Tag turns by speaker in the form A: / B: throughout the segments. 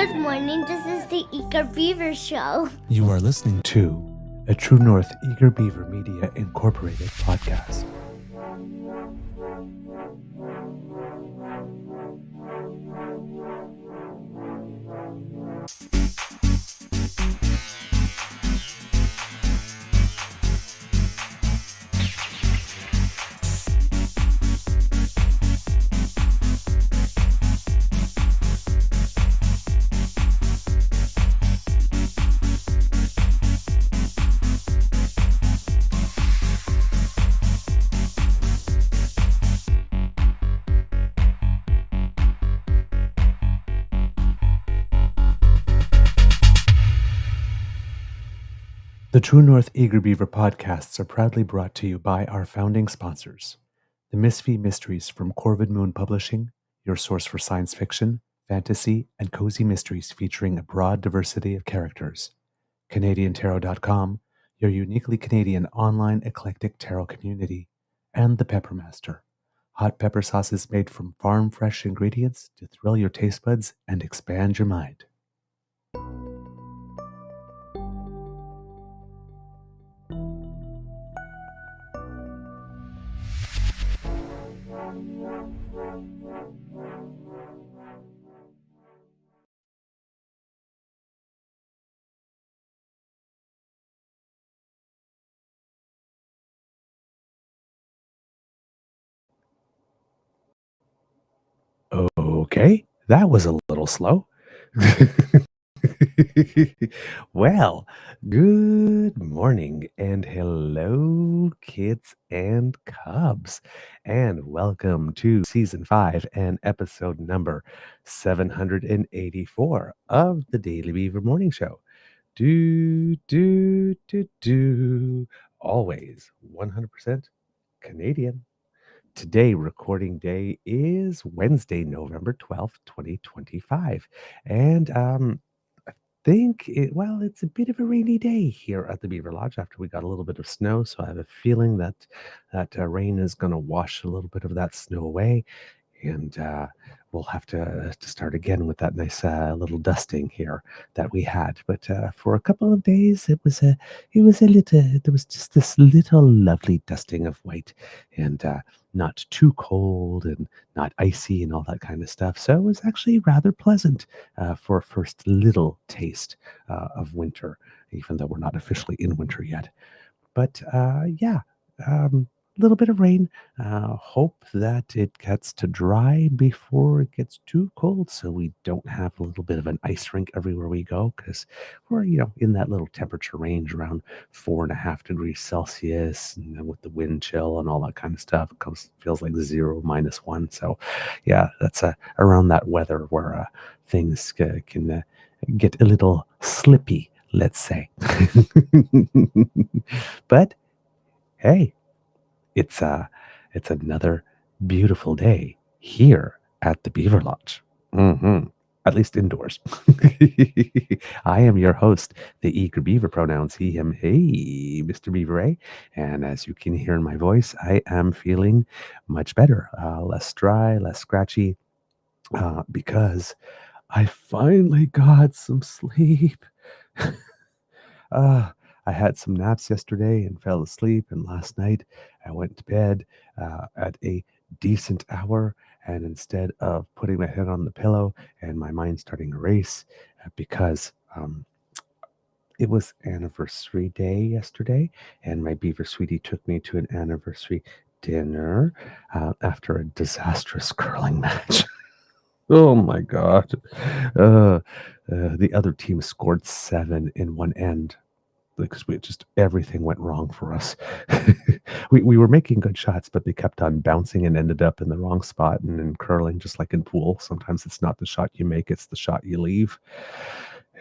A: Good morning, this is the Eager Beaver Show.
B: You are listening to a True North Eager Beaver Media Incorporated podcast. The True North Eager Beaver podcasts are proudly brought to you by our founding sponsors, the Misfit Mysteries from Corvid Moon Publishing, your source for science fiction, fantasy, and cozy mysteries featuring a broad diversity of characters, CanadianTarot.com, your uniquely Canadian online eclectic tarot community, and the Peppermaster, hot pepper sauces made from farm-fresh ingredients to thrill your taste buds and expand your mind. Okay, that was a little slow. Well, good morning and hello, kids and cubs, and welcome to season 5 and episode number 784 of the Daily Beaver Morning Show. Always 100% Canadian. Today, recording day is Wednesday, November 12th, 2025. And I think, it's a bit of a rainy day here at the Beaver Lodge after we got a little bit of snow. So I have a feeling that rain is going to wash a little bit of that snow away. And we'll have to start again with that nice little dusting here that we had. But for a couple of days, there was just this little lovely dusting of white, and not too cold and not icy and all that kind of stuff. So it was actually rather pleasant for a first little taste of winter, even though we're not officially in winter yet. But a little bit of rain. Hope that it gets to dry before it gets too cold, so we don't have a little bit of an ice rink everywhere we go, because we're in that little temperature range around 4.5 degrees Celsius, and then with the wind chill and all that kind of stuff, feels like 0 -1. So, yeah, that's around that weather where things can get a little slippy, let's say. But hey, it's another beautiful day here at the Beaver Lodge. At least indoors. I am your host, the Eager Beaver, pronouns he, him, hey, Mr. Beaver A. And as you can hear in my voice, I am feeling much better, less dry, less scratchy, because I finally got some sleep. I had some naps yesterday and fell asleep, and last night I went to bed at a decent hour, and instead of putting my head on the pillow and my mind starting to race, because it was anniversary day yesterday, and my beaver sweetie took me to an anniversary dinner after a disastrous curling match. Oh my God. The other team scored 7 in one end, because everything went wrong for us. we were making good shots, but they kept on bouncing and ended up in the wrong spot. And in curling, just like in pool, sometimes it's not the shot you make, it's the shot you leave.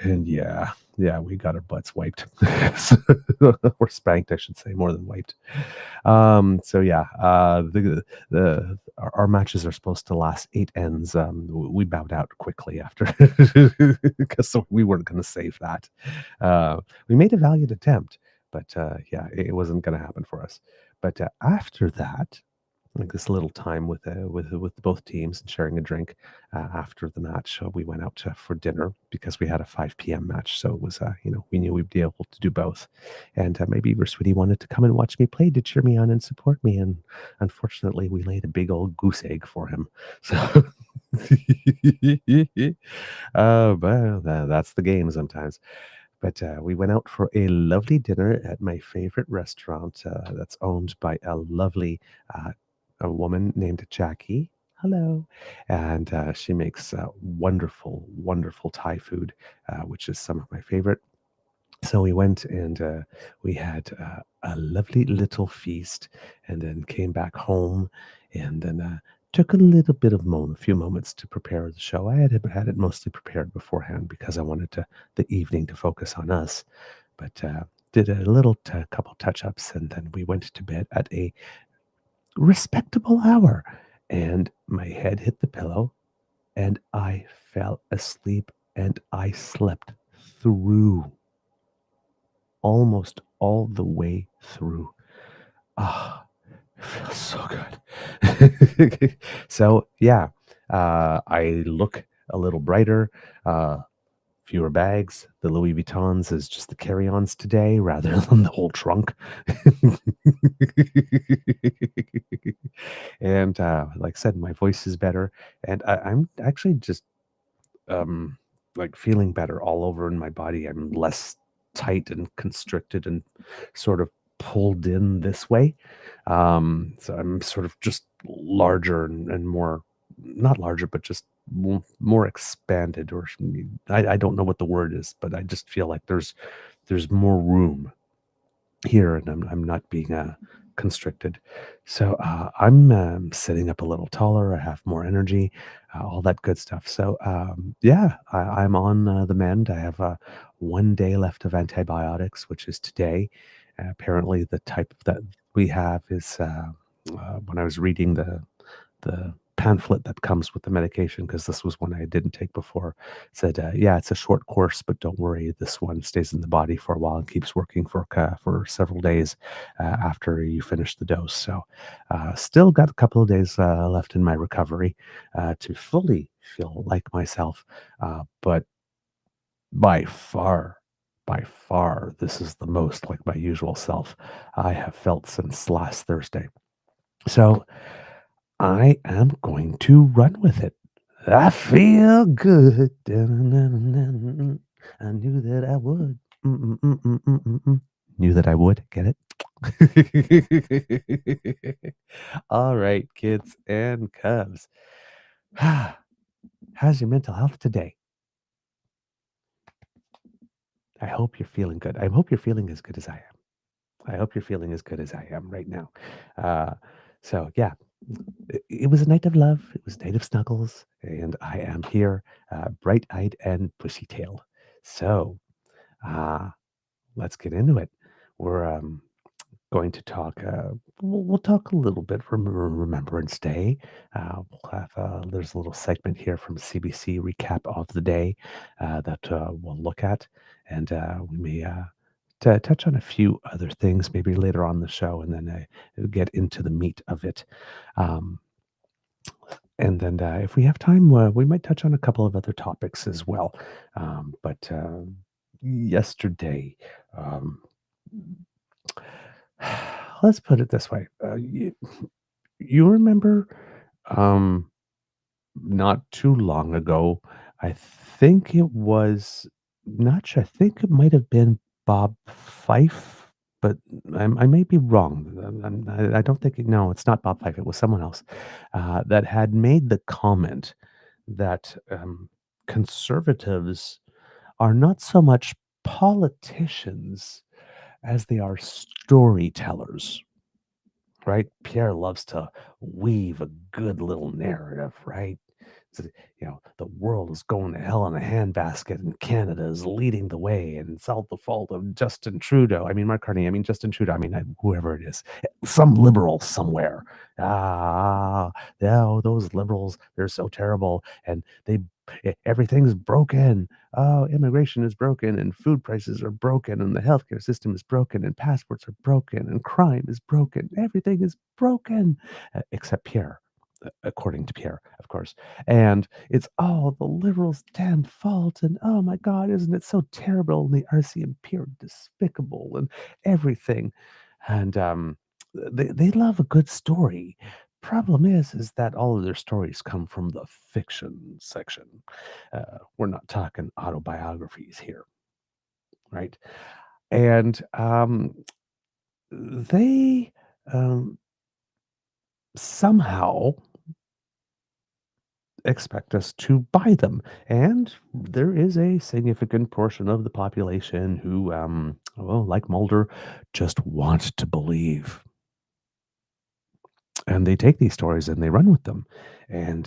B: And yeah, we got our butts wiped. Or spanked, I should say, more than wiped. So yeah, our matches are supposed to last 8 ends. We bowed out quickly after, because we weren't going to save that. We made a valiant attempt, but it wasn't going to happen for us. But after that, like this little time with both teams and sharing a drink after the match. We went out for dinner because we had a 5 p.m. match, so it was we knew we'd be able to do both. And my Beaver sweetie wanted to come and watch me play to cheer me on and support me. And unfortunately, we laid a big old goose egg for him. So. But that's the game sometimes. But we went out for a lovely dinner at my favorite restaurant that's owned by uh, a woman named Jackie. Hello. And she makes wonderful, wonderful Thai food, which is some of my favorite. So we went and we had a lovely little feast and then came back home and then took a little bit of a few moments to prepare the show. I had it mostly prepared beforehand because I wanted the evening to focus on us, but did a little couple touch ups and then we went to bed at a respectable hour. And my head hit the pillow and I fell asleep and I slept through almost all the way through. Ah, it feels so good. So yeah, I look a little brighter. Fewer bags. The Louis Vuittons is just the carry-ons today rather than the whole trunk. And like I said, my voice is better, and I'm actually just um like feeling better all over in my body. I'm less tight and constricted and sort of pulled in this way. So I'm sort of just larger and more, not larger, but just more expanded, or I don't know what the word is, but I just feel like there's more room here, and I'm not being constricted. So I'm sitting up a little taller. I have more energy, all that good stuff. So yeah, I'm on the mend. I have 1 day left of antibiotics, which is today. Apparently, the type that we have is when I was reading the pamphlet that comes with the medication, because this was one I didn't take before, said, yeah, it's a short course, but don't worry, this one stays in the body for a while and keeps working for several days after you finish the dose. So still got a couple of days left in my recovery to fully feel like myself. But by far, by far, this is the most like my usual self I have felt since last Thursday. So I am going to run with it. I feel good. Dun-dun-dun-dun-dun. I knew that I would. Mm-mm-mm-mm-mm-mm. Knew that I would. Get it? All right, kids and cubs. How's your mental health today? I hope you're feeling good. I hope you're feeling as good as I am. I hope you're feeling as good as I am right now. Uh, so, yeah, it was a night of love. It was a night of snuggles, and I am here, bright-eyed and bushy-tailed. So, uh, let's get into it. We're going to talk. We'll talk a little bit from Remembrance Day. We'll have there's a little segment here from CBC recap of the day that we'll look at, and we may touch on a few other things maybe later on in the show, and then get into the meat of it. Um, and then, if we have time, we might touch on a couple of other topics as well. But yesterday, um, let's put it this way: you remember, um, not too long ago, I think it was not sure. I think it might have been Bob Fife, but I may be wrong. I don't think no, it's not Bob Fife. It was someone else that had made the comment that conservatives are not so much politicians as they are storytellers, right? Pierre loves to weave a good little narrative, right? So, the world is going to hell in a handbasket, and Canada is leading the way, and it's all the fault of Justin Trudeau. I mean, Mark Carney. I mean, Justin Trudeau. I mean, whoever it is, some liberal somewhere. Ah, yeah, oh, those liberals, they're so terrible, and they Everything's broken. Oh, immigration is broken, and food prices are broken, and the healthcare system is broken, and passports are broken, and crime is broken. Everything is broken, except Pierre, according to Pierre, of course. And it's all the liberals' damn fault. And oh my God, isn't it so terrible? And the RC and Pierre despicable and everything. And they love a good story. Problem is that all of their stories come from the fiction section. We're not talking autobiographies here, right? And they um, somehow expect us to buy them. And there is a significant portion of the population who, well, like Mulder, just want to believe. And they take these stories and they run with them. And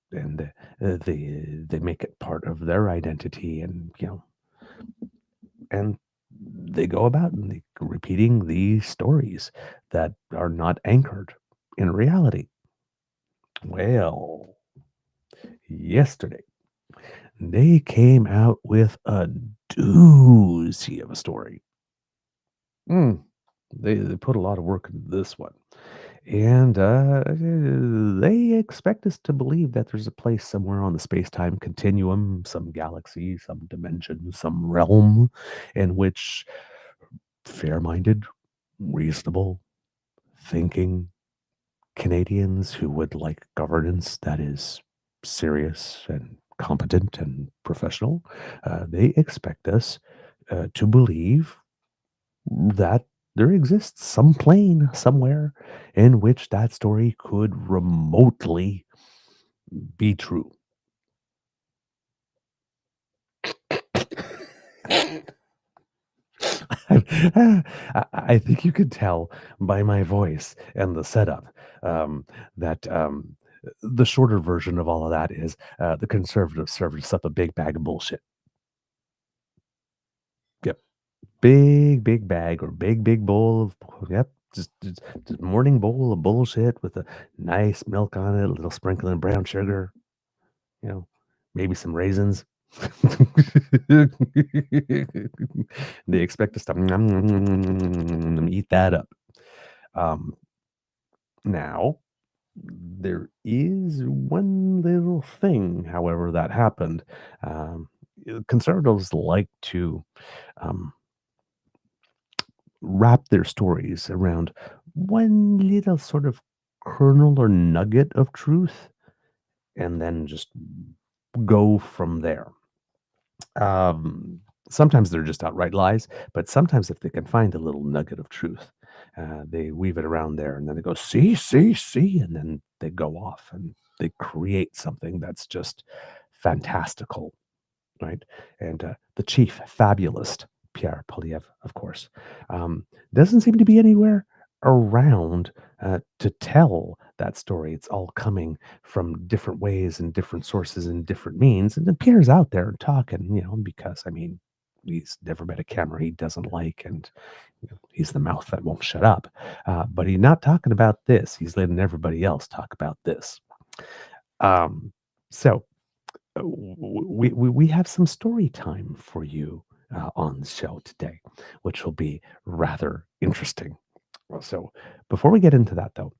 B: they make it part of their identity, and and they go about and repeating these stories that are not anchored in reality. Well, yesterday they came out with a doozy of a story. Mm, they put a lot of work into this one. And they expect us to believe that there's a place somewhere on the space time continuum, some galaxy, some dimension, some realm in which fair minded, reasonable, thinking Canadians who would like governance that is serious and competent and professional, they expect us to believe that there exists some plane somewhere in which that story could remotely be true. I think you could tell by my voice and the setup um, that the shorter version of all of that is the conservatives served us up a big bag of bullshit. Yep, big bag or big bowl of yep. Just morning bowl of bullshit with a nice milk on it, a little sprinkling of brown sugar, you know, maybe some raisins. They expect us to eat that up. Um, Now, there is one little thing, however, that happened. Um, Conservatives like to um, wrap their stories around one little sort of kernel or nugget of truth and then just go from there. Um, Sometimes they're just outright lies, but sometimes if they can find a little nugget of truth, they weave it around there, and then they go, see, and then they go off and they create something that's just fantastical, right? And the chief fabulist, Pierre Poilièvre, of course, doesn't seem to be anywhere around to tell that story. It's all coming from different ways and different sources and different means. And then Pierre's out there talking, because I mean, he's never met a camera he doesn't like, and he's the mouth that won't shut up. But he's not talking about this. He's letting everybody else talk about this. Um, so we have some story time for you on the show today, which will be rather interesting. So before we get into that, though,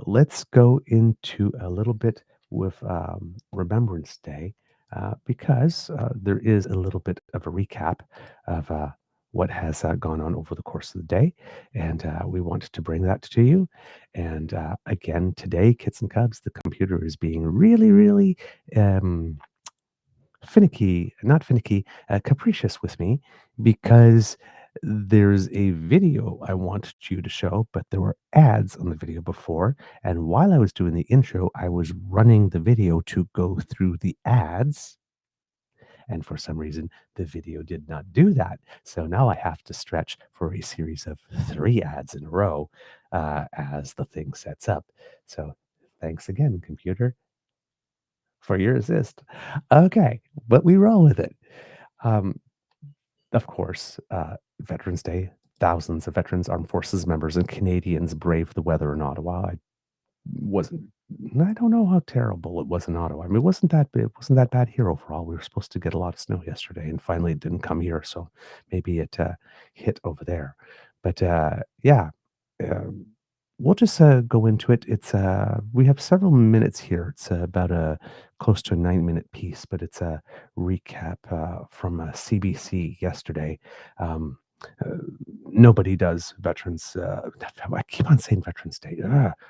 B: let's go into a little bit with Remembrance Day because there is a little bit of a recap of what has gone on over the course of the day, and we wanted to bring that to you. And again, today, Kits and Cubs, the computer is being really um, finicky, not finicky, capricious with me because there's a video I wanted you to show, but there were ads on the video before. And while I was doing the intro, I was running the video to go through the ads. And for some reason, the video did not do that. So now I have to stretch for a series of 3 ads in a row as the thing sets up. So thanks again, computer, for your assist. Okay, but we roll with it. Um, of course, Veterans Day, thousands of veterans, armed forces members, and Canadians brave the weather in Ottawa. I wasn't I don't know how terrible it was in Ottawa. I mean, it wasn't that bad here overall. We were supposed to get a lot of snow yesterday, and finally it didn't come here, so maybe it hit over there. But yeah, um, we'll just go into it. It's we have several minutes here. It's about a close to a 9-minute piece, but it's a recap from CBC yesterday. Um, uh, Nobody does Veterans. I keep on saying Veterans Day.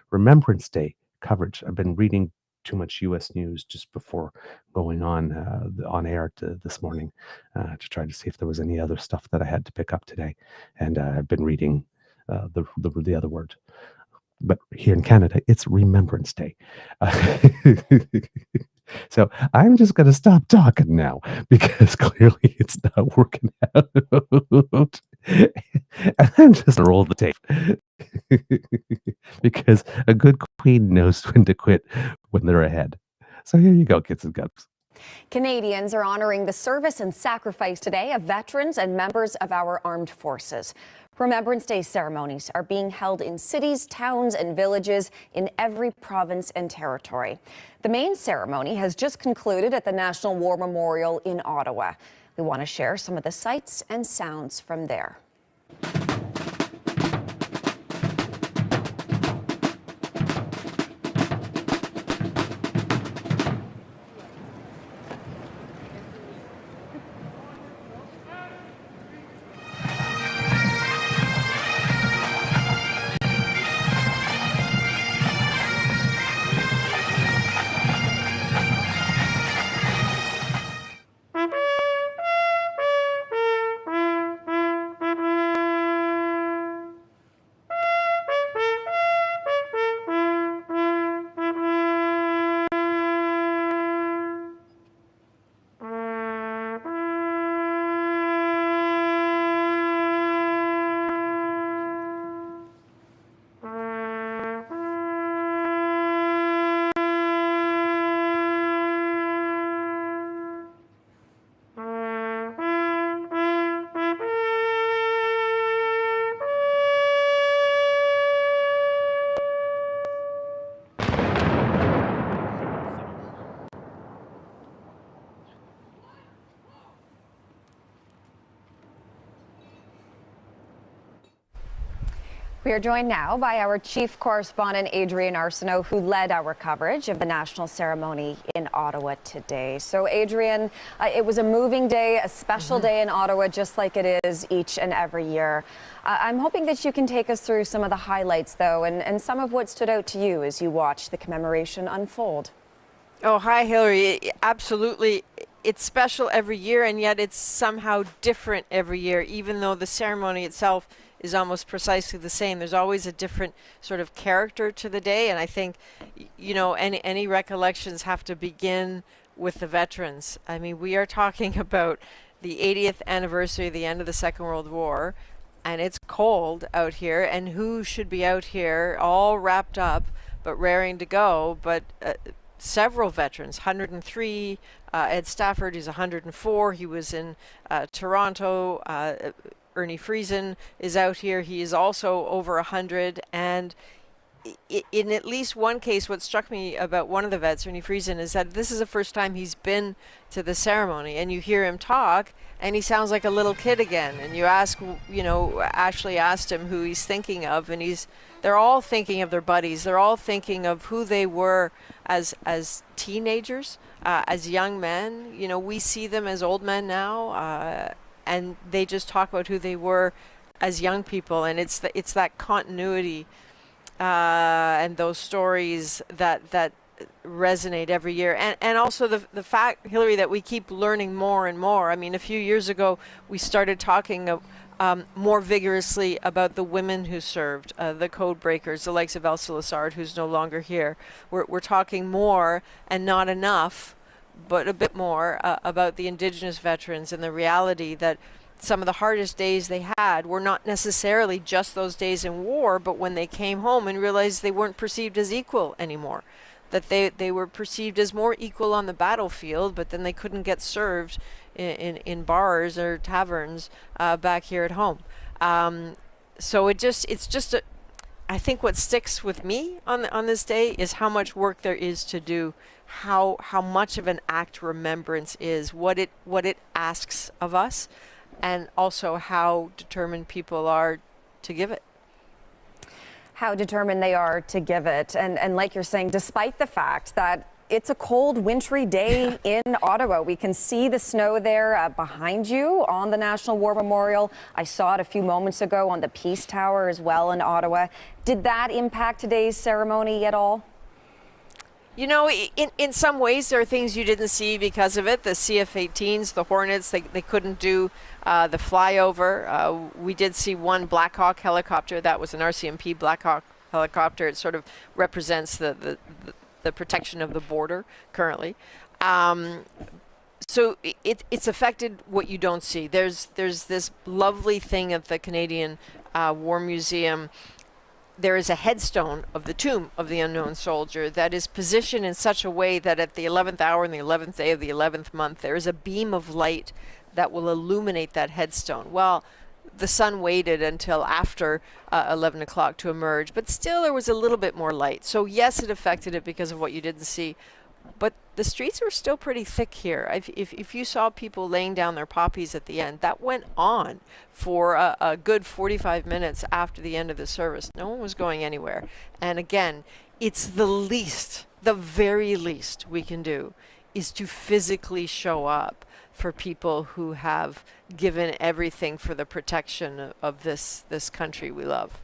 B: Remembrance Day coverage. I've been reading too much U.S. news just before going on air this morning to try to see if there was any other stuff that I had to pick up today, and I've been reading the other word. But here in Canada, it's Remembrance Day. So I'm just going to stop talking now because clearly it's not working out. And I'm just roll the tape because a good queen knows when to quit when they're ahead. So here you go, kids and cubs.
C: Canadians are honoring the service and sacrifice today of veterans and members of our armed forces. Remembrance Day ceremonies are being held in cities, towns, and villages in every province and territory. The main ceremony has just concluded at the National War Memorial in Ottawa. We want to share some of the sights and sounds from there. We are joined now by our chief correspondent, Adrian Arsenault, who led our coverage of the national ceremony in Ottawa today. So, Adrian, it was a moving day, a special day in Ottawa, just like it is each and every year. I'm hoping that you can take us through some of the highlights, though, and some of what stood out to you as you watched the commemoration unfold.
D: Oh, hi, Hillary. Absolutely. It's special every year, and yet it's somehow different every year, even though the ceremony itself is almost precisely the same. There's always a different sort of character to the day, and I think, you know, any recollections have to begin with the veterans. I mean, we are talking about the 80th anniversary of the end of the Second World War, and it's cold out here, and who should be out here all wrapped up but raring to go, but several veterans. 103, Ed Stafford is 104. He was in Toronto. Ernie Friesen is out here. He is also over 100. And in at least one case, what struck me about one of the vets, Ernie Friesen, is that this is the first time he's been to the ceremony. And you hear him talk, and he sounds like a little kid again. And you ask, you know, Ashley asked him who he's thinking of, and they're all thinking of their buddies. They're all thinking of who they were as teenagers, as young men. You know, we see them as old men now, and they just talk about who they were as young people. And it's that continuity and those stories that resonate every year, and also the fact, Hillary, that we keep learning more and more. I mean, a few years ago we started talking more vigorously about the women who served, the code breakers, the likes of Elsa Lassard, who's no longer here. We're talking more, and not enough, but a bit more about the Indigenous veterans, and the reality that some of the hardest days they had were not necessarily just those days in war, but when they came home and realized they weren't perceived as equal anymore, that they were perceived as more equal on the battlefield, but then they couldn't get served in bars or taverns back here at home. So it's just I think what sticks with me on this day is how much work there is to do, how much of an act remembrance is, what it asks of us, and also how determined people are to give it.
C: How determined they are to give it. And like you're saying, despite the fact that it's a cold, wintry day in Ottawa. We can see the snow there behind you on the National War Memorial. I saw it a few moments ago on the Peace Tower as well in Ottawa. Did that impact today's ceremony at all?
D: You know, in some ways, there are things you didn't see because of it. The CF-18s, the Hornets, they couldn't do the flyover. We did see one Black Hawk helicopter. That was an RCMP Black Hawk helicopter. It sort of represents the protection of the border currently. So it's affected what you don't see. There's this lovely thing at the Canadian War Museum. There is a headstone of the tomb of the unknown soldier that is positioned in such a way that at the 11th hour and the 11th day of the 11th month, there is a beam of light that will illuminate that headstone. Well, the sun waited until after 11 o'clock to emerge, but still there was a little bit more light. So yes, it affected it because of what you didn't see. But the streets were still pretty thick here. If you saw people laying down their poppies at the end, that went on for a good 45 minutes after the end of the service. No one was going anywhere. And again, it's the very least we can do is to physically show up for people who have given everything for the protection of this country we love.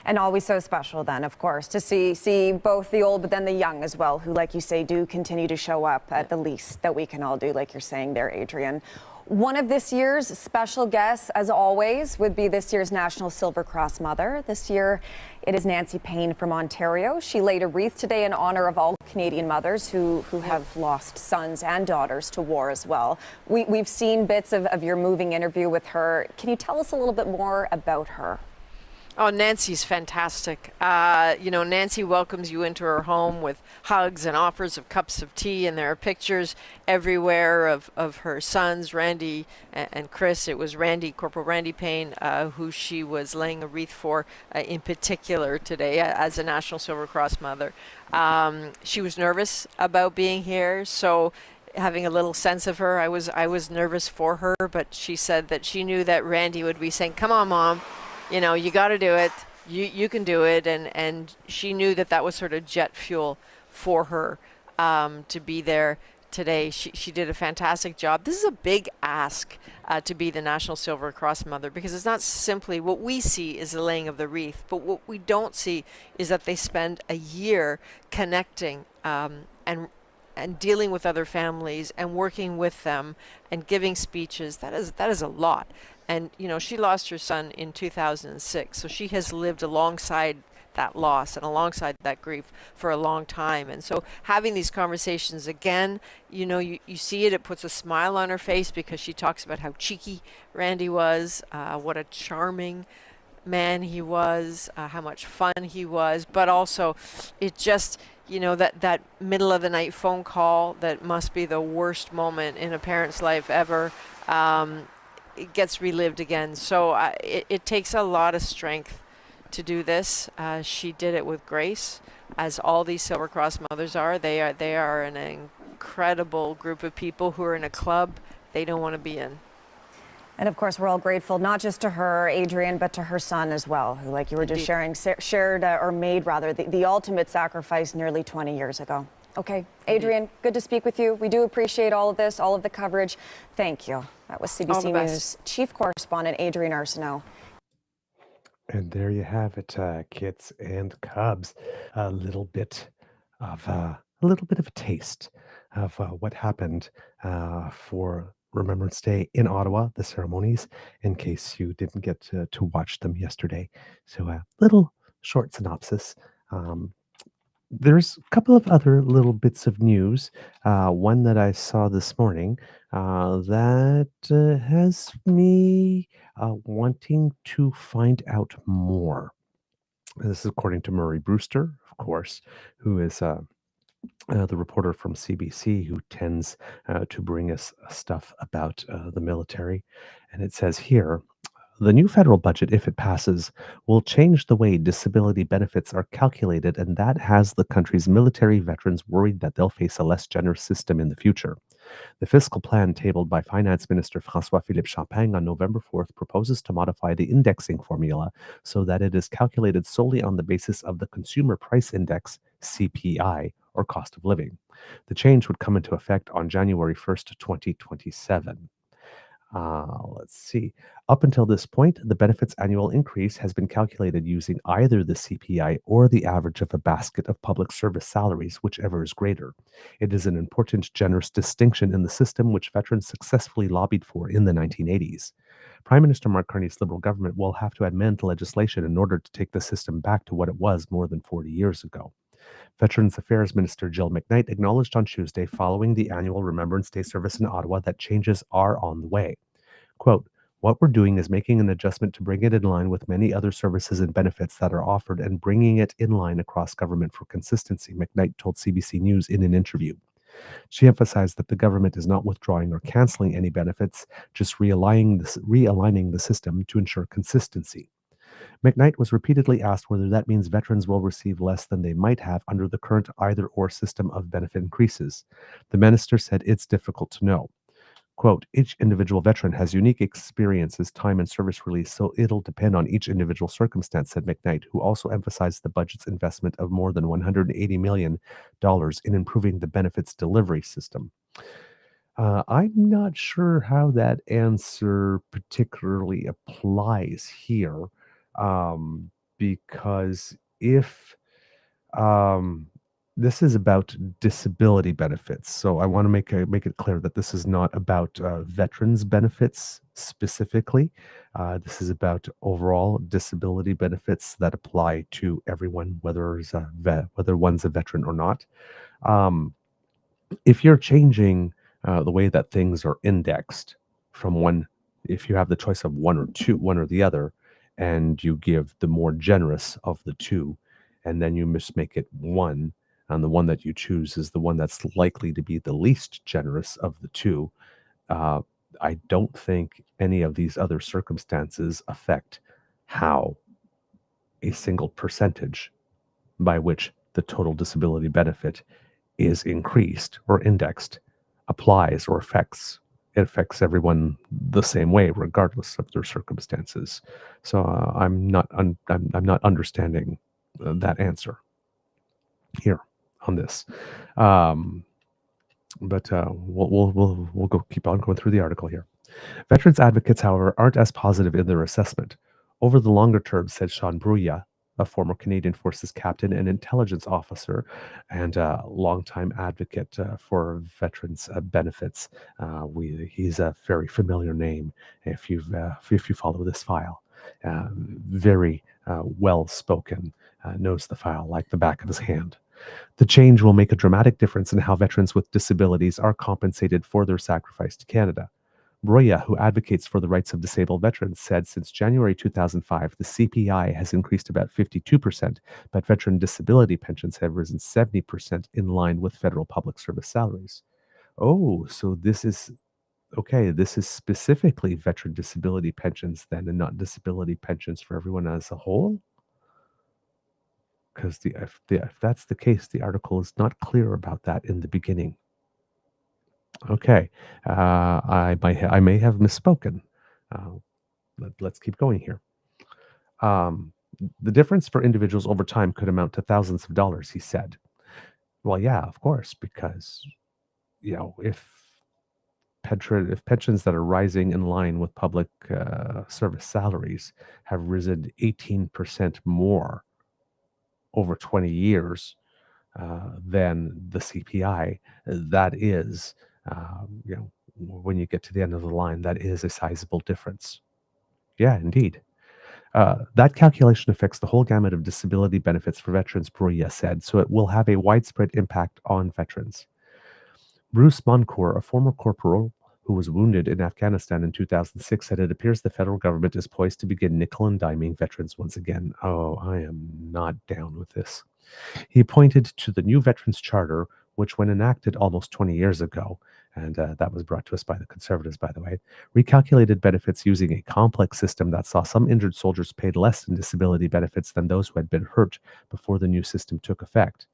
C: And always so special then, of course, to see both the old but then the young as well, who, like you say, do continue to show up at the least that we can all do, like you're saying there, Adrian. One of this year's special guests, as always, would be this year's National Silver Cross Mother. This year, it is Nancy Payne from Ontario. She laid a wreath today in honor of all Canadian mothers who have lost sons and daughters to war as well. We've seen bits of your moving interview with her. Can you tell us a little bit more about her?
D: Oh, Nancy's fantastic. Nancy welcomes you into her home with hugs and offers of cups of tea, and there are pictures everywhere of her sons, Randy and Chris. It was Corporal Randy Payne, who she was laying a wreath for in particular today as a National Silver Cross Mother. She was nervous about being here, so having a little sense of her, I was nervous for her, but she said that she knew that Randy would be saying, "Come on, Mom. You know, you got to do it. You can do it." And she knew that was sort of jet fuel for her to be there today. She did a fantastic job. This is a big ask to be the National Silver Cross Mother, because it's not simply what we see is the laying of the wreath, but what we don't see is that they spend a year connecting and dealing with other families and working with them and giving speeches. That is a lot. And, she lost her son in 2006, so she has lived alongside that loss and alongside that grief for a long time. And so having these conversations again, you see it puts a smile on her face, because she talks about how cheeky Randy was, what a charming man he was, how much fun he was, but also it just, that middle of the night phone call that must be the worst moment in a parent's life ever. It gets relived again. So it takes a lot of strength to do this. She did it with grace, as all these Silver Cross mothers are. They are an incredible group of people who are in a club they don't want to be in.
C: And of course, we're all grateful, not just to her, Adrian, but to her son as well, who, like you were just made the ultimate sacrifice nearly 20 years ago. Okay, Adrian, good to speak with you. We do appreciate all of this, all of the coverage. Thank you. That was CBC News Chief Correspondent Adrian Arsenault.
B: And there you have it, kits and cubs. A little bit of a taste of what happened for Remembrance Day in Ottawa, the ceremonies, in case you didn't get to watch them yesterday. So a little short synopsis. There's a couple of other little bits of news. One that I saw this morning that has me wanting to find out more. This is according to Murray Brewster, of course, who is the reporter from CBC who tends to bring us stuff about the military. And it says here, The new federal budget, if it passes, will change the way disability benefits are calculated, and that has the country's military veterans worried that they'll face a less generous system in the future. The fiscal plan tabled by Finance Minister François-Philippe Champagne on November 4th proposes to modify the indexing formula so that it is calculated solely on the basis of the Consumer Price Index, CPI, or cost of living. The change would come into effect on January 1st, 2027. Let's see. Up until this point, the benefits annual increase has been calculated using either the CPI or the average of a basket of public service salaries, whichever is greater. It is an important, generous distinction in the system which veterans successfully lobbied for in the 1980s. Prime Minister Mark Carney's Liberal government will have to amend legislation in order to take the system back to what it was more than 40 years ago. Veterans Affairs Minister Jill McKnight acknowledged on Tuesday, following the annual Remembrance Day service in Ottawa, that changes are on the way. Quote, "What we're doing is making an adjustment to bring it in line with many other services and benefits that are offered and bringing it in line across government for consistency," McKnight told CBC News in an interview. She emphasized that the government is not withdrawing or canceling any benefits, just realigning the system to ensure consistency. McKnight was repeatedly asked whether that means veterans will receive less than they might have under the current either-or system of benefit increases. The minister said it's difficult to know. Quote, "Each individual veteran has unique experiences, time, and service release, so it'll depend on each individual circumstance," said McKnight, who also emphasized the budget's investment of more than $180 million in improving the benefits delivery system. I'm not sure how that answer particularly applies here, because if um, this is about disability benefits, so I want to make it clear that this is not about veterans benefits specifically. This is about overall disability benefits that apply to everyone, whether one's a veteran or not. Um, if you're changing the way that things are indexed from one, if you have the choice of one or the other, and you give the more generous of the two, and then you just make it one, and the one that you choose is the one that's likely to be the least generous of the two, uh, I don't think any of these other circumstances affect how a single percentage by which the total disability benefit is increased or indexed applies or affects. It affects everyone the same way, regardless of their circumstances. So I'm not understanding that answer here on this. But we'll go keep on going through the article here. Veterans advocates, however, aren't as positive in their assessment. Over the longer term, said Sean Bruya, a former Canadian Forces captain and intelligence officer and a longtime advocate for veterans benefits. He's a very familiar name if you follow this file. Very well spoken, knows the file like the back of his hand. The change will make a dramatic difference in how veterans with disabilities are compensated for their sacrifice to Canada. Broya, who advocates for the rights of disabled veterans, said since January 2005, the CPI has increased about 52%, but veteran disability pensions have risen 70% in line with federal public service salaries. Oh, so this is specifically veteran disability pensions then, and not disability pensions for everyone as a whole? Because if that's the case, the article is not clear about that in the beginning. Okay, I may have misspoken. Let's keep going here. The difference for individuals over time could amount to thousands of dollars, he said. Well, yeah, of course, because if pensions that are rising in line with public service salaries have risen 18% more over 20 years than the CPI, that is, when you get to the end of the line, that is a sizable difference. Yeah, indeed. That calculation affects the whole gamut of disability benefits for veterans, Bruya said, so it will have a widespread impact on veterans. Bruce Moncourt, a former corporal who was wounded in Afghanistan in 2006, said it appears the federal government is poised to begin nickel and diming veterans once again. Oh, I am not down with this. He pointed to the new Veterans Charter, which, when enacted almost 20 years ago, and that was brought to us by the Conservatives, by the way, recalculated benefits using a complex system that saw some injured soldiers paid less in disability benefits than those who had been hurt before the new system took effect.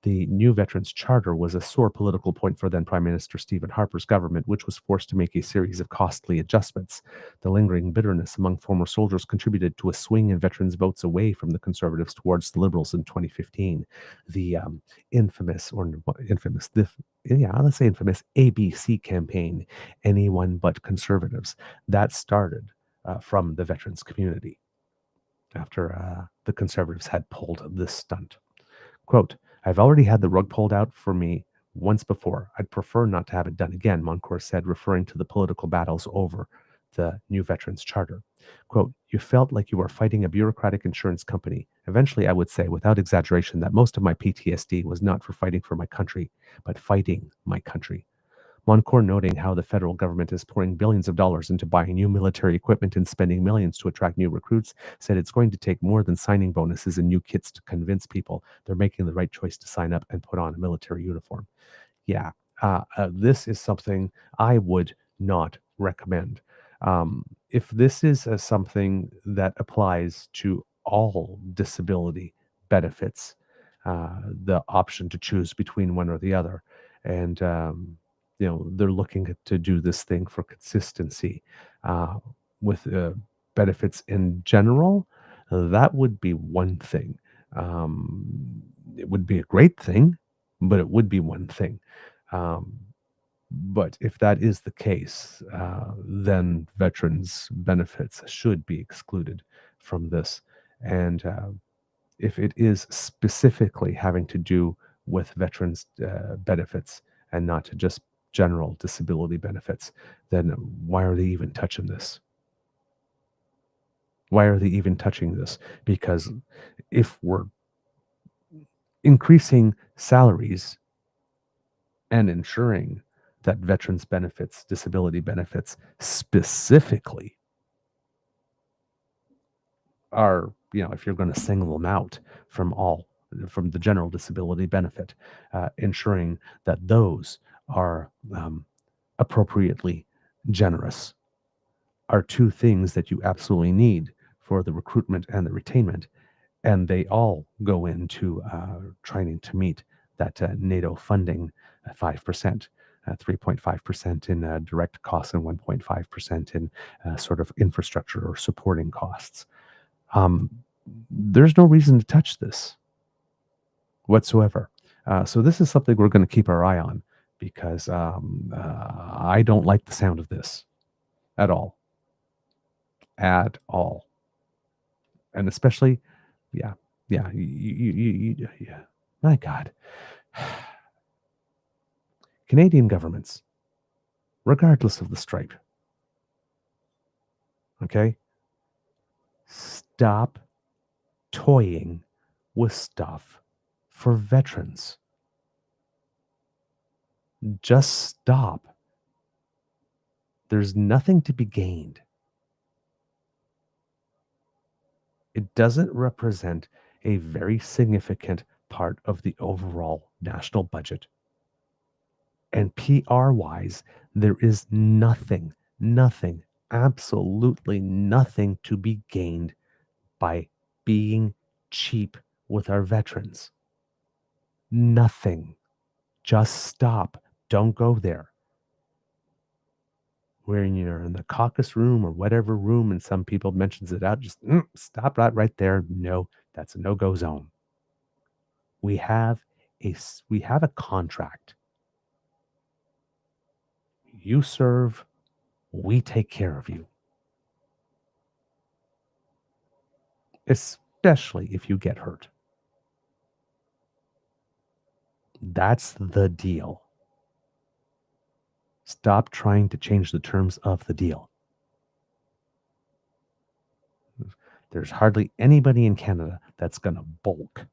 B: The new Veterans Charter was a sore political point for then Prime Minister Stephen Harper's government, which was forced to make a series of costly adjustments. The lingering bitterness among former soldiers contributed to a swing in veterans' votes away from the Conservatives towards the Liberals in 2015. The infamous ABC campaign, Anyone But Conservatives, that started from the veterans community after the Conservatives had pulled this stunt. Quote, I've already had the rug pulled out for me once before. I'd prefer not to have it done again, Moncourt said, referring to the political battles over the new Veterans Charter. Quote, you felt like you were fighting a bureaucratic insurance company. Eventually, I would say, without exaggeration, that most of my PTSD was not for fighting for my country, but fighting my country. Moncourt, noting how the federal government is pouring billions of dollars into buying new military equipment and spending millions to attract new recruits, said it's going to take more than signing bonuses and new kits to convince people they're making the right choice to sign up and put on a military uniform. Yeah, this is something I would not recommend. If this is something that applies to all disability benefits, the option to choose between one or the other, and they're looking to do this thing for consistency with benefits in general, that would be one thing. It would be a great thing, but it would be one thing. But if that is the case, then veterans' benefits should be excluded from this. And if it is specifically having to do with veterans' benefits and not just general disability benefits, then why are they even touching this? Why are they even touching this? Because if we're increasing salaries and ensuring that veterans benefits, disability benefits specifically are, if you're going to single them out from the general disability benefit, ensuring that those are appropriately generous are two things that you absolutely need for the recruitment and the retainment. And they all go into trying to meet that NATO funding 5%, 3.5% in direct costs and 1.5% in sort of infrastructure or supporting costs. There's no reason to touch this whatsoever. So this is something we're going to keep our eye on, because I don't like the sound of this at all. At all. And especially, yeah. My God. Canadian governments, regardless of the stripe, okay, stop toying with stuff for veterans. Just stop. There's nothing to be gained. It doesn't represent a very significant part of the overall national budget. And PR-wise, there is nothing, absolutely nothing to be gained by being cheap with our veterans. Nothing. Just stop. Don't go there. When you're in the caucus room or whatever room and some people mentions it out, just stop right there. No, that's a no-go zone. We have a contract. You serve, we take care of you. Especially if you get hurt. That's the deal. Stop trying to change the terms of the deal. There's hardly anybody in Canada that's going to balk,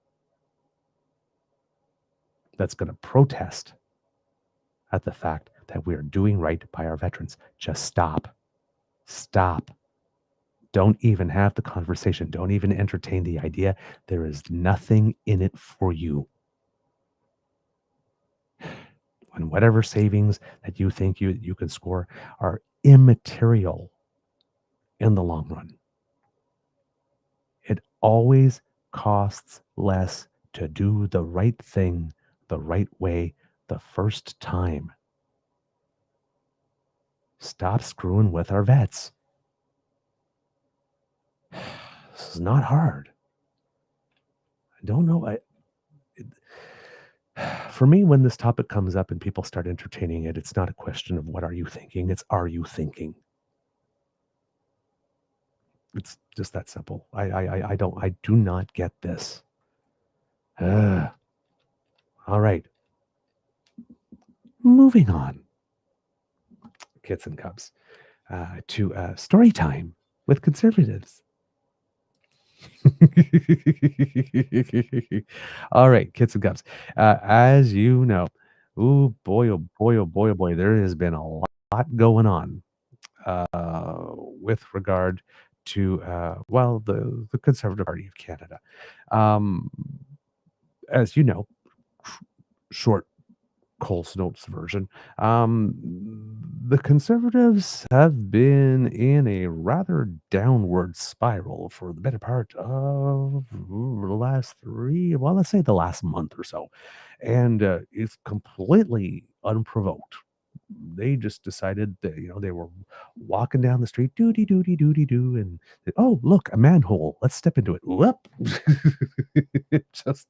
B: that's going to protest at the fact that we are doing right by our veterans. Just stop. Stop. Don't even have the conversation. Don't even entertain the idea. There is nothing in it for you. and whatever savings that you think you can score are immaterial in the long run. It always costs less to do the right thing the right way the first time. Stop screwing with our vets. This is not hard. I don't know. For me, when this topic comes up and people start entertaining it, it's not a question of what are you thinking, it's are you thinking? It's just that simple. I do not get this. All right. Moving on, kids and cubs, to story time with conservatives. All right, kids and cubs. As you know, oh boy, oh boy, oh boy, oh boy, there has been a lot going on with regard to well, the Conservative Party of Canada. Um, as you know, short Cole's Notes version. The Conservatives have been in a rather downward spiral for the better part of the last let's say the last month or so. And it's completely unprovoked. They just decided that, they were walking down the street, doody doody doody doo, and oh, look, a manhole. Let's step into it. Whoop. Just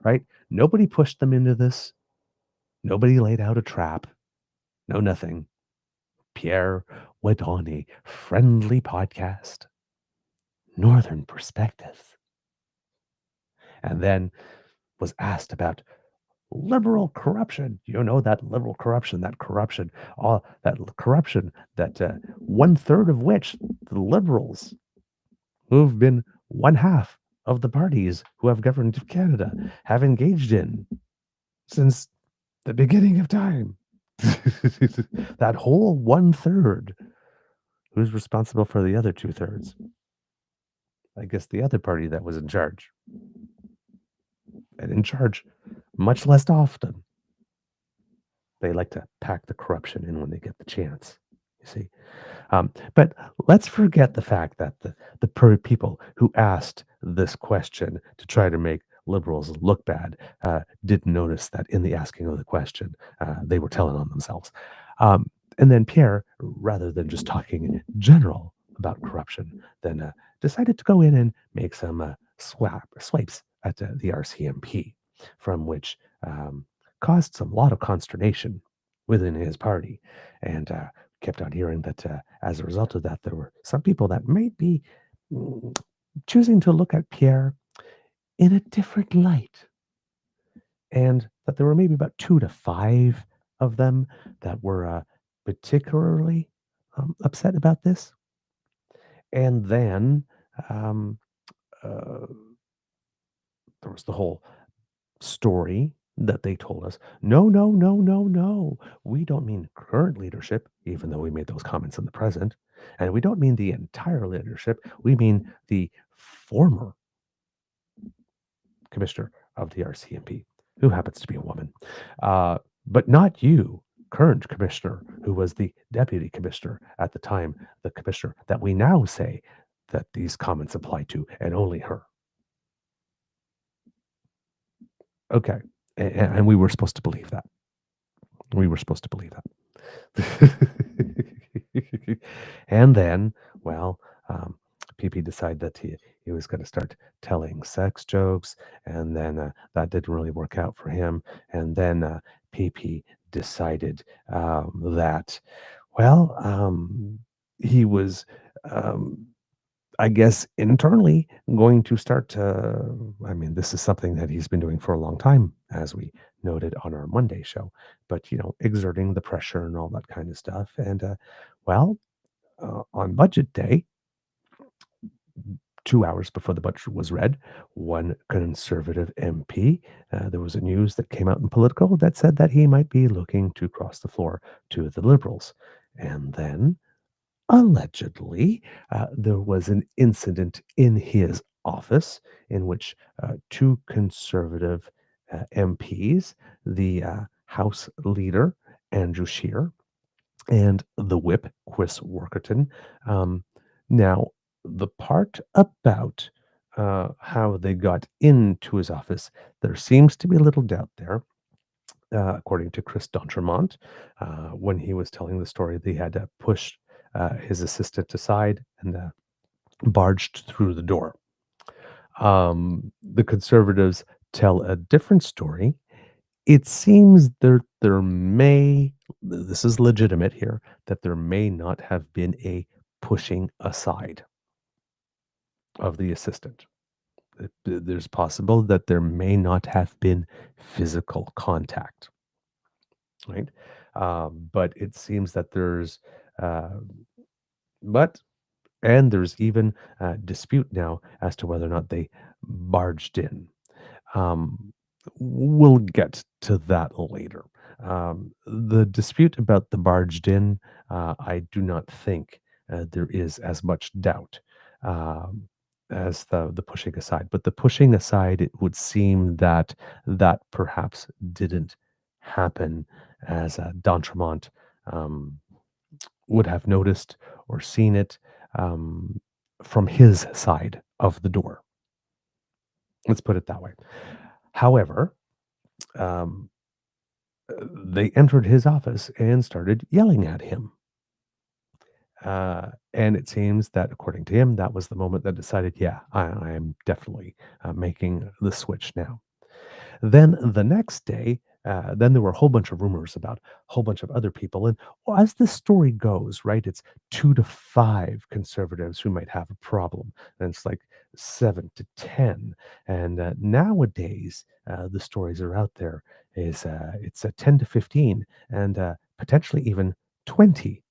B: right. Nobody pushed them into this. Nobody laid out a trap. No, nothing. Pierre went on a friendly podcast, Northern Perspectives, and then was asked about liberal corruption. That liberal corruption, that corruption that 1/3 of which the liberals, who've been one half of the parties who have governed Canada, have engaged in since the beginning of time. That whole 1/3. Who's responsible for the other 2/3? I guess the other party that was in charge. And in charge much less often. They like to pack the corruption in when they get the chance, you see. But let's forget the fact that the people who asked this question to try to make liberals look bad didn't notice that in the asking of the question, they were telling on themselves. And then Pierre, rather than just talking in general about corruption, then decided to go in and make some swipes at the RCMP, from which caused a lot of consternation within his party. And kept on hearing that as a result of that, there were some people that might be choosing to look at Pierre in a different light. And that there were maybe about 2 to 5 of them that were particularly upset about this. And then there was the whole story that they told us, no, no, no, no, no. We don't mean current leadership, even though we made those comments in the present. And we don't mean the entire leadership. We mean the former commissioner of the RCMP, who happens to be a woman. But not you, current commissioner, who was the deputy commissioner at the time, the commissioner that we now say that these comments apply to, and only her. Okay. And we were supposed to believe that. We were supposed to believe that. And then, well, PeePee decided that he was going to start telling sex jokes, and then that didn't really work out for him. And then PeePee decided that, well, he was, I guess, internally going to start this is something that he's been doing for a long time, as we noted on our Monday show, but, exerting the pressure and all that kind of stuff. And, on budget day, 2 hours before the budget was read, one conservative MP, there was a news that came out in Politico that said that he might be looking to cross the floor to the Liberals. And then, allegedly, there was an incident in his office in which 2 conservative MPs, the House Leader Andrew Scheer, and the whip, Chris Workerton. Now, the part about how they got into his office, there seems to be a little doubt there. According to Chris D'Entremont, when he was telling the story, they had pushed his assistant aside and barged through the door. The conservatives tell a different story. It seems there may, this is legitimate here, that there may not have been a pushing aside of the assistant. There's possible that there may not have been physical contact, right? But it seems that there's, uh, but and there's even dispute now as to whether or not they barged in. Um, we'll get to that later. The dispute about the barged in, I do not think there is as much doubt as the pushing aside. But the pushing aside, it would seem that that perhaps didn't happen as D'Entremont um, would have noticed or seen it um, from his side of the door. Let's put it that way. However, um, they entered his office and started yelling at him. And it seems that, according to him, that was the moment that decided, yeah, I am definitely making the switch now. Then the next day, then there were a whole bunch of rumors about a whole bunch of other people. And well, as the story goes, right, it's 2 to 5 conservatives who might have a problem. And it's like 7 to 10. And nowadays, the stories are out there is it's 10 to 15 and potentially even 20.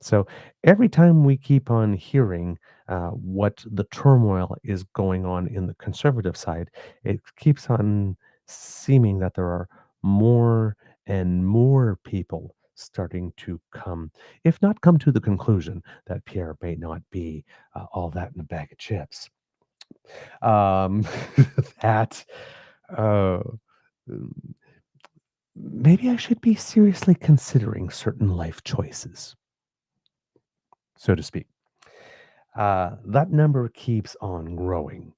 B: So every time we keep on hearing what the turmoil is going on in the conservative side, it keeps on seeming that there are more and more people starting to come, if not come to the conclusion that Pierre may not be all that in a bag of chips. Um, that uh, maybe I should be seriously considering certain life choices, so to speak. That number keeps on growing.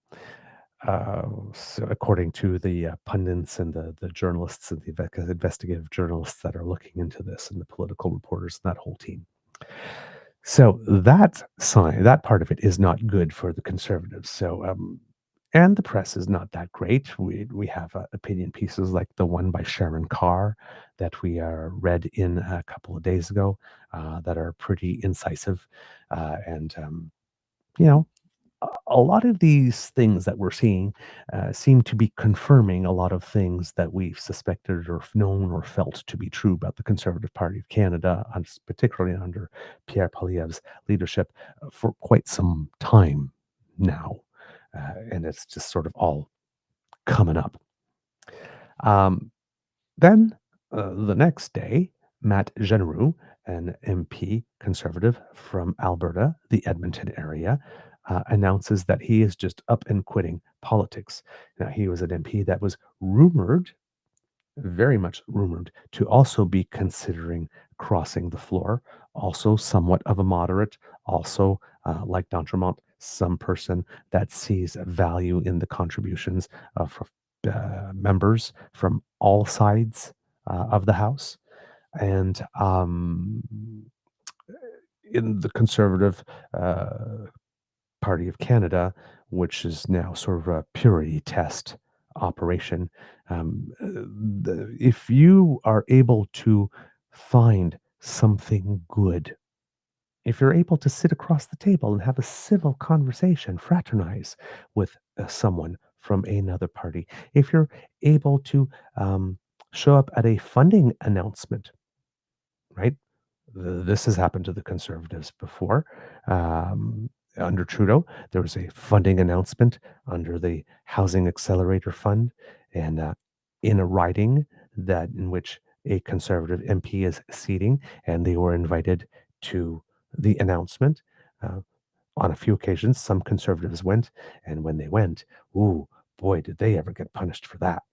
B: So according to the pundits and the journalists and the investigative journalists that are looking into this, and the political reporters, and that whole team. So that part of it is not good for the conservatives. So, and the press is not that great. We have opinion pieces like the one by Sharon Carr that we read in a couple of days ago that are pretty incisive and you know, a lot of these things that we're seeing seem to be confirming a lot of things that we've suspected or known or felt to be true about the Conservative Party of Canada, particularly under Pierre Poilièvre's leadership for quite some time now. And it's just sort of all coming up. Then the next day, Matt Genereux, an MP conservative from Alberta, the Edmonton area, announces that he is just up and quitting politics. Now, he was an MP that was rumored, very much rumored, to also be considering crossing the floor, also somewhat of a moderate, also, like D'Entremont, some person that sees value in the contributions of members from all sides of the House. And in the Conservative Party of Canada, which is now sort of a purity test operation, if you are able to find something good, if you're able to sit across the table and have a civil conversation, fraternize with someone from another party, if you're able to show up at a funding announcement, right? This has happened to the Conservatives before. Under Trudeau, there was a funding announcement under the Housing Accelerator Fund, and in a riding that in which a Conservative MP is seating, and they were invited to the announcement. Uh, on a few occasions, some Conservatives went, and when they went, ooh, boy, did they ever get punished for that.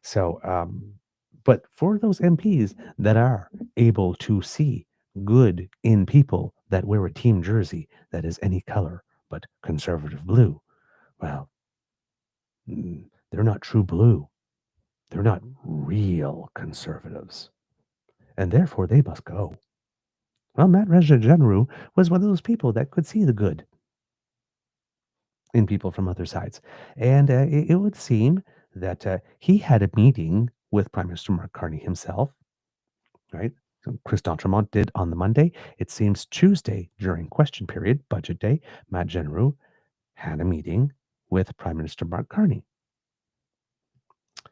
B: So, but for those MPs that are able to see good in people that wear a team jersey that is any color but conservative blue, well, they're not true blue. They're not real conservatives, and therefore they must go. Well, Matt Regeneru was one of those people that could see the good in people from other sides. And it would seem that he had a meeting with Prime Minister Mark Carney himself, right? So Chris D'Entremont did on the Monday. It seems Tuesday during question period, budget day, Matt Generou had a meeting with Prime Minister Mark Carney.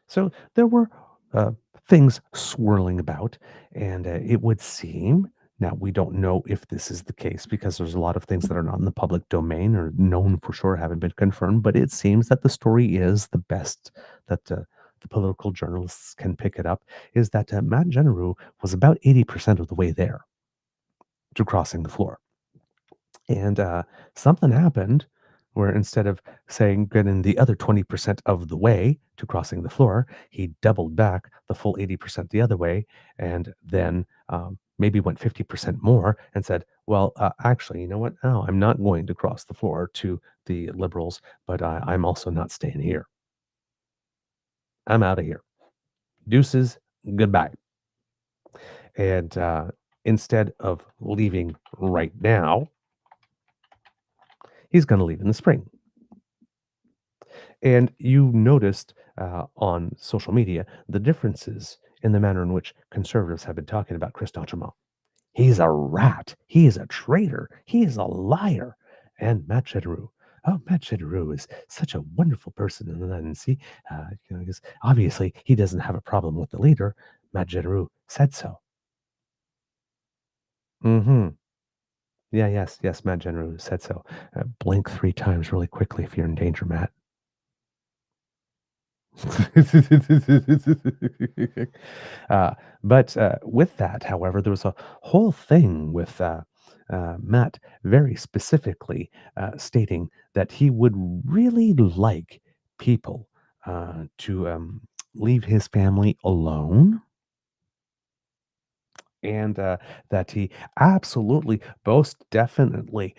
B: So there were uh, things swirling about, and it would seem now we don't know if this is the case because there's a lot of things that are not in the public domain or known for sure, haven't been confirmed. But it seems that the story is the best that the political journalists can pick it up is that Matt Generou was about 80% of the way there to crossing the floor. And something happened where instead of saying getting the other 20% of the way to crossing the floor, he doubled back the full 80% the other way and then maybe went 50% more and said, well, actually, you know what? No, I'm not going to cross the floor to the liberals, but I'm also not staying here. I'm out of here. Deuces, goodbye. And instead of leaving right now, he's going to leave in the spring. And you noticed on social media the differences in the manner in which conservatives have been talking about Chris D'Entremont. He's a rat. He is a traitor. He is a liar. And Matt Generou. Oh, Matt Generou is such a wonderful person. And see, because obviously he doesn't have a problem with the leader. Matt Generou said so. Mm-hmm. Yeah, yes, Matt Generou said so. Blink 3 times really quickly if you're in danger, Matt. But with that, however, there was a whole thing with Matt very specifically stating that he would really like people to leave his family alone. And that he absolutely, most definitely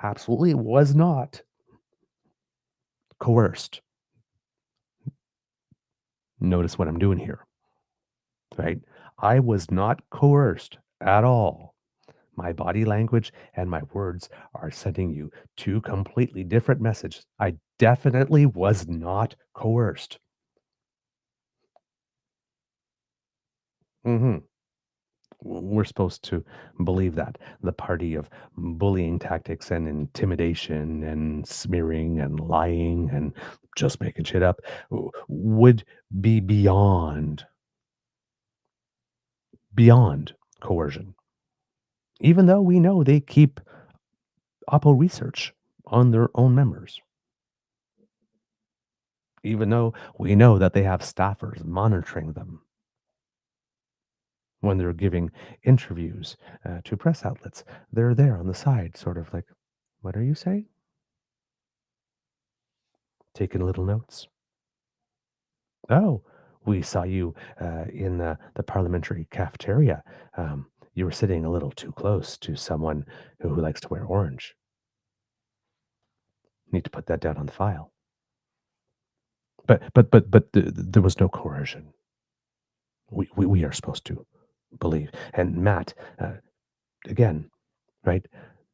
B: absolutely was not coerced. Notice what I'm doing here. Right? I was not coerced at all. My body language and my words are sending you two completely different messages. I definitely was not coerced. hmm We're supposed to believe that the party of bullying tactics and intimidation and smearing and lying and just making shit up would be beyond coercion. Even though we know they keep Oppo research on their own members, even though we know that they have staffers monitoring them when they're giving interviews to press outlets. They're there on the side, sort of like, what are you saying? Taking little notes. Oh, we saw you in the parliamentary cafeteria. You were sitting a little too close to someone who likes to wear orange. Need to put that down on the file. But there was no coercion. We are supposed to believe. And Matt, again, right?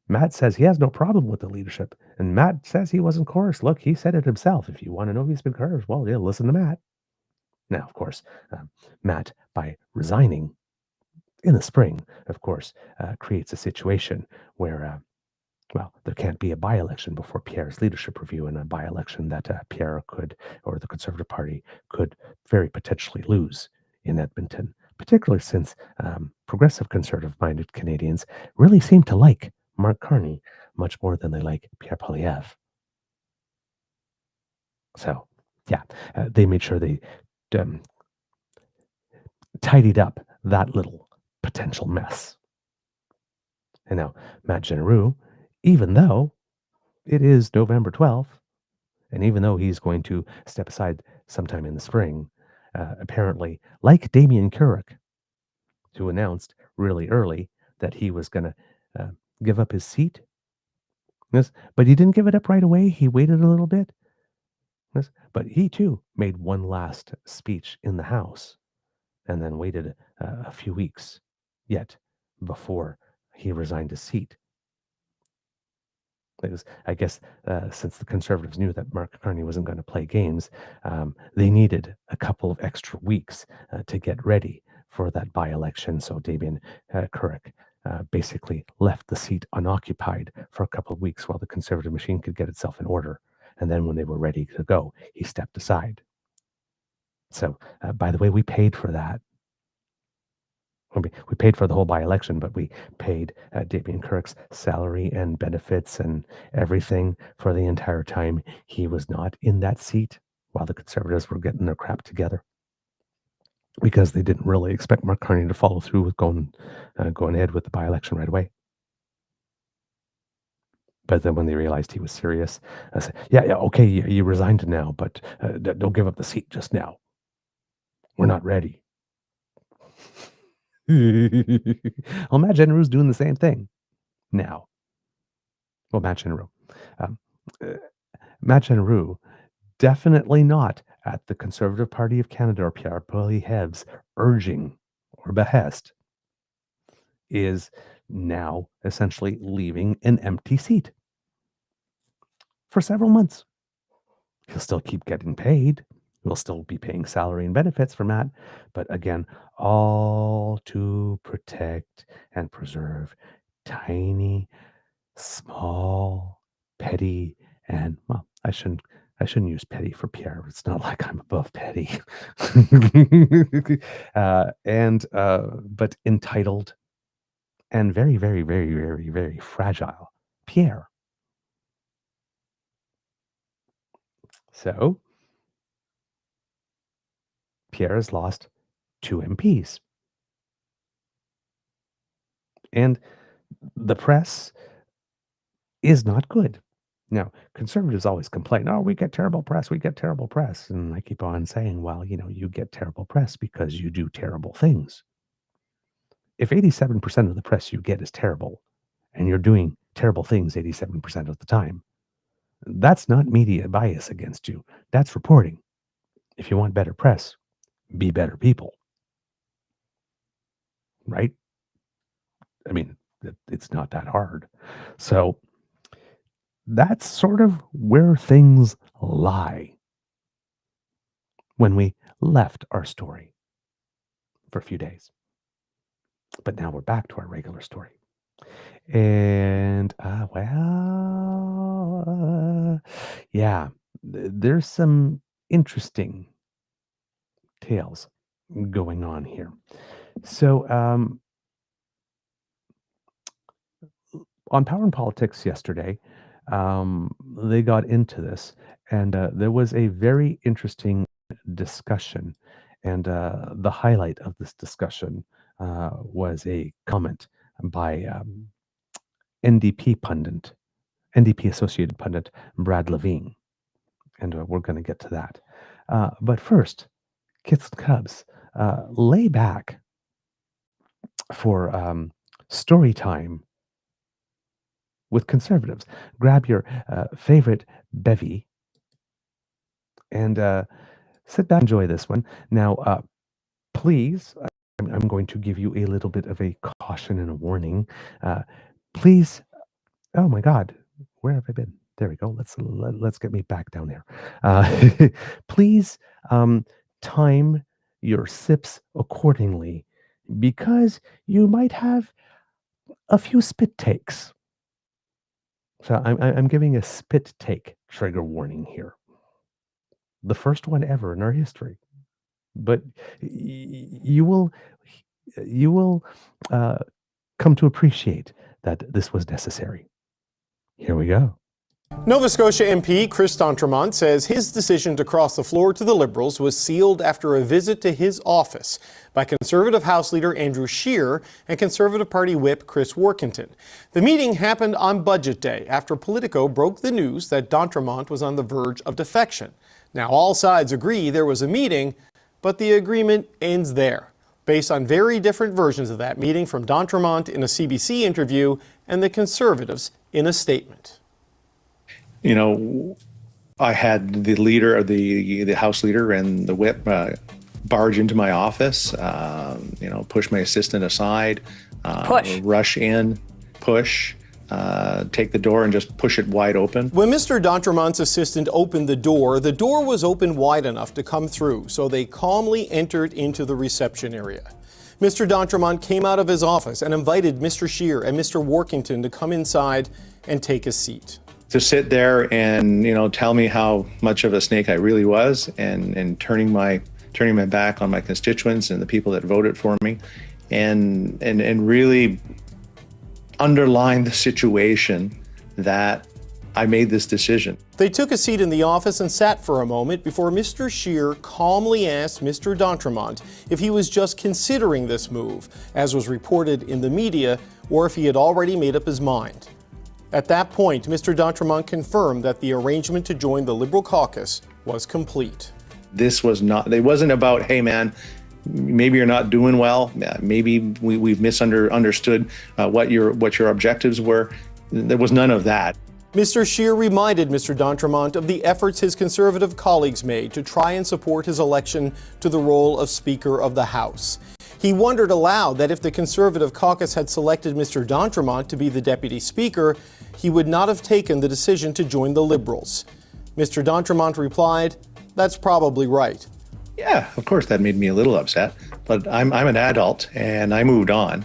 B: Matt says he has no problem with the leadership. And Matt says he wasn't coerced. Look, he said it himself. If you want to know if he's been coerced, well, yeah, listen to Matt. Now, of course, Matt, by resigning in the spring, of course, creates a situation where well, there can't be a by-election before Pierre's leadership review, and a by-election that Pierre could, or the Conservative Party could very potentially lose in Edmonton, particularly since progressive conservative-minded Canadians really seem to like Mark Carney much more than they like Pierre Poilièvre. So, yeah, they made sure they um, tidied up that little potential mess. And now, Matt Generou, even though it is November 12th, And even though he's going to step aside sometime in the spring, apparently, like Damien Couric, who announced really early that he was going to uh, give up his seat. Yes, but he didn't give it up right away. He waited a little bit. Yes, but he too made one last speech in the House and then waited a few weeks yet before he resigned his seat. Because I guess since the Conservatives knew that Mark Carney wasn't going to play games, they needed a couple of extra weeks to get ready for that by-election. So Damien Couric basically left the seat unoccupied for a couple of weeks while the Conservative machine could get itself in order. And then when they were ready to go, he stepped aside. So, by the way, we paid for that. We paid for the whole by-election, but we paid Damien Couric's salary and benefits and everything for the entire time he was not in that seat while the Conservatives were getting their crap together, because they didn't really expect Mark Carney to follow through with going ahead with the by-election right away. But then when they realized he was serious, I said, yeah, okay, you resigned now, but don't give up the seat just now. We're not ready. Well, Matt Generou's doing the same thing now. Well, Matt Generou. Um, uh, Matt Generou, definitely not at the Conservative Party of Canada or Pierre Poilièvre's urging or behest, is now essentially leaving an empty seat for several months. He'll still keep getting paid. We'll still be paying salary and benefits for Matt, but again, all to protect and preserve tiny, small, petty, and well, I shouldn't use petty for Pierre. It's not like I'm above petty, but entitled and very, very, very, very, very fragile Pierre. So Pierre has lost 2 MPs. And the press is not good. Now, Conservatives always complain, oh, we get terrible press, we get terrible press. And I keep on saying, well, you get terrible press because you do terrible things. If 87% of the press you get is terrible, and you're doing terrible things 87% of the time, that's not media bias against you. That's reporting. If you want better press, be better people. Right? I mean, it's not that hard. So that's sort of where things lie when we left our story for a few days. But now we're back to our regular story. And, yeah, there's some interesting tales going on here. So, on Power and Politics yesterday, they got into this, and there was a very interesting discussion. And the highlight of this discussion was a comment by NDP associated pundit Brad Levine. And we're going to get to that. But first, kids and cubs, lay back for story time with conservatives. Grab your favorite bevy and sit back and enjoy this one. Now, please, I'm going to give you a little bit of a caution and a warning. Please, oh my God, where have I been? There we go. Let's get me back down there. Please time your sips accordingly, because you might have a few spit takes. So I'm giving a spit take trigger warning here. The first one ever in our history. But you will come to appreciate that this was necessary. Here we go.
E: Nova Scotia MP Chris D'Entremont says his decision to cross the floor to the Liberals was sealed after a visit to his office by Conservative House Leader Andrew Scheer and Conservative Party Whip Chris Workington. The meeting happened on Budget Day after Politico broke the news that D'Entremont was on the verge of defection. Now, all sides agree there was a meeting, but the agreement ends there, based on very different versions of that meeting from D'Entremont in a CBC interview and the Conservatives in a statement.
F: You know, I had the leader, the House Leader and the Whip barge into my office, you know, push my assistant aside, rush in, push, take the door and just push it wide open.
E: When Mr. D'Entremont's assistant opened the door was open wide enough to come through, so they calmly entered into the reception area. Mr. D'Entremont came out of his office and invited Mr. Scheer and Mr. Workington to come inside and take a seat.
F: To sit there and, you know, tell me how much of a snake I really was, and turning my back on my constituents and the people that voted for me, and really underline the situation that I made this decision.
E: They took a seat in the office and sat for a moment before Mr. Scheer calmly asked Mr. D'Entremont if he was just considering this move, as was reported in the media, or if he had already made up his mind. At that point, Mr. D'Entremont confirmed that the arrangement to join the Liberal caucus was complete.
F: This was not, it wasn't about, hey man, maybe you're not doing well, maybe we've misunderstood what your objectives were. There was none of that.
E: Mr. Scheer reminded Mr. D'Entremont of the efforts his Conservative colleagues made to try and support his election to the role of Speaker of the House. He wondered aloud that if the Conservative caucus had selected Mr. D'Entremont to be the Deputy Speaker, he would not have taken the decision to join the Liberals. Mr. D'Entremont replied, "That's probably right."
F: Yeah, of course that made me a little upset, but I'm an adult and I moved on.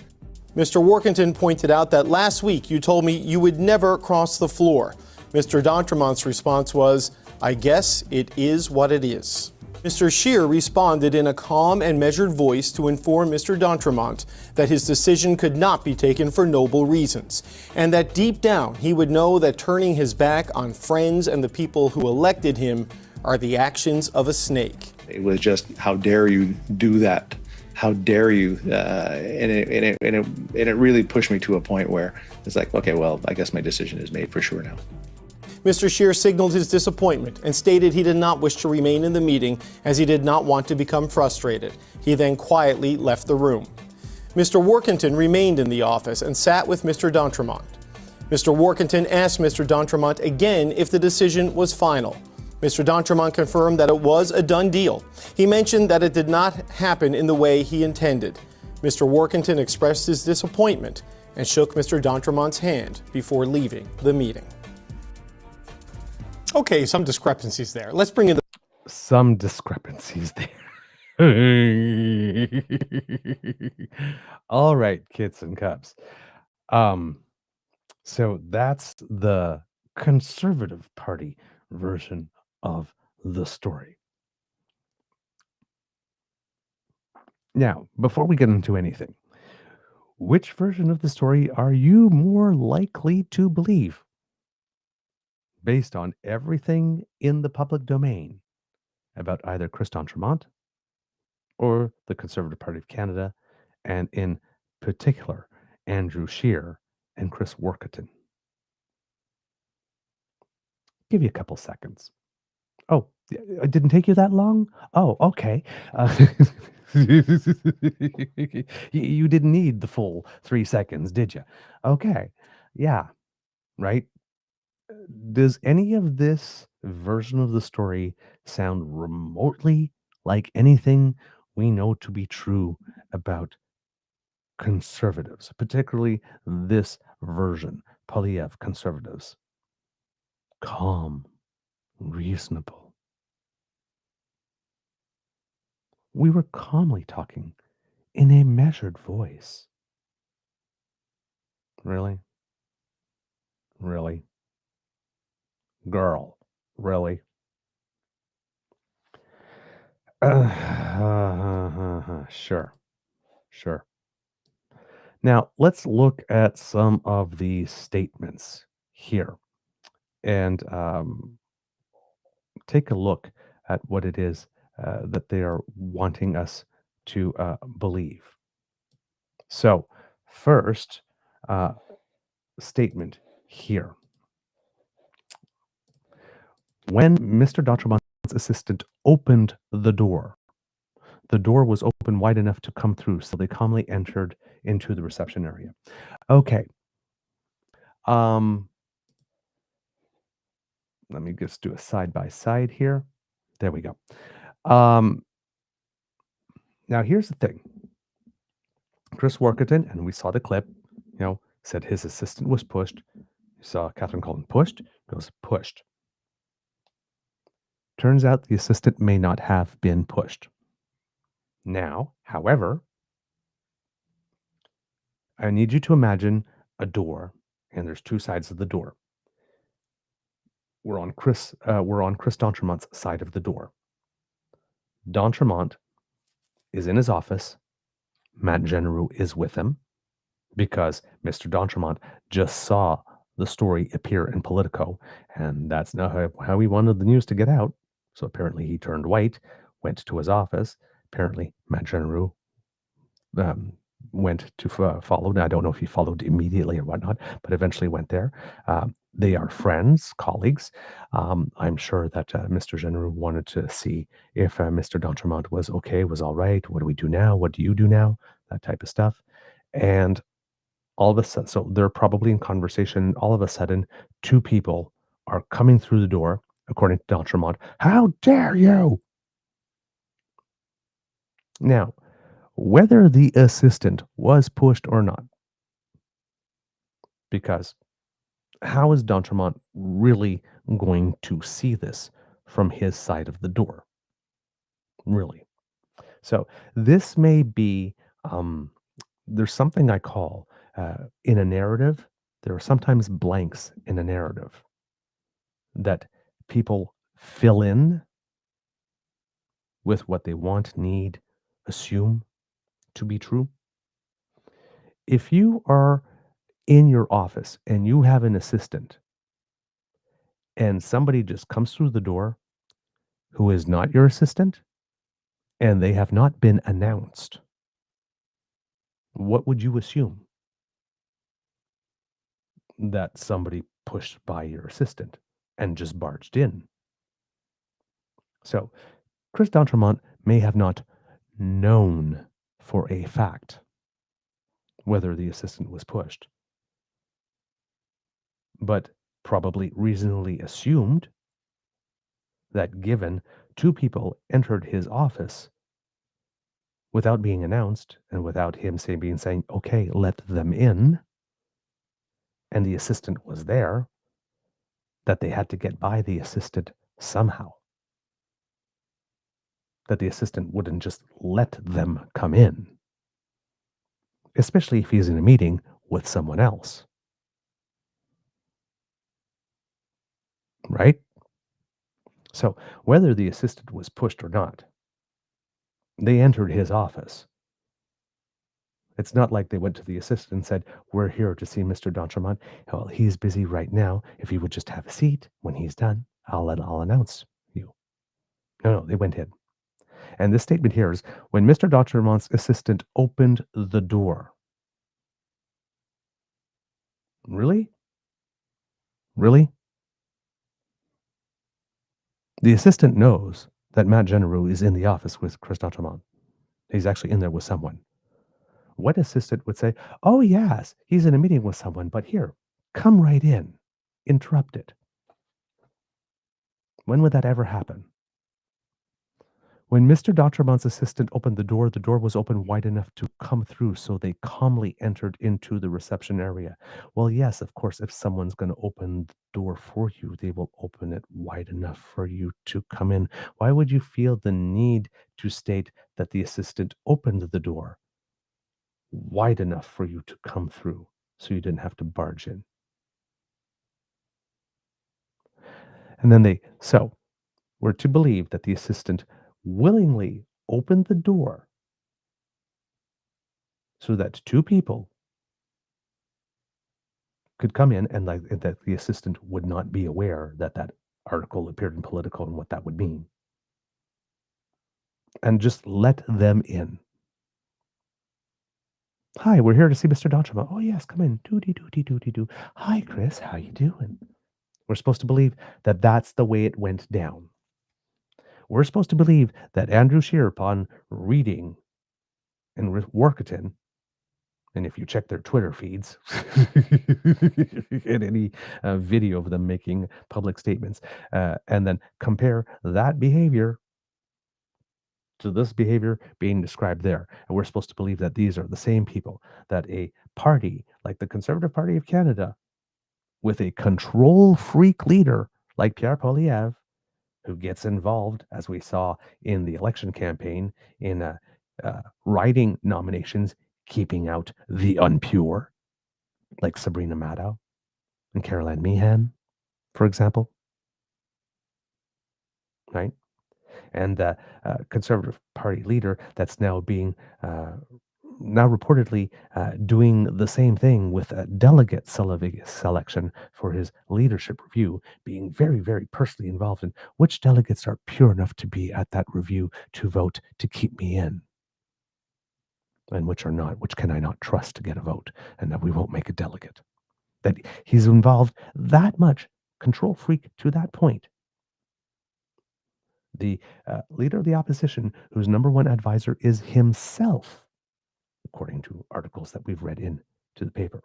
E: Mr. Workington pointed out that last week you told me you would never cross the floor. Mr. D'Entremont's response was, "I guess it is what it is." Mr. Scheer responded in a calm and measured voice to inform Mr. D'Entremont that his decision could not be taken for noble reasons, and that deep down he would know that turning his back on friends and the people who elected him are the actions of a snake.
F: It was just, how dare you do that? How dare you? And it really pushed me to a point where it's like, okay, well, I guess my decision is made for sure now.
E: Mr. Scheer signaled his disappointment and stated he did not wish to remain in the meeting as he did not want to become frustrated. He then quietly left the room. Mr. Workington remained in the office and sat with Mr. D'Entremont. Mr. Workington asked Mr. D'Entremont again if the decision was final. Mr. D'Entremont confirmed that it was a done deal. He mentioned that it did not happen in the way he intended. Mr. Workington expressed his disappointment and shook Mr. D'Entremont's hand before leaving the meeting. Okay, some discrepancies there. Let's bring in
B: some discrepancies there. All right, kids and cubs. So that's the Conservative Party version of the story. Now, before we get into anything, which version of the story are you more likely to believe? Based on everything in the public domain about either Chris D'Entremont or the Conservative Party of Canada, and in particular, Andrew Scheer and Chris Workington. Give you a couple seconds. Oh, it didn't take you that long? Oh, okay. You didn't need the full 3 seconds, did you? Okay. Yeah. Right. Does any of this version of the story sound remotely like anything we know to be true about conservatives, particularly this version, Poilièvre conservatives? Calm, reasonable. We were calmly talking in a measured voice. Really? Really? Girl, really? Sure. Now, let's look at some of the statements here. and take a look at what it is that they are wanting us to believe. So, first statement here. When Mr. D'Entremont's assistant opened the door was open wide enough to come through, so they calmly entered into the reception area. Okay. Let me just do a side by side here. There we go. Now here's the thing. Chris Workington, and we saw the clip, said his assistant was pushed. You saw Catherine Cullen pushed, goes pushed. Turns out the assistant may not have been pushed. Now, however, I need you to imagine a door, and there's two sides of the door. We're on Chris D'Entremont's side of the door. D'Entremont is in his office. Matt Genereux is with him because Mr. D'Entremont just saw the story appear in Politico, and that's not how he wanted the news to get out. So apparently he turned white, went to his office. Apparently Matt Genereux went to follow. Now, I don't know if he followed immediately or whatnot, but eventually went there. They are friends, colleagues. I'm sure that Mr. Genereux wanted to see if Mr. D'Entremont was okay, was all right. What do we do now? What do you do now? That type of stuff. And all of a sudden, so they're probably in conversation. All of a sudden, two people are coming through the door, according to D'Entremont. How dare you? Now, whether the assistant was pushed or not, because how is D'Entremont really going to see this from his side of the door? Really? So this may be, there's something I call, in a narrative, there are sometimes blanks in a narrative that people fill in with what they want, need, assume to be true. If you are in your office and you have an assistant and somebody just comes through the door who is not your assistant and they have not been announced, what would you assume? That somebody pushed by your assistant and just barged in. So Chris D'Entremont may have not known for a fact whether the assistant was pushed, but probably reasonably assumed that given two people entered his office without being announced and without him saying, okay, let them in, and the assistant was there, that they had to get by the assistant somehow. That the assistant wouldn't just let them come in, especially if he's in a meeting with someone else. Right? So whether the assistant was pushed or not, they entered his office. It's not like they went to the assistant and said, we're here to see Mr. D'Entremont. Well, he's busy right now. If he would just have a seat, when he's done, I'll announce you. No, they went in. And this statement here is, when Mr. D'Entremont's assistant opened the door. Really? Really? The assistant knows that Matt Genereux is in the office with Chris D'Entremont. He's actually in there with someone. What assistant would say, oh, yes, he's in a meeting with someone, but here, come right in. Interrupt it. When would that ever happen? When Mr. D'Entremont's assistant opened the door was open wide enough to come through, so they calmly entered into the reception area. Well, yes, of course, if someone's going to open the door for you, they will open it wide enough for you to come in. Why would you feel the need to state that the assistant opened the door wide enough for you to come through so you didn't have to barge in? And then we're to believe that the assistant willingly opened the door so that two people could come in and like that the assistant would not be aware that that article appeared in Politico and what that would mean. And just let them in. Hi, we're here to see Mr. Donchama. Oh yes, come in. Doody doody doody doo. Hi, Chris. How you doing? We're supposed to believe that that's the way it went down. We're supposed to believe that Andrew Scheer, upon reading in Workington, and if you check their Twitter feeds and any video of them making public statements, and then compare that behavior to this behavior being described there. And we're supposed to believe that these are the same people, that a party like the Conservative Party of Canada, with a control freak leader like Pierre Poilièvre, who gets involved, as we saw in the election campaign, in writing nominations, keeping out the unpure, like Sabrina Maddow and Caroline Meehan, for example, right? And the Conservative Party leader that's now being now reportedly doing the same thing with a delegate selection for his leadership review, being very, very personally involved in which delegates are pure enough to be at that review to vote to keep me in, and which are not, which can I not trust to get a vote, and that we won't make a delegate. That he's involved that much, control freak to that point. The leader of the opposition, whose number one advisor is himself, according to articles that we've read in to the paper.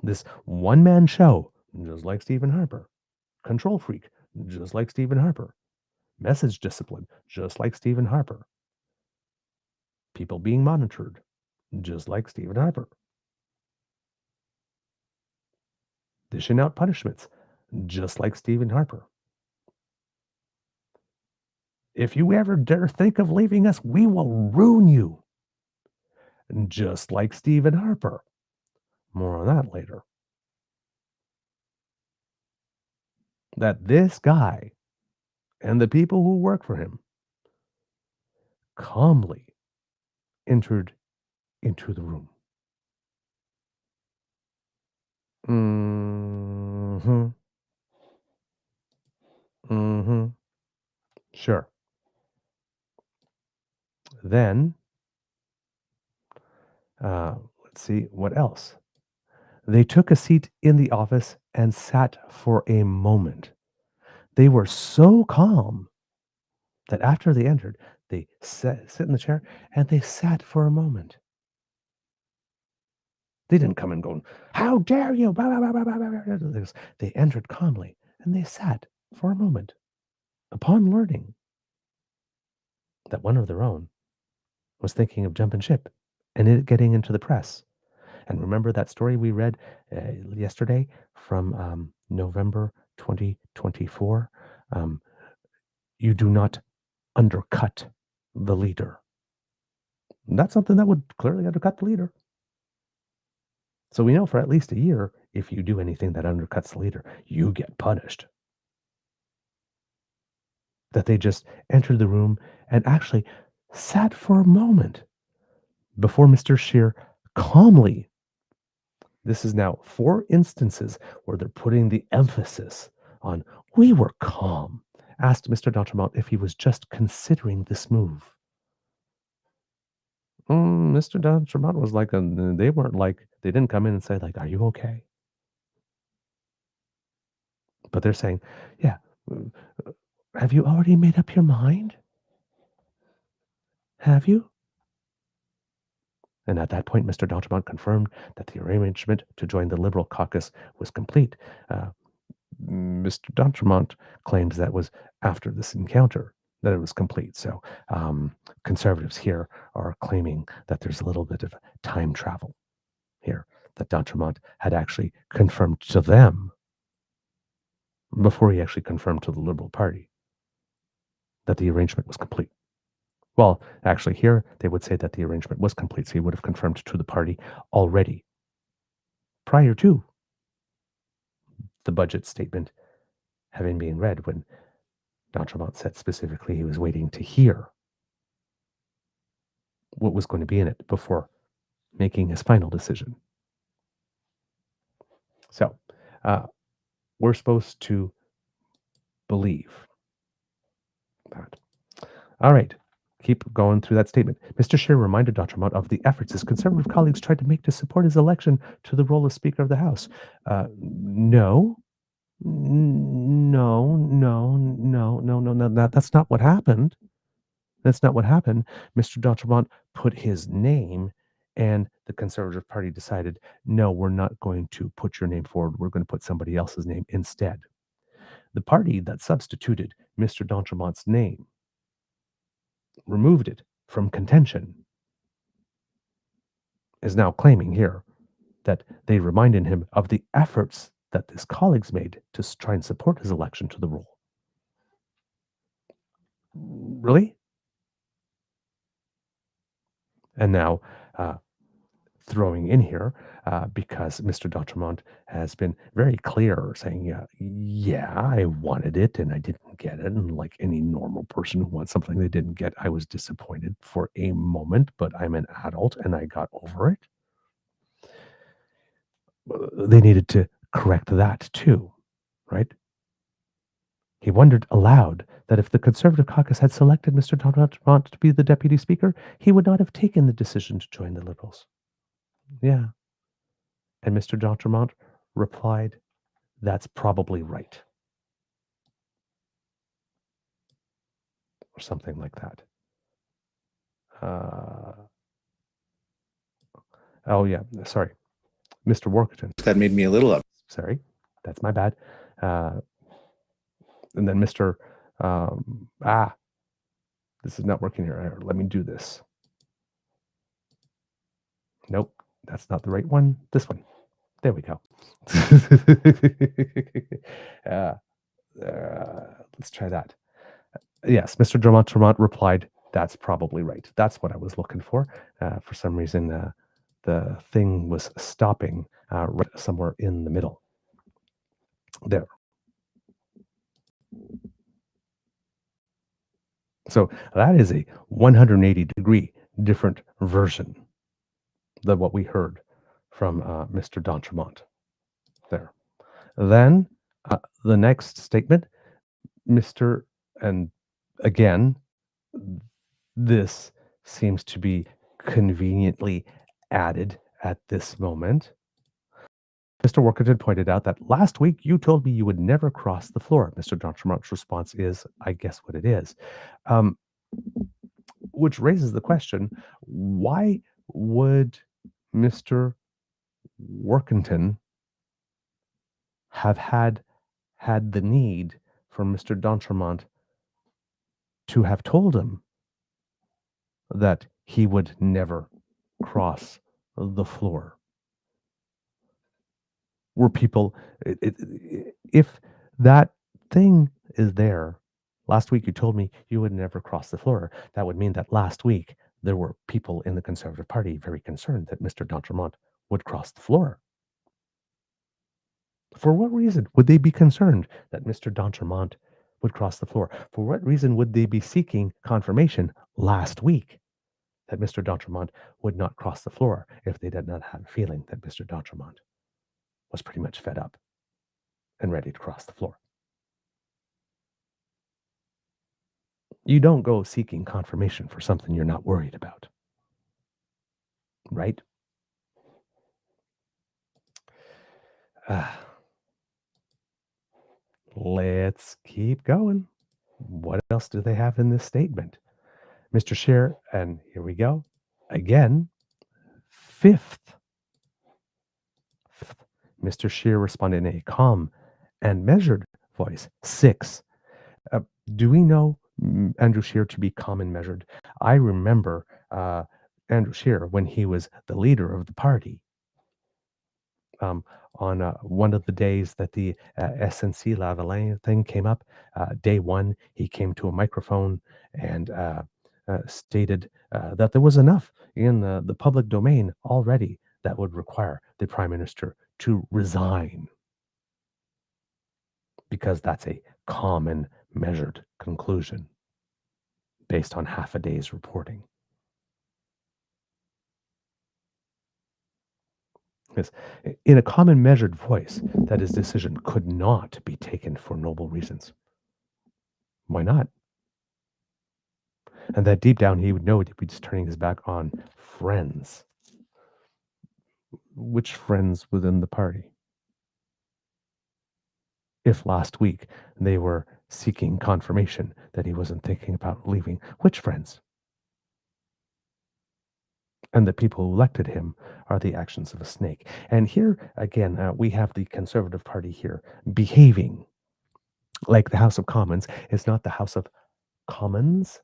B: This one-man show, just like Stephen Harper. Control freak, just like Stephen Harper. Message discipline, just like Stephen Harper. People being monitored, just like Stephen Harper. Dishing out punishments, just like Stephen Harper. If you ever dare think of leaving us, we will ruin you. Just like Stephen Harper. More on that later. That this guy and the people who work for him calmly entered into the room. Sure. Then, let's see, what else? They took a seat in the office and sat for a moment. They were so calm that after they entered, they sit in the chair and they sat for a moment. They didn't come in going, "How dare you!" Blah, blah, blah, blah, blah, blah. They entered calmly and they sat for a moment. Upon learning that one of their own was thinking of jumping ship and it getting into the press. And remember that story we read yesterday from November 2024? You do not undercut the leader. And that's something that would clearly undercut the leader. So we know for at least a year, if you do anything that undercuts the leader, you get punished. That they just entered the room and actually sat for a moment before Mr. Scheer calmly. This is now 4 instances where they're putting the emphasis on we were calm. Asked Mr. D'Entremont if he was just considering this move. Mr. D'Entremont was like, they weren't like, they didn't come in and say like, "Are you okay?" But they're saying, "Yeah, have you already made up your mind? Have you?" And at that point, Mr. D'Entremont confirmed that the arrangement to join the Liberal caucus was complete. Mr. D'Entremont claims that was after this encounter that it was complete. So conservatives here are claiming that there's a little bit of time travel here, that D'Entremont had actually confirmed to them before he actually confirmed to the Liberal Party that the arrangement was complete. Well, actually here they would say that the arrangement was complete, so he would have confirmed to the party already prior to the budget statement having been read, when D'Entremont said specifically he was waiting to hear what was going to be in it before making his final decision. So we're supposed to believe that. All right. Keep going through that statement. Mr. Scheer reminded Dr. Mott of the efforts his Conservative colleagues tried to make to support his election to the role of Speaker of the House. No, no. That's not what happened. That's not what happened. Mr. D'Entremont put his name, and the Conservative Party decided, no, we're not going to put your name forward. We're going to put somebody else's name instead. The party that substituted Mr. D'Entremont's name removed it from contention is now claiming here that they reminded him of the efforts that his colleagues made to try and support his election to the role. Really? And now throwing in here, because Mr. D'Entremont has been very clear saying, yeah, I wanted it and I didn't get it. And like any normal person who wants something they didn't get, I was disappointed for a moment, but I'm an adult and I got over it. They needed to correct that too, right? He wondered aloud that if the Conservative caucus had selected Mr. D'Entremont to be the deputy speaker, he would not have taken the decision to join the Liberals. Yeah. And Mr. D'Entremont replied, that's probably right. Or something like that. Oh, yeah. Sorry. Mr. Workington.
F: That made me a little up.
B: Sorry. That's my bad. And then Mr. This is not working here. Let me do this. Nope. That's not the right one. This one. There we go. Let's try that. Yes, Mr. D'Entremont replied, that's probably right. That's what I was looking for. For some reason, the thing was stopping right somewhere in the middle. There. So that is a 180-degree different version than what we heard from Mr. D'Entremont. There. Then the next statement, and again, this seems to be conveniently added at this moment. Mr. Workington pointed out that last week you told me you would never cross the floor. Mr. D'Entremont's response is, I guess what it is. Which raises the question, why would Mr. Workington have had the need for Mr. D'Entremont to have told him that he would never cross the floor? Were people, if that thing is there, last week you told me you would never cross the floor, that would mean that last week there were people in the Conservative Party very concerned that Mr. D'Entremont would cross the floor. For what reason would they be concerned that Mr. D'Entremont would cross the floor? For what reason would they be seeking confirmation last week that Mr. D'Entremont would not cross the floor if they did not have a feeling that Mr. D'Entremont was pretty much fed up and ready to cross the floor? You don't go seeking confirmation for something you're not worried about, right? Let's keep going. What else do they have in this statement? Mr. Scheer, and here we go. Again, fifth. Mr. Scheer responded in a calm and measured voice. 6. Do we know Andrew Scheer to be calm and measured? I remember Andrew Scheer when he was the leader of the party. On one of the days that the SNC Lavalin thing came up, day one, he came to a microphone and stated that there was enough in the public domain already that would require the Prime Minister to resign, because that's a calm and measured conclusion based on half a day's reporting. Yes. In a common measured voice, that his decision could not be taken for noble reasons. Why not? And that deep down he would know he'd be just turning his back on friends. Which friends within the party? If last week they were seeking confirmation that he wasn't thinking about leaving, which friends? And the people who elected him are the actions of a snake. And here again, we have the Conservative Party here behaving like the House of Commons is not the House of Commons,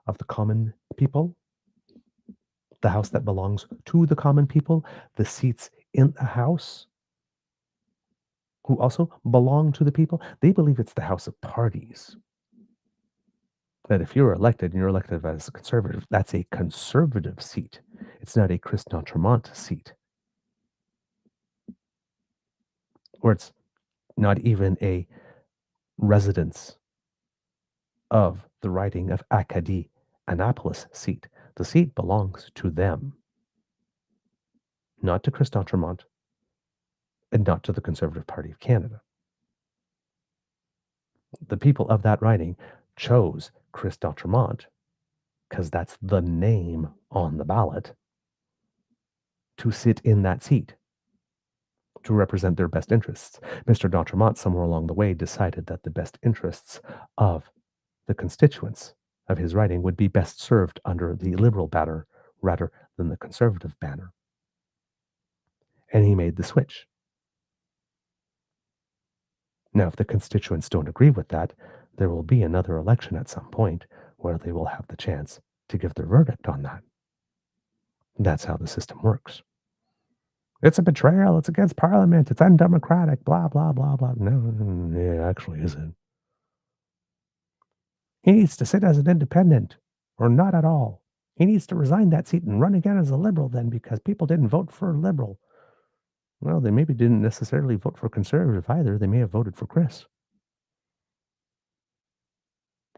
B: of the common people, the house that belongs to the common people, the seats in the House who also belong to the people. They believe it's the House of Parties. That if you're elected and you're elected as a conservative, that's a conservative seat. It's not a Chris Tremont seat. Or it's not even a residence of the riding of Acadie Annapolis seat. The seat belongs to them, not to Chris Tremont, and not to the Conservative Party of Canada. The people of that riding chose Chris Tremont because that's the name on the ballot to sit in that seat to represent their best interests. Mr. D'Entremont, somewhere along the way, decided that the best interests of the constituents of his riding would be best served under the Liberal banner rather than the Conservative banner. And he made the switch. Now, if the constituents don't agree with that, there will be another election at some point where they will have the chance to give their verdict on that. That's how the system works. It's a betrayal. It's against Parliament. It's undemocratic. Blah, blah, blah, blah. No, it actually isn't. He needs to sit as an independent or not at all. He needs to resign that seat and run again as a Liberal then because people didn't vote for a Liberal. Well, they maybe didn't necessarily vote for Conservative either. They may have voted for Chris.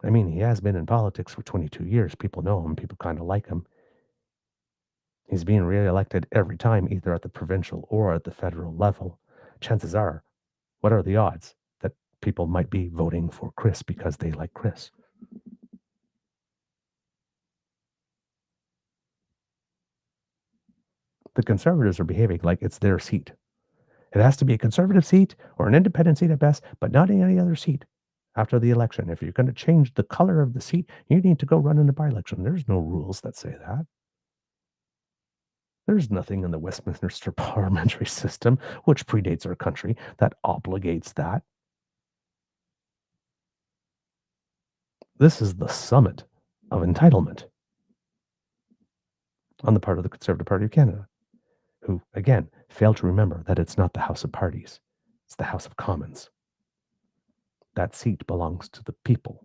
B: I mean, he has been in politics for 22 years. People know him. People kind of like him. He's being reelected every time, either at the provincial or at the federal level. Chances are, what are the odds that people might be voting for Chris because they like Chris? The Conservatives are behaving like it's their seat. It has to be a Conservative seat or an independent seat at best, but not any other seat after the election. If you're going to change the color of the seat, you need to go run in a by-election. There's no rules that say that. There's nothing in the Westminster parliamentary system, which predates our country, that obligates that. This is the summit of entitlement on the part of the Conservative Party of Canada, who, again, fail to remember that it's not the House of Parties. It's the House of Commons. That seat belongs to the people,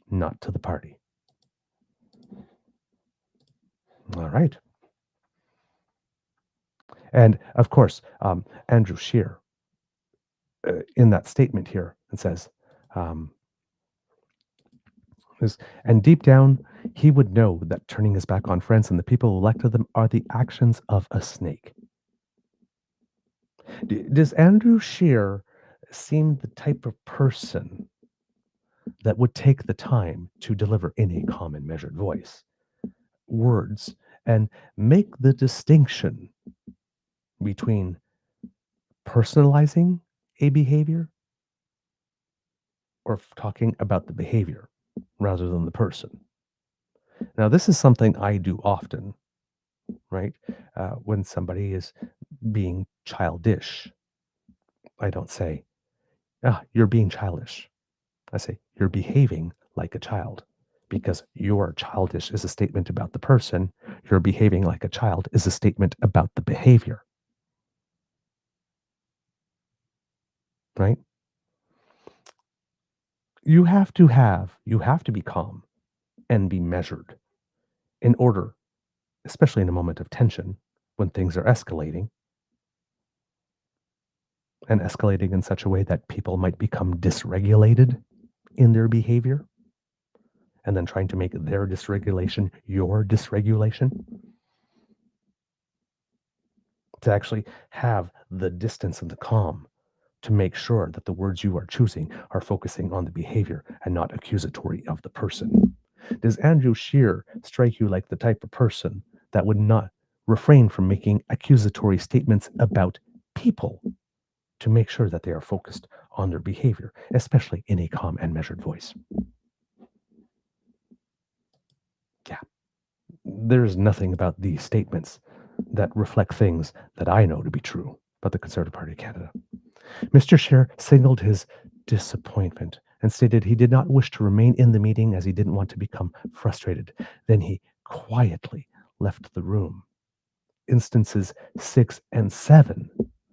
B: not to the party. All right. And, of course, Andrew Scheer, in that statement here, it says, and deep down, he would know that turning his back on friends and the people who elected them are the actions of a snake. Does Andrew Scheer seem the type of person that would take the time to deliver in a common measured voice words and make the distinction between personalizing a behavior or talking about the behavior rather than the person? Now, this is something I do often, right? When somebody is being childish, I don't say, you're being childish. I say, you're behaving like a child, because you're childish is a statement about the person. You're behaving like a child is a statement about the behavior. Right? You have to be calm and be measured in order, especially in a moment of tension when things are escalating and escalating in such a way that people might become dysregulated in their behavior and then trying to make their dysregulation your dysregulation. to actually have the distance and the calm to make sure that the words you are choosing are focusing on the behavior and not accusatory of the person. Does Andrew Scheer strike you like the type of person that would not refrain from making accusatory statements about people to make sure that they are focused on their behavior, especially in a calm and measured voice? Yeah. There's nothing about these statements that reflect things that I know to be true about the Conservative Party of Canada. Mr. Scheer signaled his disappointment and stated he did not wish to remain in the meeting as he didn't want to become frustrated. Then he quietly left the room. Instances 6 and 7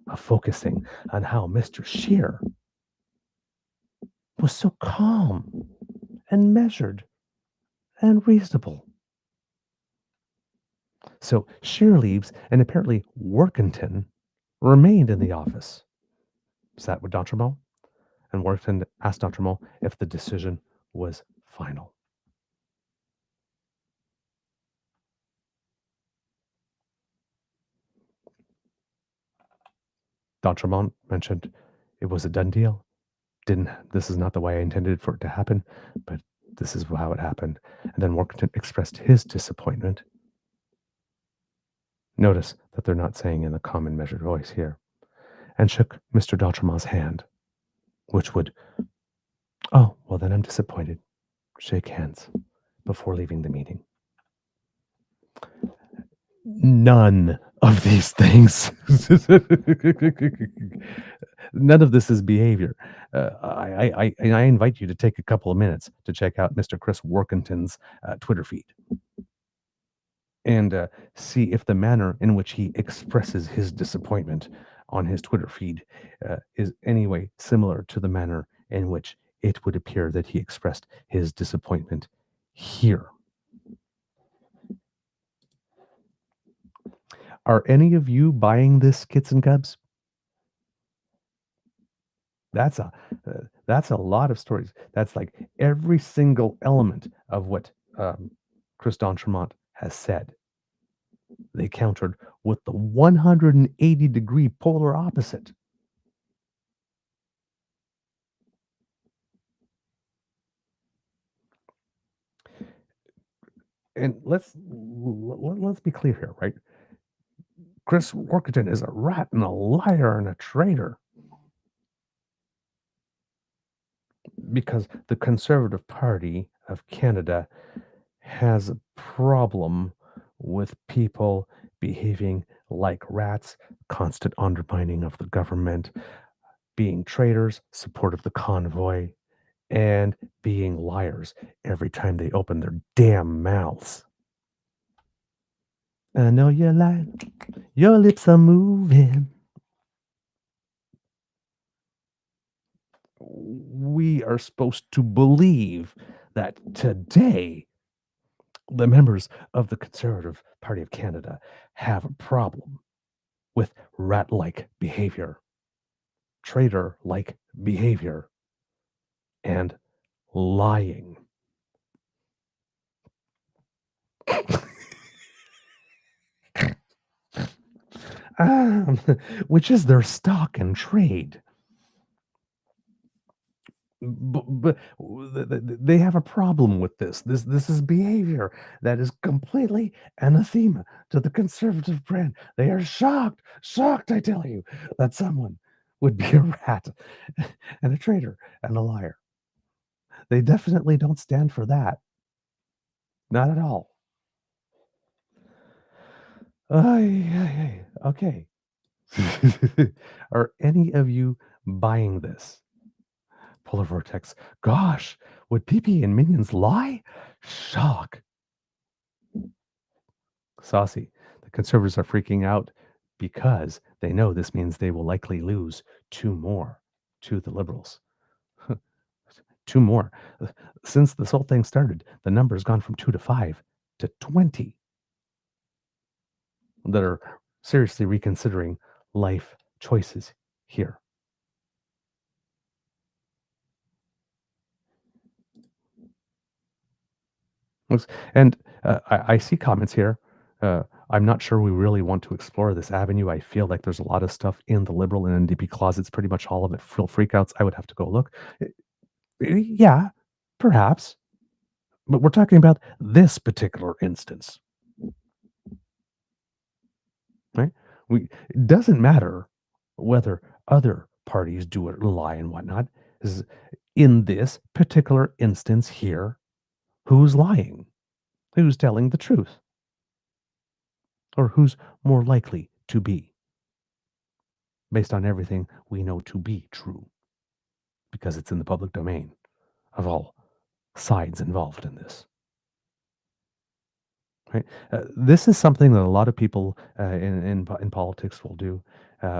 B: of focusing on how Mr. Scheer was so calm and measured and reasonable. So Scheer leaves, and apparently Workington remained in the office. Sat with D'Entremont, and Workington asked D'Entremont if the decision was final. D'Entremont mentioned it was a done deal. This is not the way I intended for it to happen, but this is how it happened. And then Workington expressed his disappointment. Notice that they're not saying in a common measured voice here. And shook Mr. D'Entremont's hand, which would, oh, well, then I'm disappointed. Shake hands before leaving the meeting. None of these things. None of this is behavior. I invite you to take a couple of minutes to check out Mr. Chris Workington's Twitter feed and see if the manner in which he expresses his disappointment on his Twitter feed is anyway similar to the manner in which it would appear that he expressed his disappointment here. Are any of you buying this, Kits and Cubs? That's a lot of stories. That's like every single element of what Chris D'Entremont has said. They countered with the 180-degree polar opposite. And let's be clear here, right? Chris Workington is a rat and a liar and a traitor. Because the Conservative Party of Canada has a problem with people behaving like rats, constant undermining of the government, being traitors, support of the convoy, and being liars every time they open their damn mouths. I know you're lying. Your lips are moving. We are supposed to believe that today the members of the Conservative Party of Canada have a problem with rat-like behavior, traitor-like behavior, and lying. Which is their stock and trade. But they have a problem with this. This is behavior that is completely anathema to the Conservative brand. They are shocked, I tell you, that someone would be a rat and a traitor and a liar. They definitely don't stand for that. Not at all. Okay. Are any of you buying this? Polar Vortex. Gosh, would PeePee and Minions lie? Shock. Saucy. The Conservatives are freaking out because they know this means they will likely lose 2 more to the Liberals. 2 more. Since this whole thing started, the number has gone from 2 to 5 to 20 that are seriously reconsidering life choices here. And I see comments here I'm not sure we really want to explore this avenue. I feel like there's a lot of stuff in the Liberal and NDP closets, pretty much all of it real freakouts. I would have to go look. Yeah, perhaps. But we're talking about this particular instance, right? It doesn't matter whether other parties do it, lie and whatnot. In this particular instance here, who's lying? Who's telling the truth? Or who's more likely to be, based on everything we know to be true, because it's in the public domain of all sides involved in this. Right? This is something that a lot of people in politics will do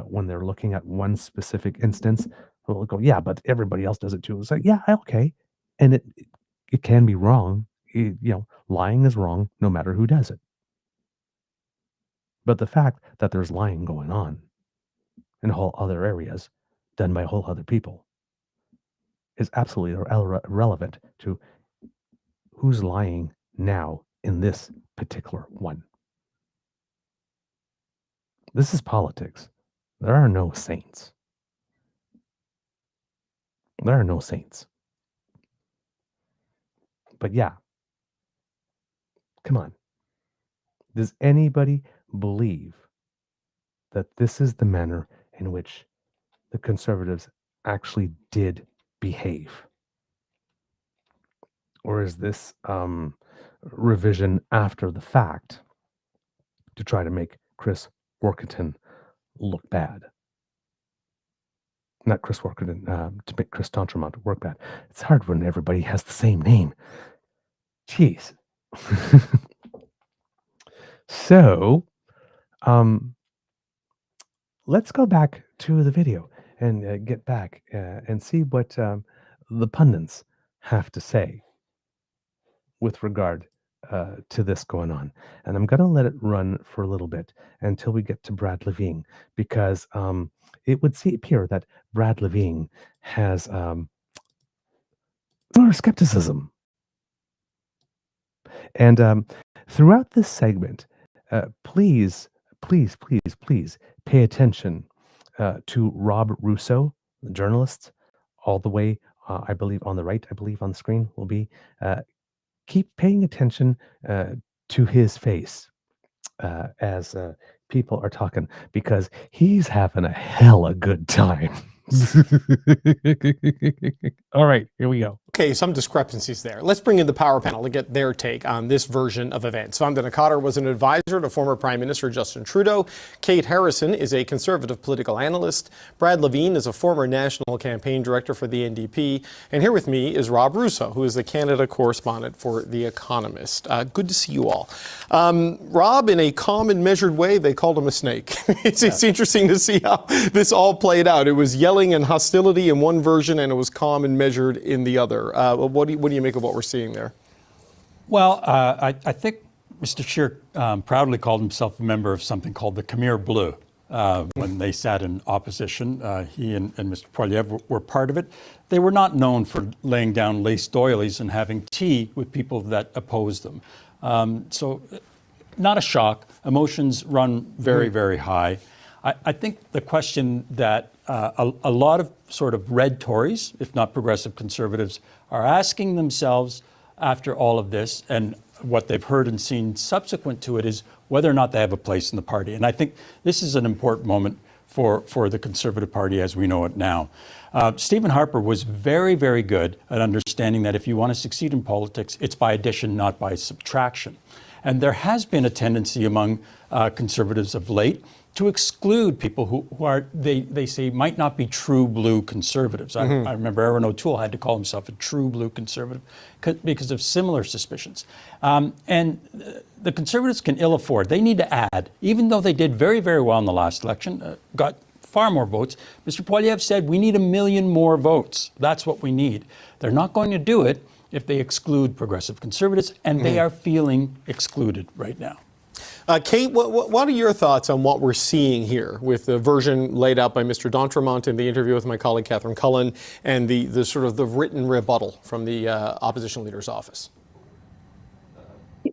B: when they're looking at one specific instance. They'll go, yeah, but everybody else does it too. It's like, yeah, okay, and it can be wrong. Lying is wrong no matter who does it. But the fact that there's lying going on in whole other areas done by whole other people is absolutely irrelevant to who's lying now in this particular one. This is politics. There are no saints. There are no saints. But yeah, come on. Does anybody believe that this is the manner in which the Conservatives actually did behave? Or is this revision after the fact to try to make Chris Workington look bad? Not Chris Workington, to make Chris D'Entremont work bad. It's hard when everybody has the same name. Jeez. So, let's go back to the video and get back and see what the pundits have to say with regard to this going on. And I'm going to let it run for a little bit until we get to Brad Levine, because it would appear that Brad Levine has more skepticism. And throughout this segment, please pay attention to Rob Russo, the journalist, all the way, I believe, on the right, I believe on the screen will be. Keep paying attention to his face as people are talking, because he's having a hella good time. All right, here we go.
E: Okay, some discrepancies there. Let's bring in the power panel to get their take on this version of events. Vandana Cotter was an advisor to former Prime Minister Justin Trudeau. Kate Harrison is a conservative political analyst. Brad Levine is a former national campaign director for the NDP. And here with me is Rob Russo, who is the Canada correspondent for The Economist. Good to see you all. Rob, in a calm and measured way, they called him a snake. It's interesting to see how this all played out. It was yelling and hostility in one version, and it was calm and measured in the other. What do you make of what we're seeing there?
G: Well, I think Mr. Scheer proudly called himself a member of something called the Khmer Bleu. When they sat in opposition, he and Mr. Poilièvre were part of it. They were not known for laying down lace doilies and having tea with people that opposed them. So not a shock. Emotions run very, very high. I think the question that a lot of sort of red Tories, if not progressive conservatives, are asking themselves after all of this, and what they've heard and seen subsequent to it, is whether or not they have a place in the party. And I think this is an important moment for the Conservative Party as we know it now. Stephen Harper was very, very good at understanding that if you want to succeed in politics, it's by addition, not by subtraction. And there has been a tendency among conservatives of late to exclude people who are, they say, might not be true blue conservatives. I remember Aaron O'Toole had to call himself a true blue conservative because of similar suspicions. And the Conservatives can ill afford. They need to add, even though they did very, very well in the last election, got far more votes. Mr. Poilièvre said, we need 1 million more votes. That's what we need. They're not going to do it if they exclude progressive conservatives, and they are feeling excluded right now.
E: Kate, what are your thoughts on what we're seeing here with the version laid out by Mr. D'Entremont in the interview with my colleague Catherine Cullen, and the sort of the written rebuttal from the opposition leader's office?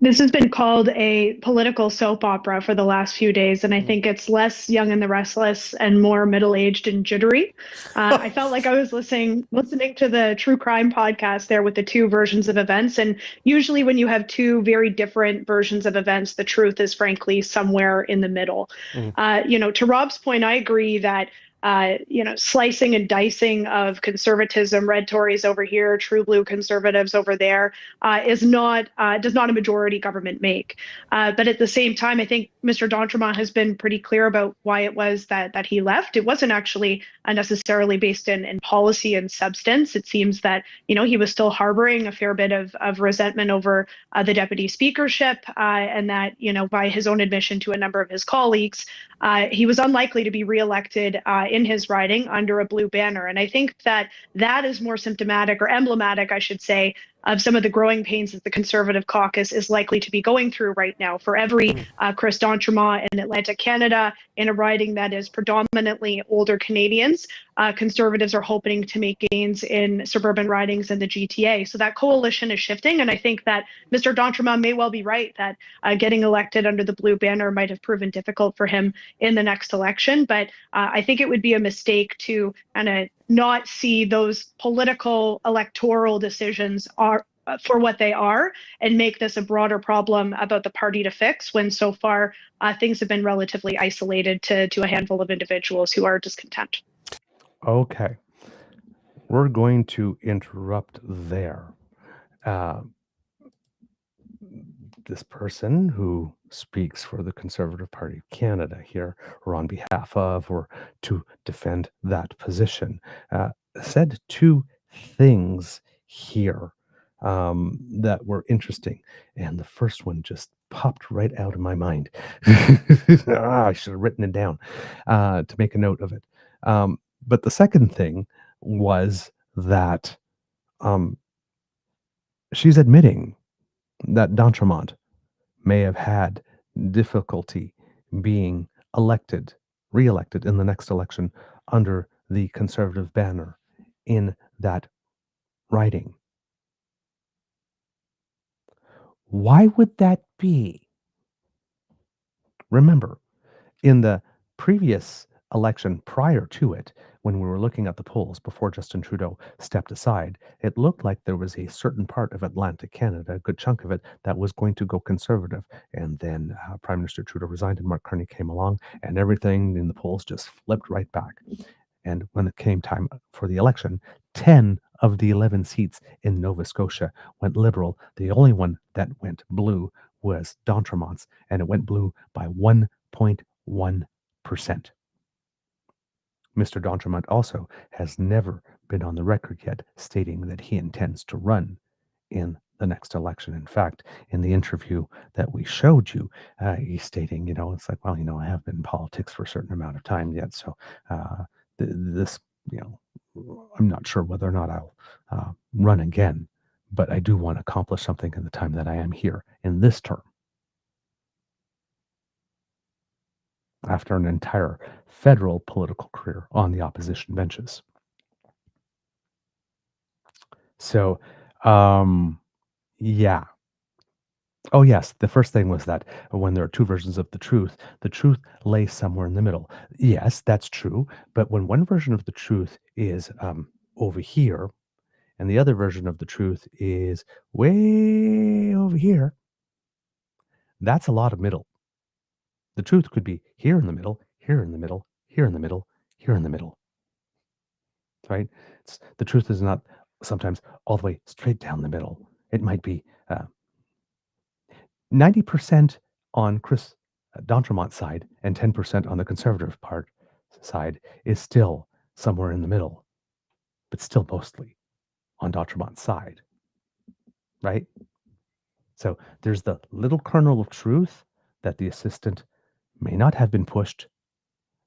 H: This has been called a political soap opera for the last few days, and I think it's less Young and the Restless and more middle-aged and jittery. I felt like I was listening to the true crime podcast there with the two versions of events, and usually when you have two very different versions of events, the truth is frankly somewhere in the middle. To Rob's point, I agree that slicing and dicing of conservatism, red Tories over here, true blue conservatives over there, does not a majority government make. But at the same time, I think Mr. D'Entremont has been pretty clear about why it was that he left. It wasn't actually necessarily based in policy and substance. It seems that he was still harboring a fair bit of resentment over the deputy speakership, and that by his own admission to a number of his colleagues, he was unlikely to be reelected in his riding under a blue banner. And I think that is more symptomatic or emblematic, I should say, of some of the growing pains that the Conservative caucus is likely to be going through right now. For every Chris D'Entremont in Atlantic Canada in a riding that is predominantly older Canadians, Conservatives are hoping to make gains in suburban ridings in the GTA. So that coalition is shifting, and I think that Mr. D'Entremont may well be right that getting elected under the blue banner might have proven difficult for him in the next election. But I think it would be a mistake to kind of not see those political electoral decisions are for what they are and make this a broader problem about the party to fix, when so far things have been relatively isolated to a handful of individuals who are discontent.
B: Okay. We're going to interrupt there. This person who speaks for the Conservative Party of Canada here, or on behalf of, or to defend that position, said two things here that were interesting. And the first one just popped right out of my mind. I should have written it down to make a note of it. But the second thing was that she's admitting that D'Entremont may have had difficulty being re-elected in the next election under the Conservative banner in that riding. Why would that be? Remember, in the previous election prior to it, when we were looking at the polls before Justin Trudeau stepped aside, it looked like there was a certain part of Atlantic Canada, a good chunk of it, that was going to go Conservative. And then Prime Minister Trudeau resigned and Mark Carney came along, and everything in the polls just flipped right back. And when it came time for the election, 10 of the 11 seats in Nova Scotia went Liberal. The only one that went blue was D'Entremont's, and it went blue by 1.1%. Mr. D'Entremont also has never been on the record yet stating that he intends to run in the next election. In fact, in the interview that we showed you, he's stating, it's like, well, I have been in politics for a certain amount of time yet, so this, I'm not sure whether or not I'll run again, but I do want to accomplish something in the time that I am here in this term. After an entire federal political career on the opposition benches. So, yeah. Oh, yes. The first thing was that when there are two versions of the truth lays somewhere in the middle. Yes, that's true. But when one version of the truth is over here, and the other version of the truth is way over here, that's a lot of middle. The truth could be here in the middle, here in the middle, here in the middle, here in the middle. Right? The truth is not sometimes all the way straight down the middle. It might be 90% on Chris D'Entremont's side and 10% on the Conservative part side is still somewhere in the middle, but still mostly on D'Entremont's side. Right? So there's the little kernel of truth that the assistant may not have been pushed.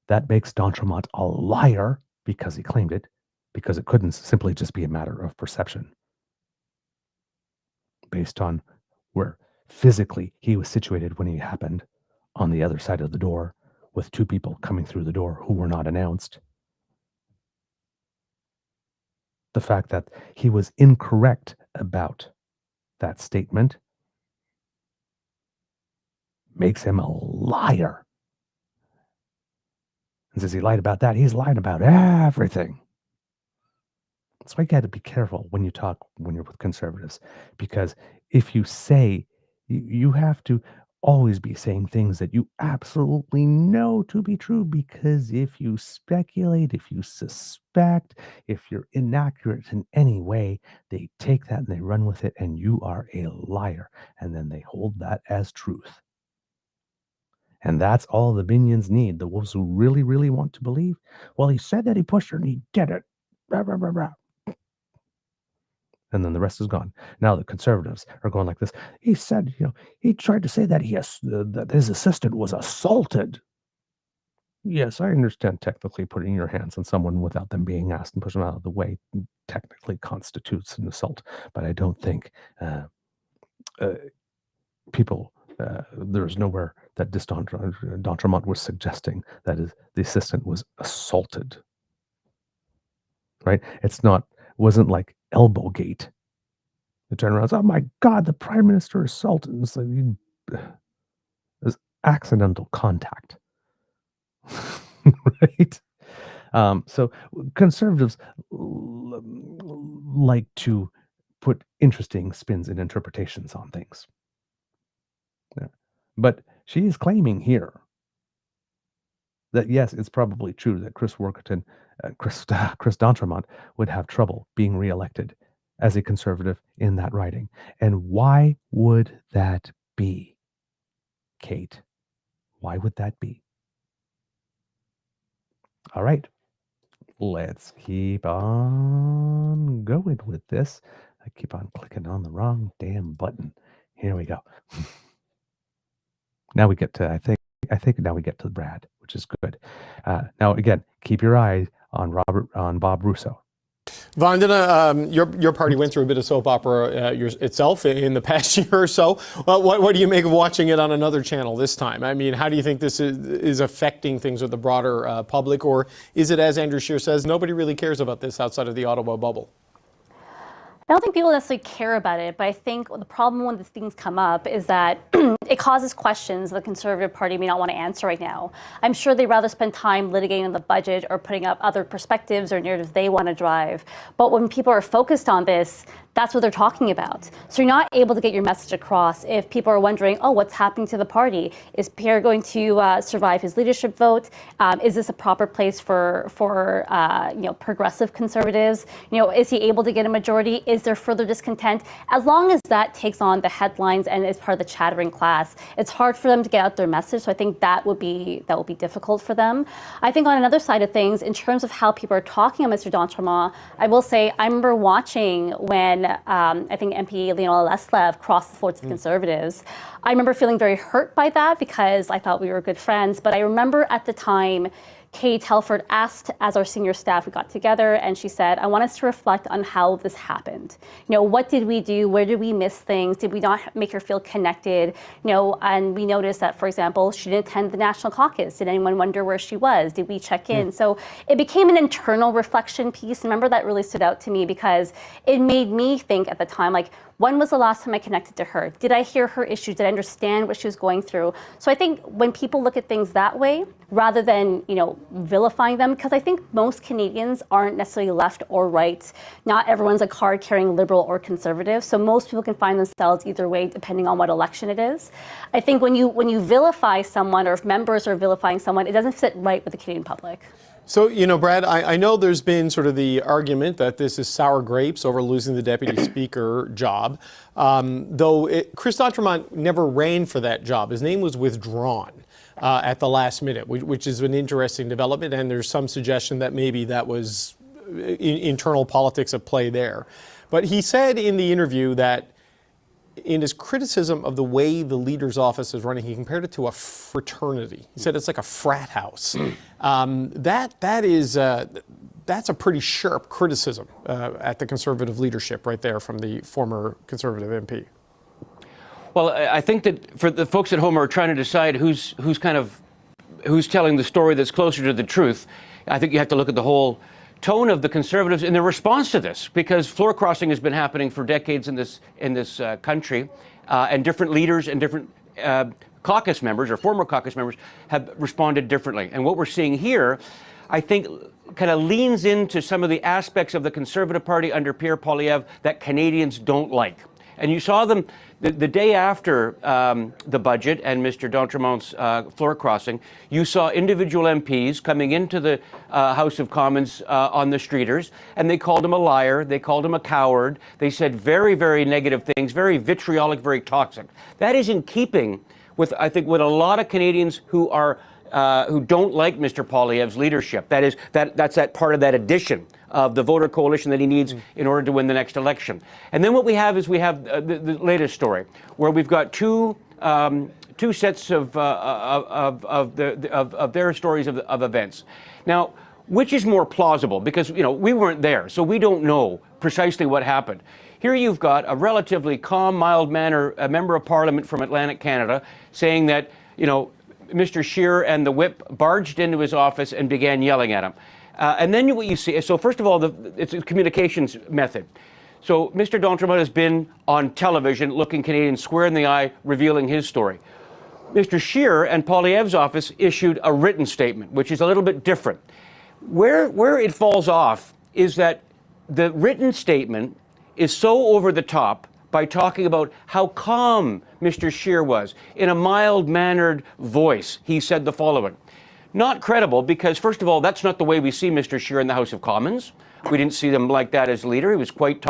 B: That makes D'Entremont a liar because he claimed it, because it couldn't simply just be a matter of perception based on where physically he was situated when he happened, on the other side of the door with two people coming through the door who were not announced. The fact that he was incorrect about that statement makes him a liar. And says he lied about that. He's lying about everything. So I got to be careful when you're with conservatives, because if you say, you have to always be saying things that you absolutely know to be true, because if you speculate, if you suspect, if you're inaccurate in any way, they take that and they run with it, and you are a liar, and then they hold that as truth. And that's all the minions need, the wolves who really, really want to believe. Well, he said that he pushed her and he did it. Rah, rah, rah, rah. And then the rest is gone. Now the conservatives are going like this. He said, he tried to say that that his assistant was assaulted. Yes, I understand technically putting your hands on someone without them being asked and pushing them out of the way technically constitutes an assault. But I don't think there's nowhere that d'Entremont was suggesting that the assistant was assaulted. Right? Wasn't like Elbowgate. They turn around and say, oh my God, the Prime Minister assaulted. It's like, it was accidental contact. Right? So conservatives like to put interesting spins and interpretations on things. Yeah. But she is claiming here that, yes, it's probably true that Chris d'Entremont would have trouble being reelected as a conservative in that riding. And why would that be, Kate? Why would that be? All right, let's keep on going with this. I keep on clicking on the wrong damn button. Here we go. Now we get to, I think now we get to Brad, which is good. Now, again, keep your eye on Bob Russo.
E: Vandana, your party went through a bit of soap opera itself in the past year or so. What do you make of watching it on another channel this time? I mean, how do you think this is affecting things with the broader public? Or is it, as Andrew Scheer says, nobody really cares about this outside of the Ottawa bubble?
I: I don't think people necessarily care about it, but I think the problem when these things come up is that it causes questions the Conservative Party may not want to answer right now. I'm sure they'd rather spend time litigating the budget or putting up other perspectives or narratives they want to drive. But when people are focused on this, that's what they're talking about. So you're not able to get your message across if people are wondering, oh, what's happening to the party? Is Pierre going to survive his leadership vote? Is this a proper place for progressive conservatives? Is he able to get a majority? Is there further discontent? As long as that takes on the headlines and is part of the chattering class, it's hard for them to get out their message. So I think that will be difficult for them. I think on another side of things, in terms of how people are talking about Mr. d'Entremont, I will say I remember watching when I think MP Leonel Leslev crossed the floor to the Conservatives. I remember feeling very hurt by that because I thought we were good friends. But I remember at the time, Kay Telford asked, as our senior staff, we got together, and she said, I want us to reflect on how this happened. What did we do? Where did we miss things? Did we not make her feel connected? And we noticed that, for example, she didn't attend the National Caucus. Did anyone wonder where she was? Did we check in? So it became an internal reflection piece. Remember, that really stood out to me because it made me think at the time, like, when was the last time I connected to her? Did I hear her issues? Did I understand what she was going through? So I think when people look at things that way, rather than, vilifying them, because I think most Canadians aren't necessarily left or right. Not everyone's a card-carrying liberal or conservative. So most people can find themselves either way, depending on what election it is. I think when you vilify someone, or if members are vilifying someone, it doesn't sit right with the Canadian public.
E: So, Brad, I know there's been sort of the argument that this is sour grapes over losing the deputy speaker job, though Chris d'Entremont never ran for that job. His name was withdrawn at the last minute, which is an interesting development, and there's some suggestion that maybe that was internal politics at play there. But he said in the interview that in his criticism of the way the leader's office is running, he compared it to a fraternity. He said it's like a frat house. That's a pretty sharp criticism at the Conservative leadership right there from the former Conservative MP.
J: Well, I think that for the folks at home who are trying to decide who's telling the story that's closer to the truth, I think you have to look at the whole tone of the Conservatives in their response to this, because floor crossing has been happening for decades in this country, and different leaders and different caucus members or former caucus members have responded differently. And what we're seeing here, I think, kind of leans into some of the aspects of the Conservative Party under Pierre Poilièvre that Canadians don't like. And you saw them the day after the budget and Mr. d'Entremont's floor crossing. You saw individual MPs coming into the House of Commons on the streeters, and they called him a liar. They called him a coward. They said very, very negative things, very vitriolic, very toxic. That is in keeping with, I think, with a lot of Canadians who are who don't like Mr. Poilièvre's leadership. That's that part of that addition of the voter coalition that he needs in order to win the next election. And then what we have is the latest story, where we've got two sets of their stories of events. Now, which is more plausible? Because we weren't there, so we don't know precisely what happened. Here you've got a relatively calm, mild-mannered member of Parliament from Atlantic Canada saying that Mr. Scheer and the whip barged into his office and began yelling at him. And then what you see, so first of all, it's a communications method. So Mr. d'Entremont has been on television looking Canadians square in the eye, revealing his story. Mr. Scheer and Poilièvre's office issued a written statement, which is a little bit different. Where it falls off is that the written statement is so over the top by talking about how calm Mr. Scheer was. In a mild-mannered voice, he said the following. Not credible because, first of all, that's not the way we see Mr. Scheer in the House of Commons. We didn't see him like that as leader. He was quite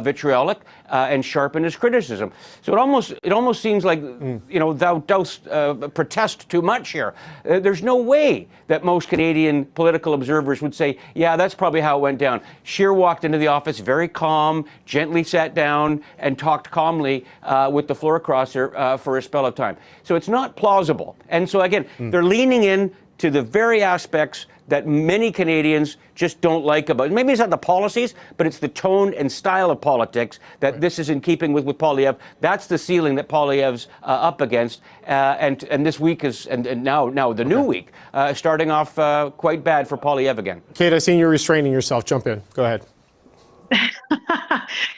J: vitriolic and sharp in his criticism. So it almost seems like thou dost protest too much here. There's no way that most Canadian political observers would say, yeah, that's probably how it went down. Scheer walked into the office very calm, gently sat down, and talked calmly with the floor crosser for a spell of time. So it's not plausible. And so again, they're leaning in to the very aspects that many Canadians just don't like about it. Maybe it's not the policies, but it's the tone and style of politics that this is in keeping with Poilièvre. That's the ceiling that Poilièvre's up against. And this week is, and now the new week, starting off quite bad for Poilièvre again.
E: Kate, I seen you restraining yourself. Jump in. Go ahead.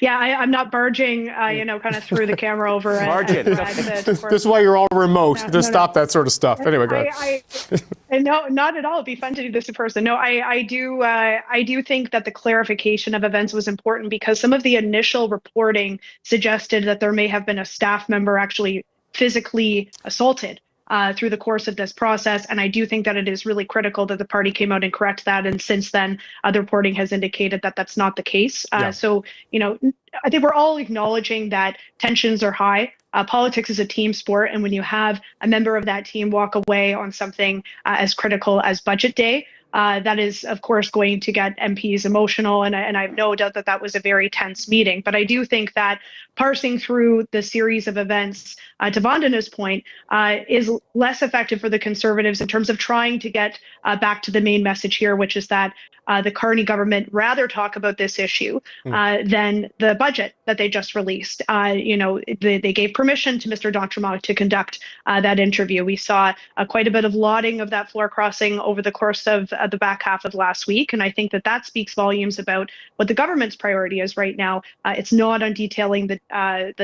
H: Yeah, I'm not barging, kind of through the camera over.
E: This is why you're all remote, to stop that sort of stuff. Anyway, go ahead.
H: No, not at all. It'd be fun to do this in person. No, I do think that the clarification of events was important because some of the initial reporting suggested that there may have been a staff member actually physically assaulted through the course of this process. And I do think that it is really critical that the party came out and correct that. And since then, the reporting has indicated that that's not the case. So, I think we're all acknowledging that tensions are high. Politics is a team sport. And when you have a member of that team walk away on something as critical as Budget Day, that is, of course, going to get MPs emotional. And I have no doubt that that was a very tense meeting. But I do think that parsing through the series of events, to Vandana's point, is less effective for the Conservatives in terms of trying to get back to the main message here, which is that the Carney government rather talk about this issue than the budget that they just released. They gave permission to Mr. d'Entremont to conduct that interview. We saw quite a bit of lauding of that floor crossing over the course of the back half of last week. And I think that speaks volumes about what the government's priority is right now. It's not on detailing the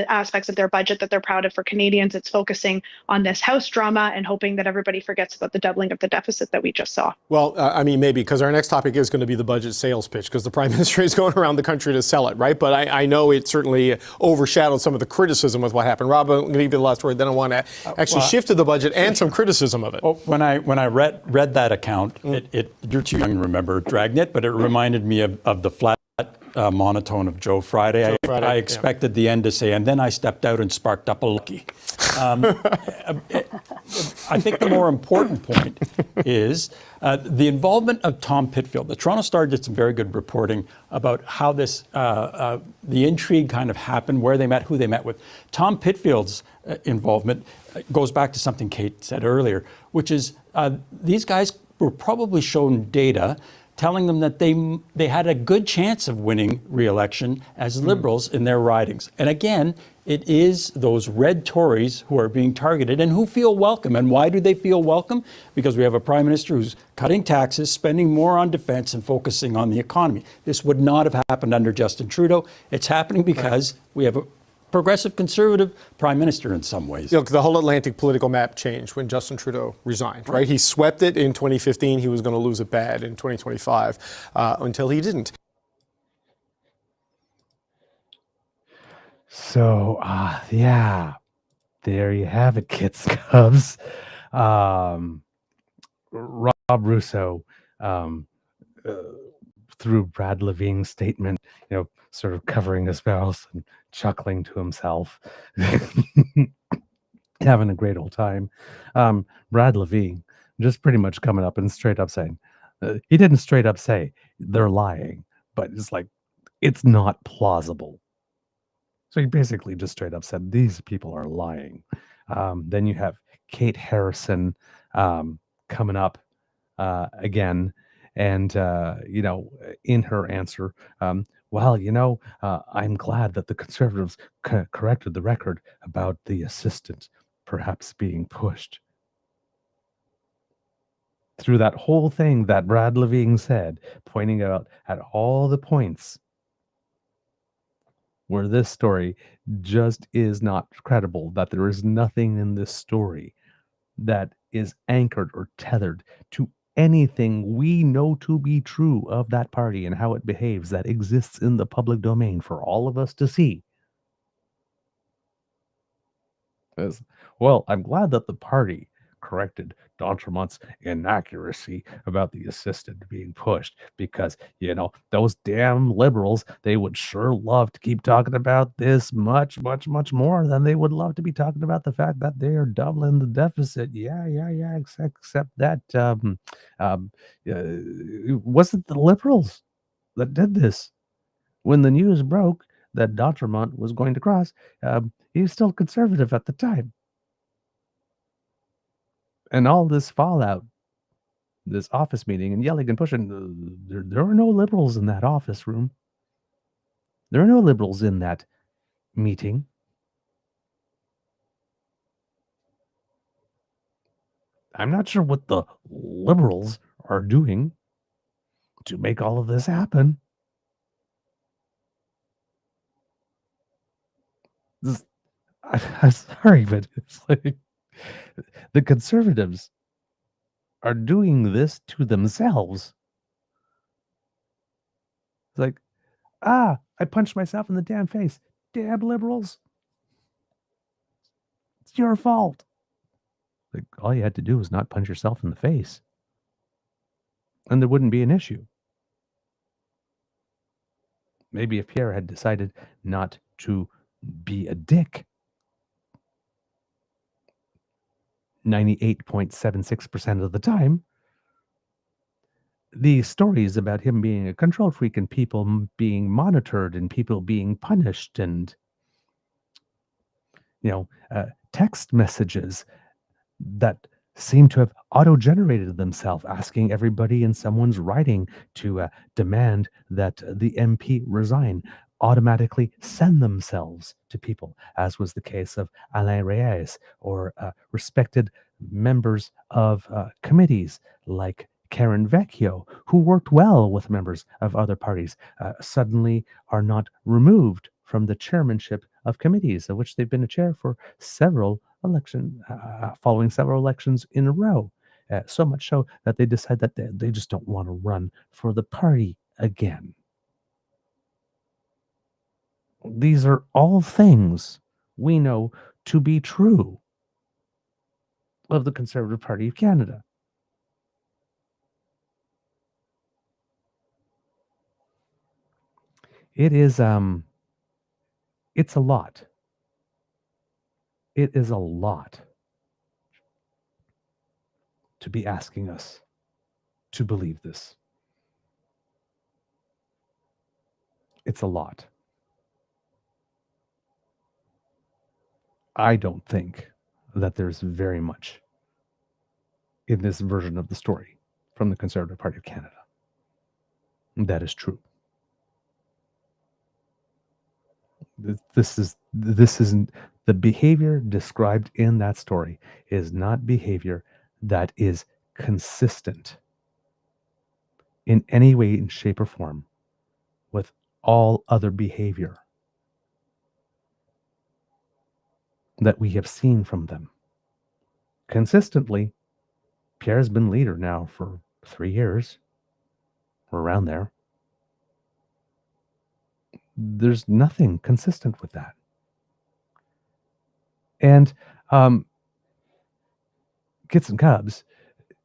H: aspects of their budget that they're proud of for Canadians. It's focusing on this House drama and hoping that everybody forgets about the doubling of the deficit that we just saw.
E: Well, maybe, because our next topic is going to be the budget sales pitch, because the Prime Minister is going around the country to sell it, right? But I know it certainly overshadowed some of the criticism with what happened. Rob, I'm going to give you the last word. Then I want to actually shift to the budget and some criticism of it.
G: Well, when I read that account, you're too young to remember Dragnet, but it reminded me of the flat monotone of Joe Friday. I expected the end to say, and then I stepped out and sparked up a lucky. I think the more important point is the involvement of Tom Pitfield. The Toronto Star did some very good reporting about how the intrigue kind of happened, where they met, who they met with. Tom Pitfield's involvement goes back to something Kate said earlier, which is these guys were probably shown data telling them that they had a good chance of winning re-election as Liberals in their ridings. And again, it is those red Tories who are being targeted and who feel welcome. And why do they feel welcome? Because we have a Prime Minister who's cutting taxes, spending more on defense, and focusing on the economy. This would not have happened under Justin Trudeau. It's happening because we have a progressive conservative prime minister in some ways.
E: Look, the whole Atlantic political map changed when Justin Trudeau resigned, right? He swept it in 2015. He was going to lose it bad in 2025 until he didn't.
B: So, yeah, there you have it, kids, Cubs. Rob Russo, through Brad Levine's statement, sort of covering his mouth and chuckling to himself, having a great old time. Brad Levine just pretty much coming up and straight up saying, he didn't straight up say they're lying, but it's like, it's not plausible. So he basically just straight up said, these people are lying. Then you have Kate Harrison coming up again. And, in her answer, I'm glad that the Conservatives corrected the record about the assistant perhaps being pushed. Through that whole thing that Brad Levine said, pointing out at all the points where this story just is not credible, that there is nothing in this story that is anchored or tethered to anything we know to be true of that party and how it behaves, that exists in the public domain for all of us to see. Well, I'm glad that the party corrected D'Entremont's inaccuracy about the assistant being pushed, because, those damn liberals, they would sure love to keep talking about this much, much, much more than they would love to be talking about the fact that they are doubling the deficit. Yeah, except that it wasn't the liberals that did this. When the news broke that D'Entremont was going to cross, he was still conservative at the time. And all this fallout, this office meeting and yelling and pushing, there were no liberals in that office room. There are no liberals in that meeting. I'm not sure what the liberals are doing to make all of this happen. I'm sorry, but it's like the Conservatives are doing this to themselves. It's like, I punched myself in the damn face. Damn liberals. It's your fault. Like, all you had to do was not punch yourself in the face, and there wouldn't be an issue. Maybe if Pierre had decided not to be a dick 98.76% of the time, the stories about him being a control freak and people being monitored and people being punished and, text messages that seem to have auto-generated themselves, asking everybody in someone's writing to demand that the MP resign, automatically send themselves to people, as was the case of Alain Reyes, or respected members of committees like Karen Vecchio, who worked well with members of other parties, suddenly are not removed from the chairmanship of committees, of which they've been a chair for several following several elections in a row. So much so that they decide that they just don't want to run for the party again. These are all things we know to be true of the Conservative Party of Canada. It is, it's a lot. It is a lot to be asking us to believe this. It's a lot. I don't think that there's very much in this version of the story from the Conservative Party of Canada that is true. This isn't the behavior described in that story is not behavior that is consistent in any way, in shape, or form with all other behavior that we have seen from them. Consistently, Pierre's been leader now for 3 years, or around there. There's nothing consistent with that. And Kits and Cubs,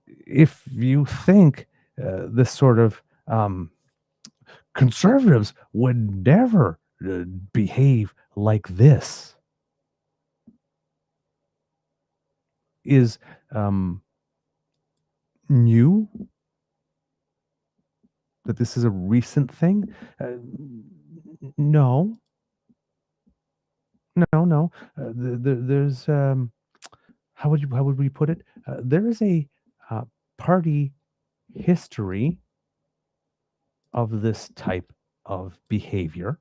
B: if you think this sort of conservatives would never behave like this, is new, that this is a recent thing, no. There's how would we put it? There is a party history of this type of behavior.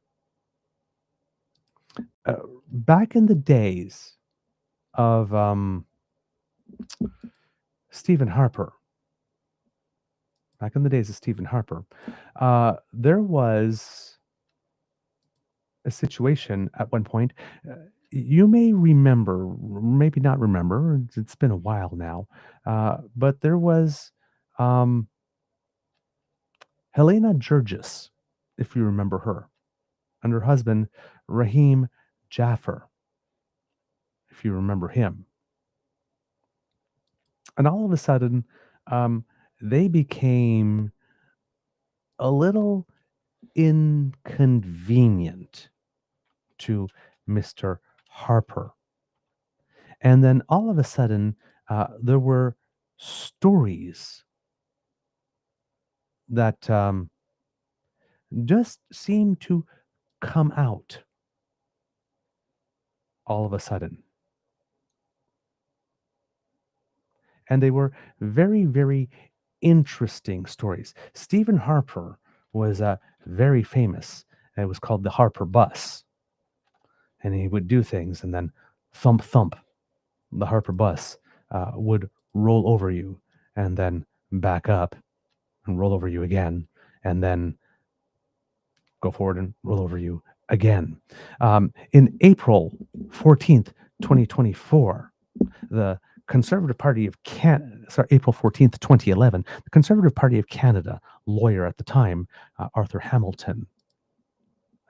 B: Back in the days of Stephen Harper, there was a situation at one point. You may remember, maybe not remember, it's been a while now, but there was Helena Georges, if you remember her, and her husband, Raheem Jaffer, if you remember him. And all of a sudden, they became a little inconvenient to Mr. Harper. And then all of a sudden, there were stories that just seemed to come out all of a sudden. And they were very, very interesting stories. Stephen Harper was very famous. It was called the Harper Bus. And he would do things, and then thump, thump, the Harper Bus would roll over you, and then back up and roll over you again, and then go forward and roll over you again. In April 14th, 2024, the Conservative Party of Canada, April 14th, 2011, the Conservative Party of Canada lawyer at the time, Arthur Hamilton,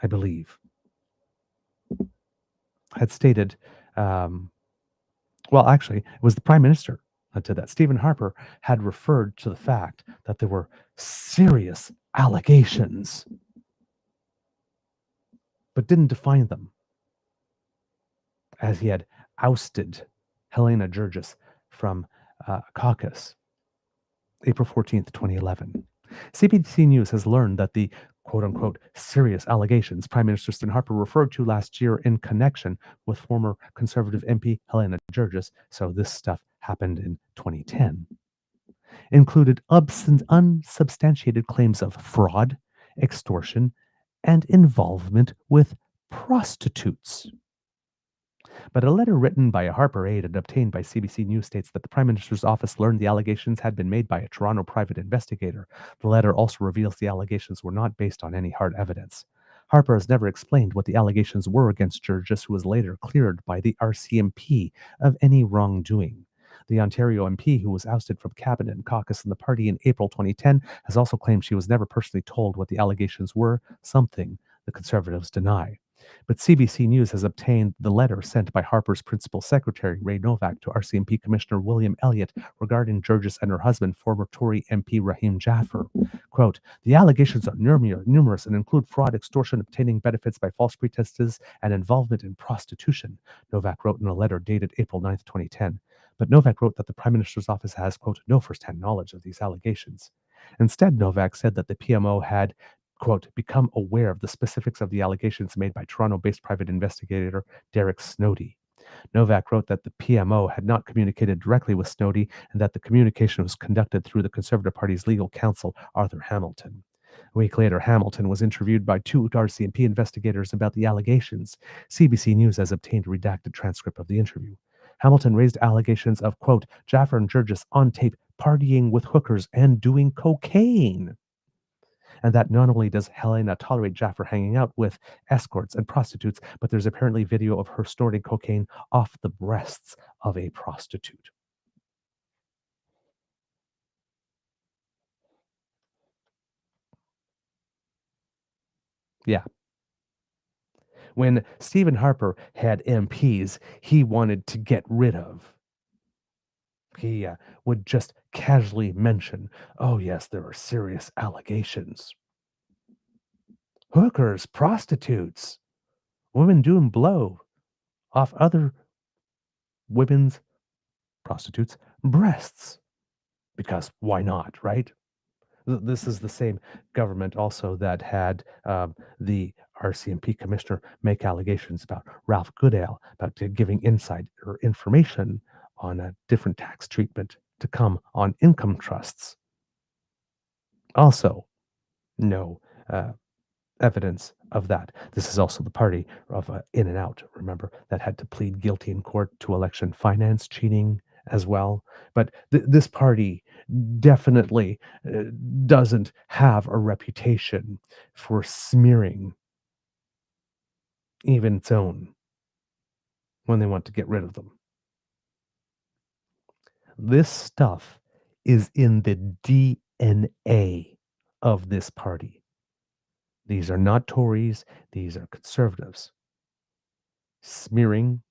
B: I believe, had stated, well, actually, it was the Prime Minister that did that. Stephen Harper had referred to the fact that there were serious allegations, but didn't define them, as he had ousted Helena Georges from caucus. April 14th, 2011. CBC News has learned that the quote-unquote serious allegations Prime Minister Stephen Harper referred to last year in connection with former Conservative MP Helena Georges, so this stuff happened in 2010, included unsubstantiated claims of fraud, extortion, and involvement with prostitutes. But a letter written by a Harper aide and obtained by CBC News states that the Prime Minister's office learned the allegations had been made by a Toronto private investigator. The letter also reveals the allegations were not based on any hard evidence. Harper has never explained what the allegations were against Georges, who was later cleared by the RCMP of any wrongdoing. The Ontario MP, who was ousted from cabinet and caucus in the party in April 2010, has also claimed she was never personally told what the allegations were, something the Conservatives deny. But CBC News has obtained the letter sent by Harper's principal secretary, Ray Novak, to RCMP Commissioner William Elliott regarding Georges and her husband, former Tory MP Raheem Jaffer. Quote, the allegations are numerous and include fraud, extortion, obtaining benefits by false pretenses, and involvement in prostitution, Novak wrote in a letter dated April 9th, 2010. But Novak wrote that the Prime Minister's office has, quote, no first-hand knowledge of these allegations. Instead, Novak said that the PMO had, quote, become aware of the specifics of the allegations made by Toronto-based private investigator Derek Snowdy. Novak wrote that the PMO had not communicated directly with Snowdy and that the communication was conducted through the Conservative Party's legal counsel, Arthur Hamilton. A week later, Hamilton was interviewed by 2 RCMP investigators about the allegations. CBC News has obtained a redacted transcript of the interview. Hamilton raised allegations of, quote, Jaffer and Georges on tape partying with hookers and doing cocaine. and that not only does Helena tolerate Jaffer hanging out with escorts and prostitutes, but there's apparently video of her snorting cocaine off the breasts of a prostitute. Yeah. When Stephen Harper had MPs he wanted to get rid of, he would just casually mention, oh, yes, there are serious allegations. Hookers, prostitutes, women doing blow off other women's prostitutes' breasts. Because why not, right? This is the same government also that had the RCMP commissioner make allegations about Ralph Goodale, about giving inside or information on a different tax treatment to come on income trusts. Also, no evidence of that. This is also the party of In and Out, remember, that had to plead guilty in court to election finance cheating as well. But this party definitely doesn't have a reputation for smearing even its own when they want to get rid of them. This stuff is in the DNA of this party. These are not Tories, these are conservatives. Smearing,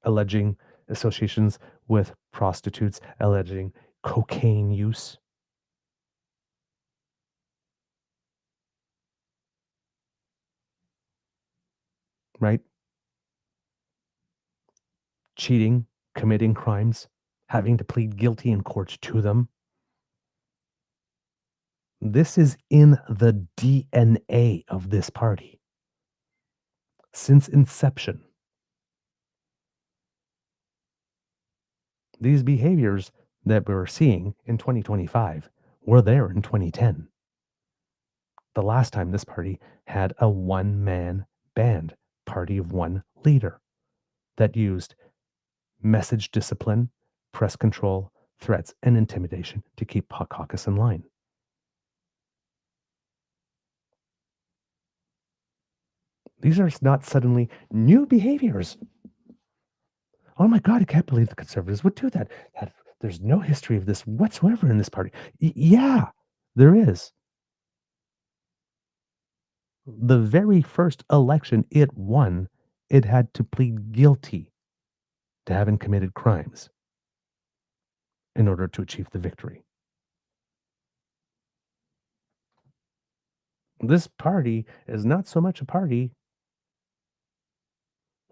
B: alleging associations with prostitutes, alleging cocaine use. Right? Cheating, committing crimes, having to plead guilty in court to them. This is in the DNA of this party. Since inception. These behaviors that we're seeing in 2025 were there in 2010. The last time this party had a one-man band, party of one leader, that used message discipline, press control, threats, and intimidation to keep caucus in line. These are not suddenly new behaviors. Oh my God, I can't believe the conservatives would do that. There's no history of this whatsoever in this party. Yeah, there is. The very first election it won, it had to plead guilty to having committed crimes in order to achieve the victory. This party is not so much a party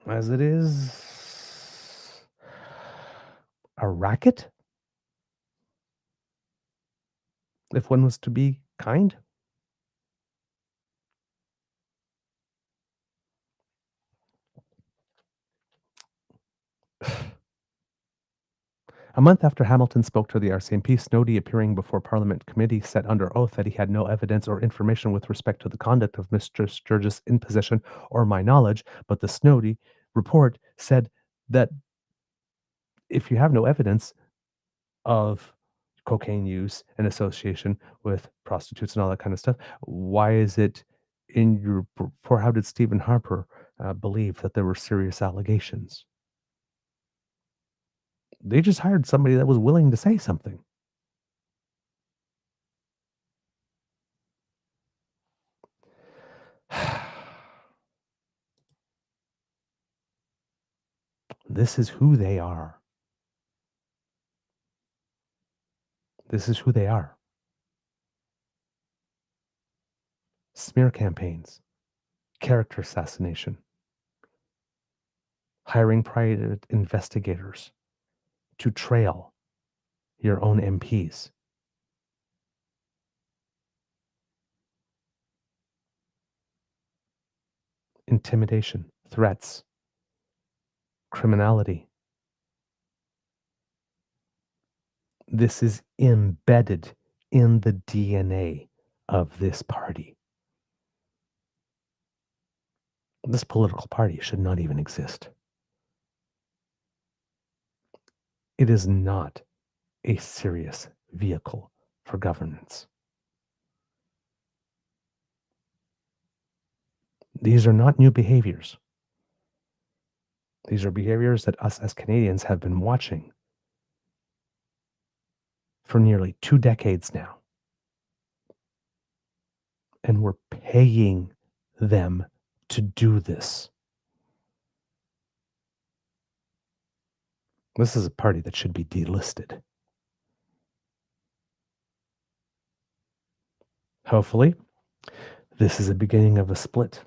B: as it is a racket, if one was to be kind. A month after Hamilton spoke to the RCMP, Snowdy, appearing before Parliament committee, said under oath that he had no evidence or information with respect to the conduct of Mr. Sturgis in possession or my knowledge, but the Snowdy report said that if you have no evidence of cocaine use and association with prostitutes and all that kind of stuff, why is it in your report? How did Stephen Harper believe that there were serious allegations? They just hired somebody that was willing to say something. This is who they are. This is who they are. Smear campaigns, character assassination, hiring private investigators to trail your own MPs. Intimidation, threats, criminality. This is embedded in the DNA of this party. This political party should not even exist. It is not a serious vehicle for governance. These are not new behaviors. These are behaviors that us as Canadians have been watching for nearly 2 decades now. And we're paying them to do this. This is a party that should be delisted. Hopefully, this is the beginning of a split.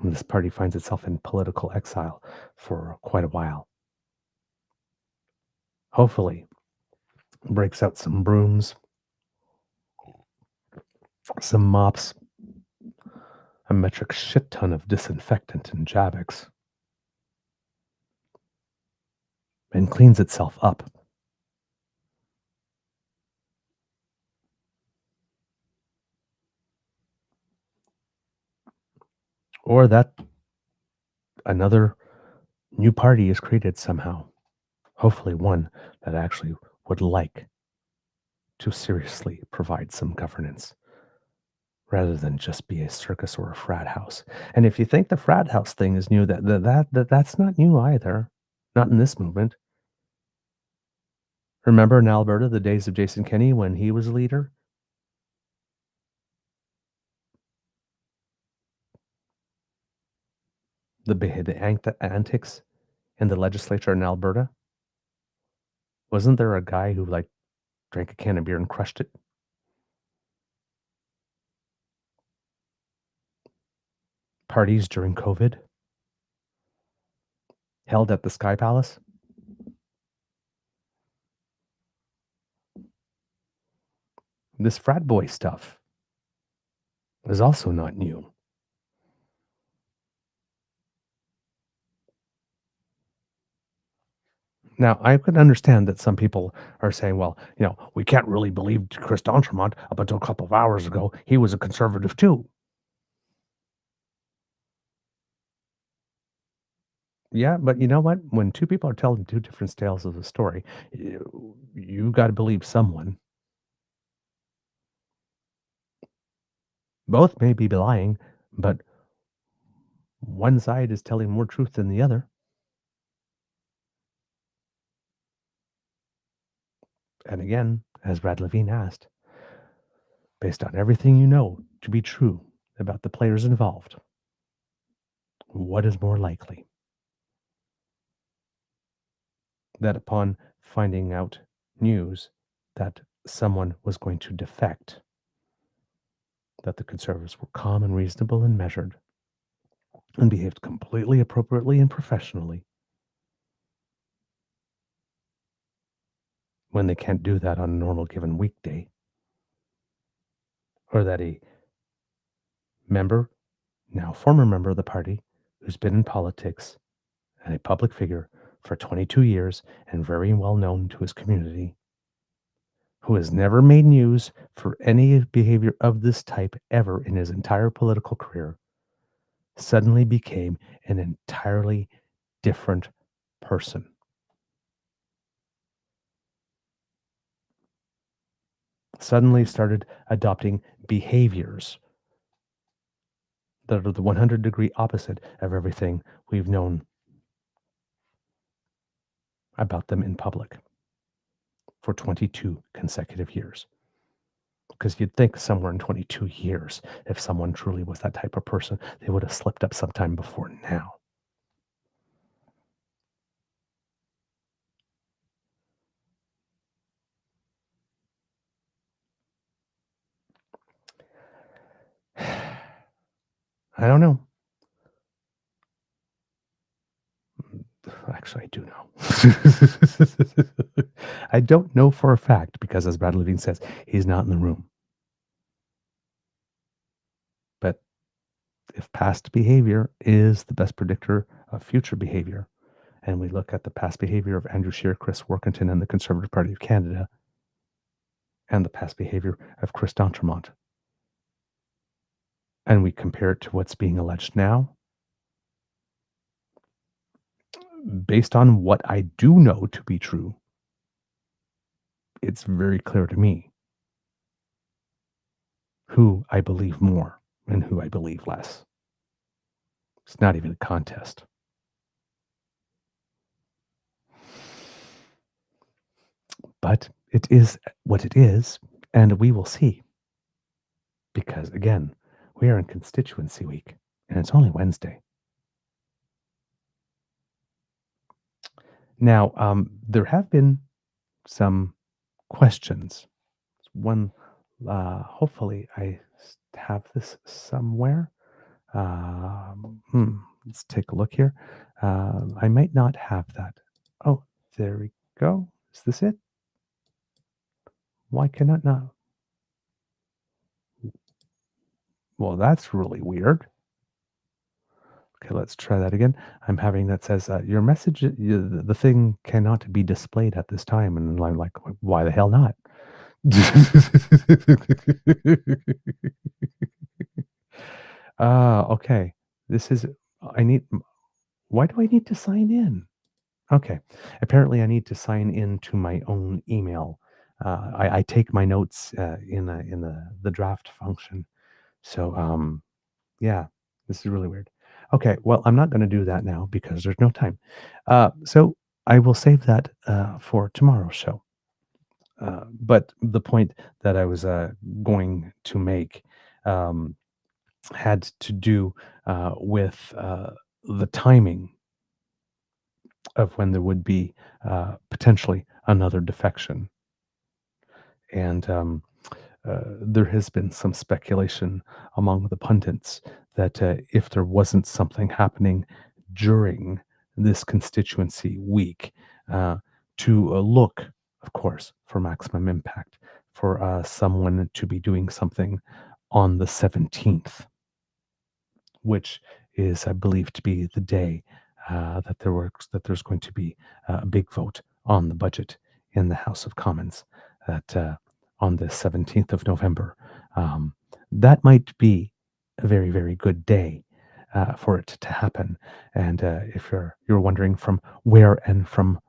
B: This party finds itself in political exile for quite a while. Hopefully, breaks out some brooms, some mops, a metric shit ton of disinfectant and Javex, and cleans itself up. Or that another new party is created somehow. Hopefully one that actually would like to seriously provide some governance rather than just be a circus or a frat house. And if you think the frat house thing is new, that's not new either. Not in this movement. Remember in Alberta, the days of Jason Kenney when he was leader? The antics in the legislature in Alberta? Wasn't there a guy who drank a can of beer and crushed it? Parties during COVID held at the Sky Palace? This frat boy stuff is also not new. Now, I could understand that some people are saying, well, we can't really believe Chris D'Entremont up until a couple of hours ago. He was a conservative too. Yeah, but you know what? When two people are telling two different tales of the story, you got to believe someone. Both may be lying, but one side is telling more truth than the other. And again, as Brad Levine asked, based on everything you know to be true about the players involved, what is more likely? That upon finding out news that someone was going to defect, that the Conservatives were calm and reasonable and measured and behaved completely appropriately and professionally, when they can't do that on a normal given weekday, or that a member, now former member of the party, who's been in politics and a public figure for 22 years and very well known to his community, who has never made news for any behavior of this type ever in his entire political career, suddenly became an entirely different person. Suddenly started adopting behaviors that are the 100-degree opposite of everything we've known about them in public for 22 consecutive years. Because you'd think somewhere in 22 years, if someone truly was that type of person, they would have slipped up sometime before now. I don't know. Actually, I do know. I don't know for a fact because, as Brad Levine says, he's not in the room. But if past behavior is the best predictor of future behavior, and we look at the past behavior of Andrew Scheer, Chris Workington, and the Conservative Party of Canada, and the past behavior of Chris D'Entremont, and we compare it to what's being alleged now, based on what I do know to be true, it's very clear to me who I believe more and who I believe less. It's not even a contest. But it is what it is, and we will see. Because again, we are in constituency week, and it's only Wednesday. Now, there have been some questions. One, hopefully, have this somewhere. Let's take a look here. I might not have that. Oh, there we go. Is this it? Why cannot not? Well, that's really weird. Okay, let's try that again. I'm having that says your message, the thing cannot be displayed at this time, and I'm like, why the hell not? Okay. This is. I need. Why do I need to sign in? Okay. Apparently, I need to sign in to my own email. I take my notes in the draft function. So yeah, this is really weird. Okay, well, I'm not going to do that now because there's no time. So I will save that for tomorrow's show. But the point that I was going to make had to do with the timing of when there would be potentially another defection. And there has been some speculation among the pundits that if there wasn't something happening during this constituency week, to look, of course, for maximum impact, for someone to be doing something on the 17th, which is, I believe, to be the day that there's going to be a big vote on the budget in the House of Commons. That on the 17th of November, that might be a very, very good day for it to happen. And if you're wondering from where and from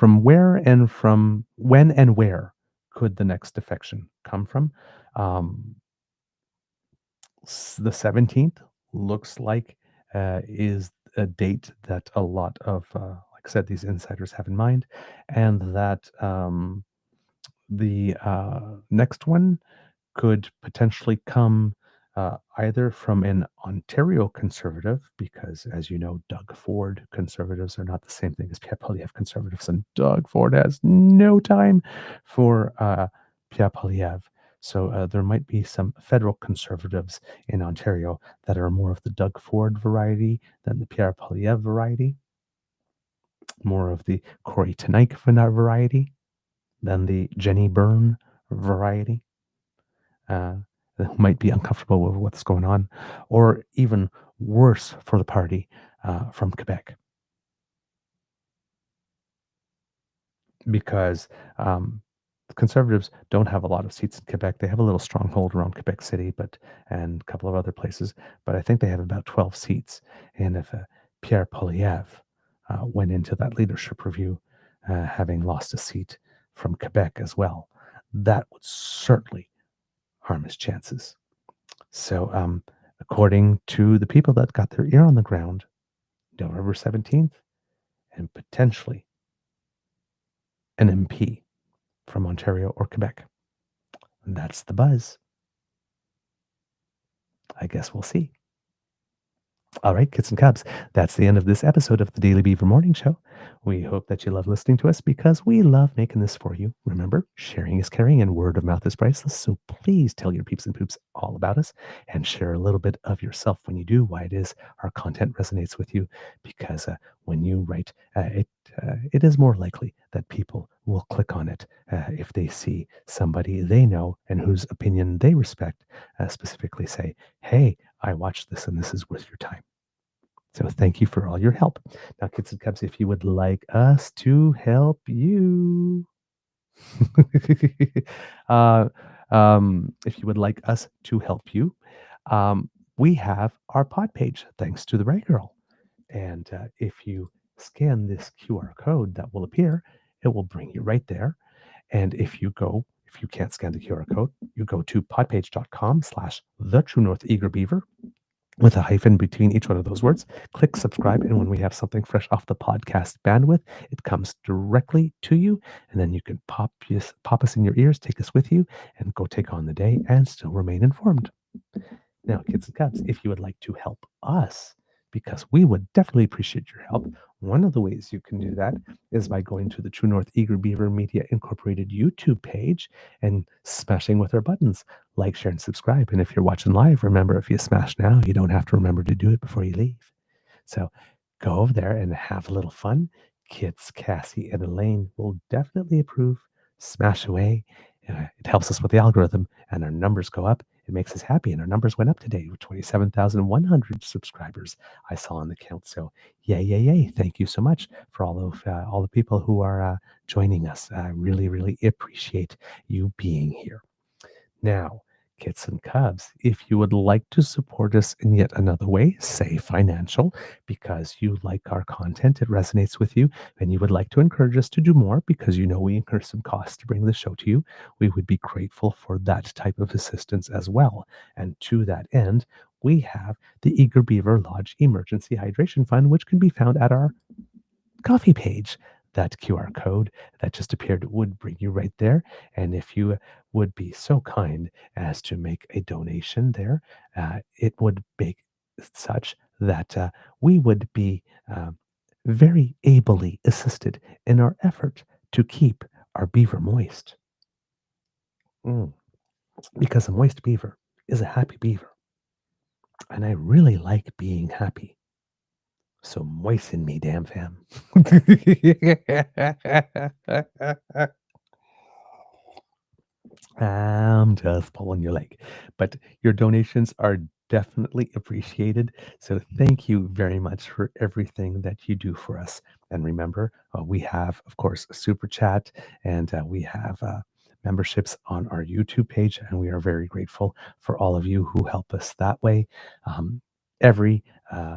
B: where and from when and where could the next defection come from, the 17th looks like is a date that a lot of, like I said, these insiders have in mind, and that the next one could potentially come either from an Ontario conservative, because as you know, Doug Ford conservatives are not the same thing as Pierre Poilièvre conservatives, and Doug Ford has no time for Pierre Poilièvre. So there might be some federal conservatives in Ontario that are more of the Doug Ford variety than the Pierre Poilièvre variety, more of the Corey Tenike variety than the Jenny Byrne variety. That might be uncomfortable with what's going on, or even worse for the party from Quebec. Because the Conservatives don't have a lot of seats in Quebec. They have a little stronghold around Quebec City, and a couple of other places, but I think they have about 12 seats. And if Pierre Poilièvre went into that leadership review, having lost a seat from Quebec as well, that would certainly harm his chances. So, according to the people that got their ear on the ground, November 17th, and potentially an MP from Ontario or Quebec. And that's the buzz. I guess we'll see. All right, kids and cubs, that's the end of this episode of the Daily Beaver Morning Show. We hope that you love listening to us because we love making this for you. Remember, sharing is caring and word of mouth is priceless. So please tell your peeps and poops all about us and share a little bit of yourself when you do, why it is our content resonates with you. Because when you write, it is more likely that people will click on it if they see somebody they know and whose opinion they respect specifically say, hey, I watched this and this is worth your time. So thank you for all your help. Now, kids and cubs, if you would like us to help you, if you would like us to help you, we have our pod page, thanks to the Ray Girl. And if you scan this QR code that will appear, it will bring you right there. And if you If you can't scan the QR code, you go to podpage.com/thetruenortheagerbeaver with a hyphen between each one of those words. Click subscribe, and when we have something fresh off the podcast bandwidth, it comes directly to you, and then you can pop us in your ears, take us with you, and go take on the day and still remain informed. Now, kids and cubs, if you would like to help us, because we would definitely appreciate your help, one of the ways you can do that is by going to the True North Eager Beaver Media Incorporated YouTube page and smashing with our buttons, like, share, and subscribe. And if you're watching live, remember, if you smash now, you don't have to remember to do it before you leave. So go over there and have a little fun. Kids, Cassie, and Elaine will definitely approve. Smash away. It helps us with the algorithm, and our numbers go up. It makes us happy, and our numbers went up today with 27,100 subscribers I saw on the count. So yay, yay, yay. Thank you so much for all the people who are joining us. I really, really appreciate you being here. Now, kids and cubs, if you would like to support us in yet another way, say financial, because you like our content, it resonates with you, and you would like to encourage us to do more because you know we incur some costs to bring the show to you, we would be grateful for that type of assistance as well. And to that end, we have the Eager Beaver Lodge Emergency Hydration Fund, which can be found at our coffee page. That QR code that just appeared would bring you right there. And if you would be so kind as to make a donation there, it would make such that we would be very ably assisted in our effort to keep our beaver moist. Because a moist beaver is a happy beaver. And I really like being happy. So moisten me, damn fam. I'm just pulling your leg. But your donations are definitely appreciated. So thank you very much for everything that you do for us. And remember, we have, of course, a super chat, and we have memberships on our YouTube page. And we are very grateful for all of you who help us that way. Every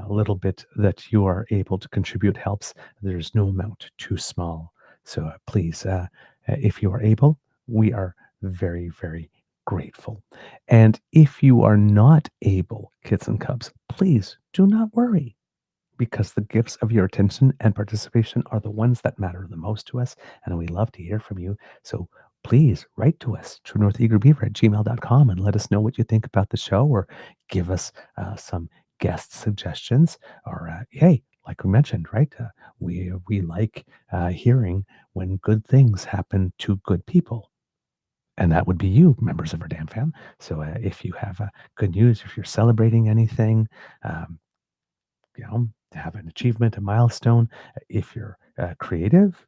B: little bit that you are able to contribute helps. There's no amount too small. So please, if you are able, we are very, very grateful. And if you are not able, kids and cubs, please do not worry, because the gifts of your attention and participation are the ones that matter the most to us, and we love to hear from you. So please write to us, truenortheagerbeaver@gmail.com, and let us know what you think about the show, or give us some guest suggestions, or hey, like we mentioned, right? We like hearing when good things happen to good people. And that would be you, members of our damn fam. So if you have good news, if you're celebrating anything, to have an achievement, a milestone, if you're creative,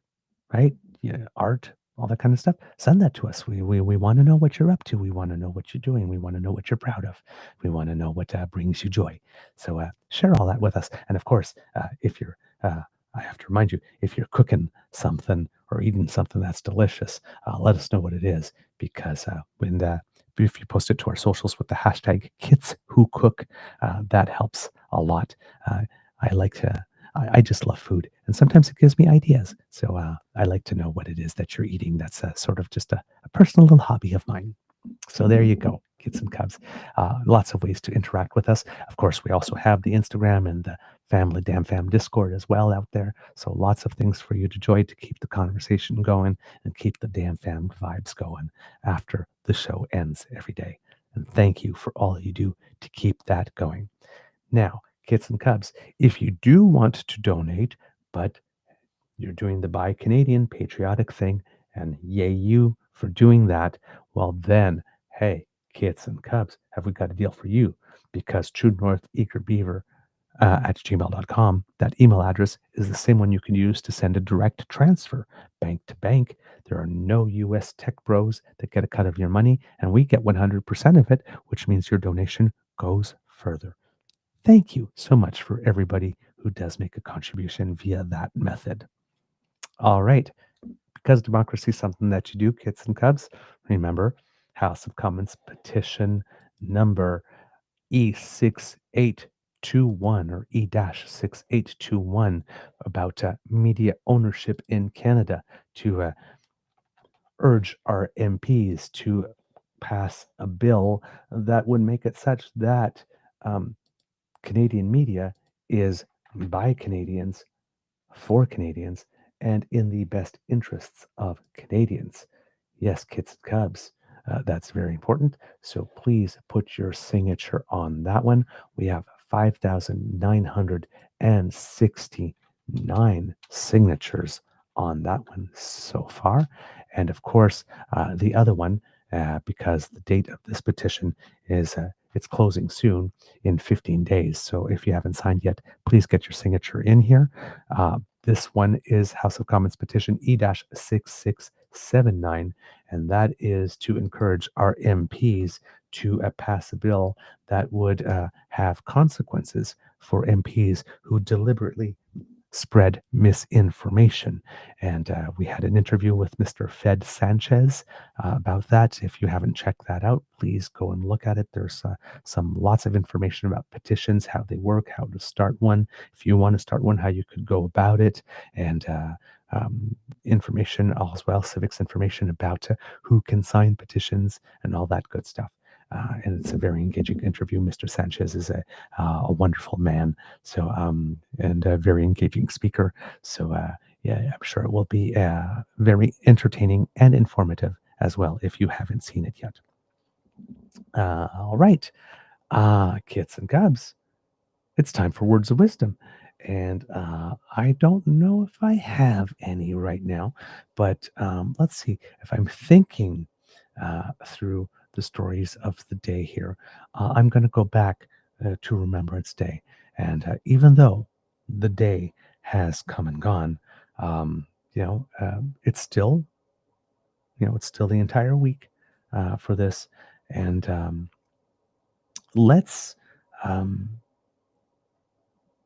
B: right? Yeah, art, all that kind of stuff, send that to us. We want to know what you're up to. We want to know what you're doing. We want to know what you're proud of. We want to know what brings you joy. So share all that with us. And of course, if you're, I have to remind you, if you're cooking something or eating something that's delicious, let us know what it is, because if you post it to our socials with the hashtag #KidsWhoCook, that helps a lot. I just love food, and sometimes it gives me ideas. So I like to know what it is that you're eating. That's sort of just a personal little hobby of mine. So there you go, kids and cubs. Lots of ways to interact with us. Of course, we also have the Instagram and the Family Damn Fam Discord as well out there. So lots of things for you to join to keep the conversation going and keep the Damn Fam vibes going after the show ends every day. And thank you for all you do to keep that going. Now, kids and cubs, if you do want to donate, but you're doing the Buy Canadian patriotic thing, and yay you for doing that, well then, hey, kids and cubs, have we got a deal for you? Because True North Eager Beaver at gmail.com, that email address is the same one you can use to send a direct transfer bank to bank. There are no US tech bros that get a cut of your money, and we get 100% of it, which means your donation goes further. Thank you so much for everybody who does make a contribution via that method. All right. Because democracy is something that you do, kids and cubs, remember House of Commons petition number E6821 or E-6821 about media ownership in Canada to urge our MPs to pass a bill that would make it such that Canadian media is by Canadians, for Canadians, and in the best interests of Canadians. Yes, kids and cubs, that's very important. So please put your signature on that one. We have 5,969 signatures on that one so far. And of course, the other one, because the date of this petition is it's closing soon in 15 days. So if you haven't signed yet, please get your signature in here. This one is House of Commons petition E-6679, and that is to encourage our MPs to pass a bill that would have consequences for MPs who deliberately spread misinformation. And we had an interview with Mr. Fed Sanchez about that. If you haven't checked that out, please go and look at it. There's lots of information about petitions, how they work, how to start one. If you want to start one, how you could go about it, and information as well, civics information about who can sign petitions and all that good stuff. And it's a very engaging interview. Mr. Sanchez is a wonderful man, so and a very engaging speaker. So yeah, I'm sure it will be very entertaining and informative as well if you haven't seen it yet. All right, kids and cubs, it's time for words of wisdom. And I don't know if I have any right now, but let's see if I'm thinking through the stories of the day here. I'm going to go back to Remembrance Day. And even though the day has come and gone, it's still, it's still the entire week for this. And let's,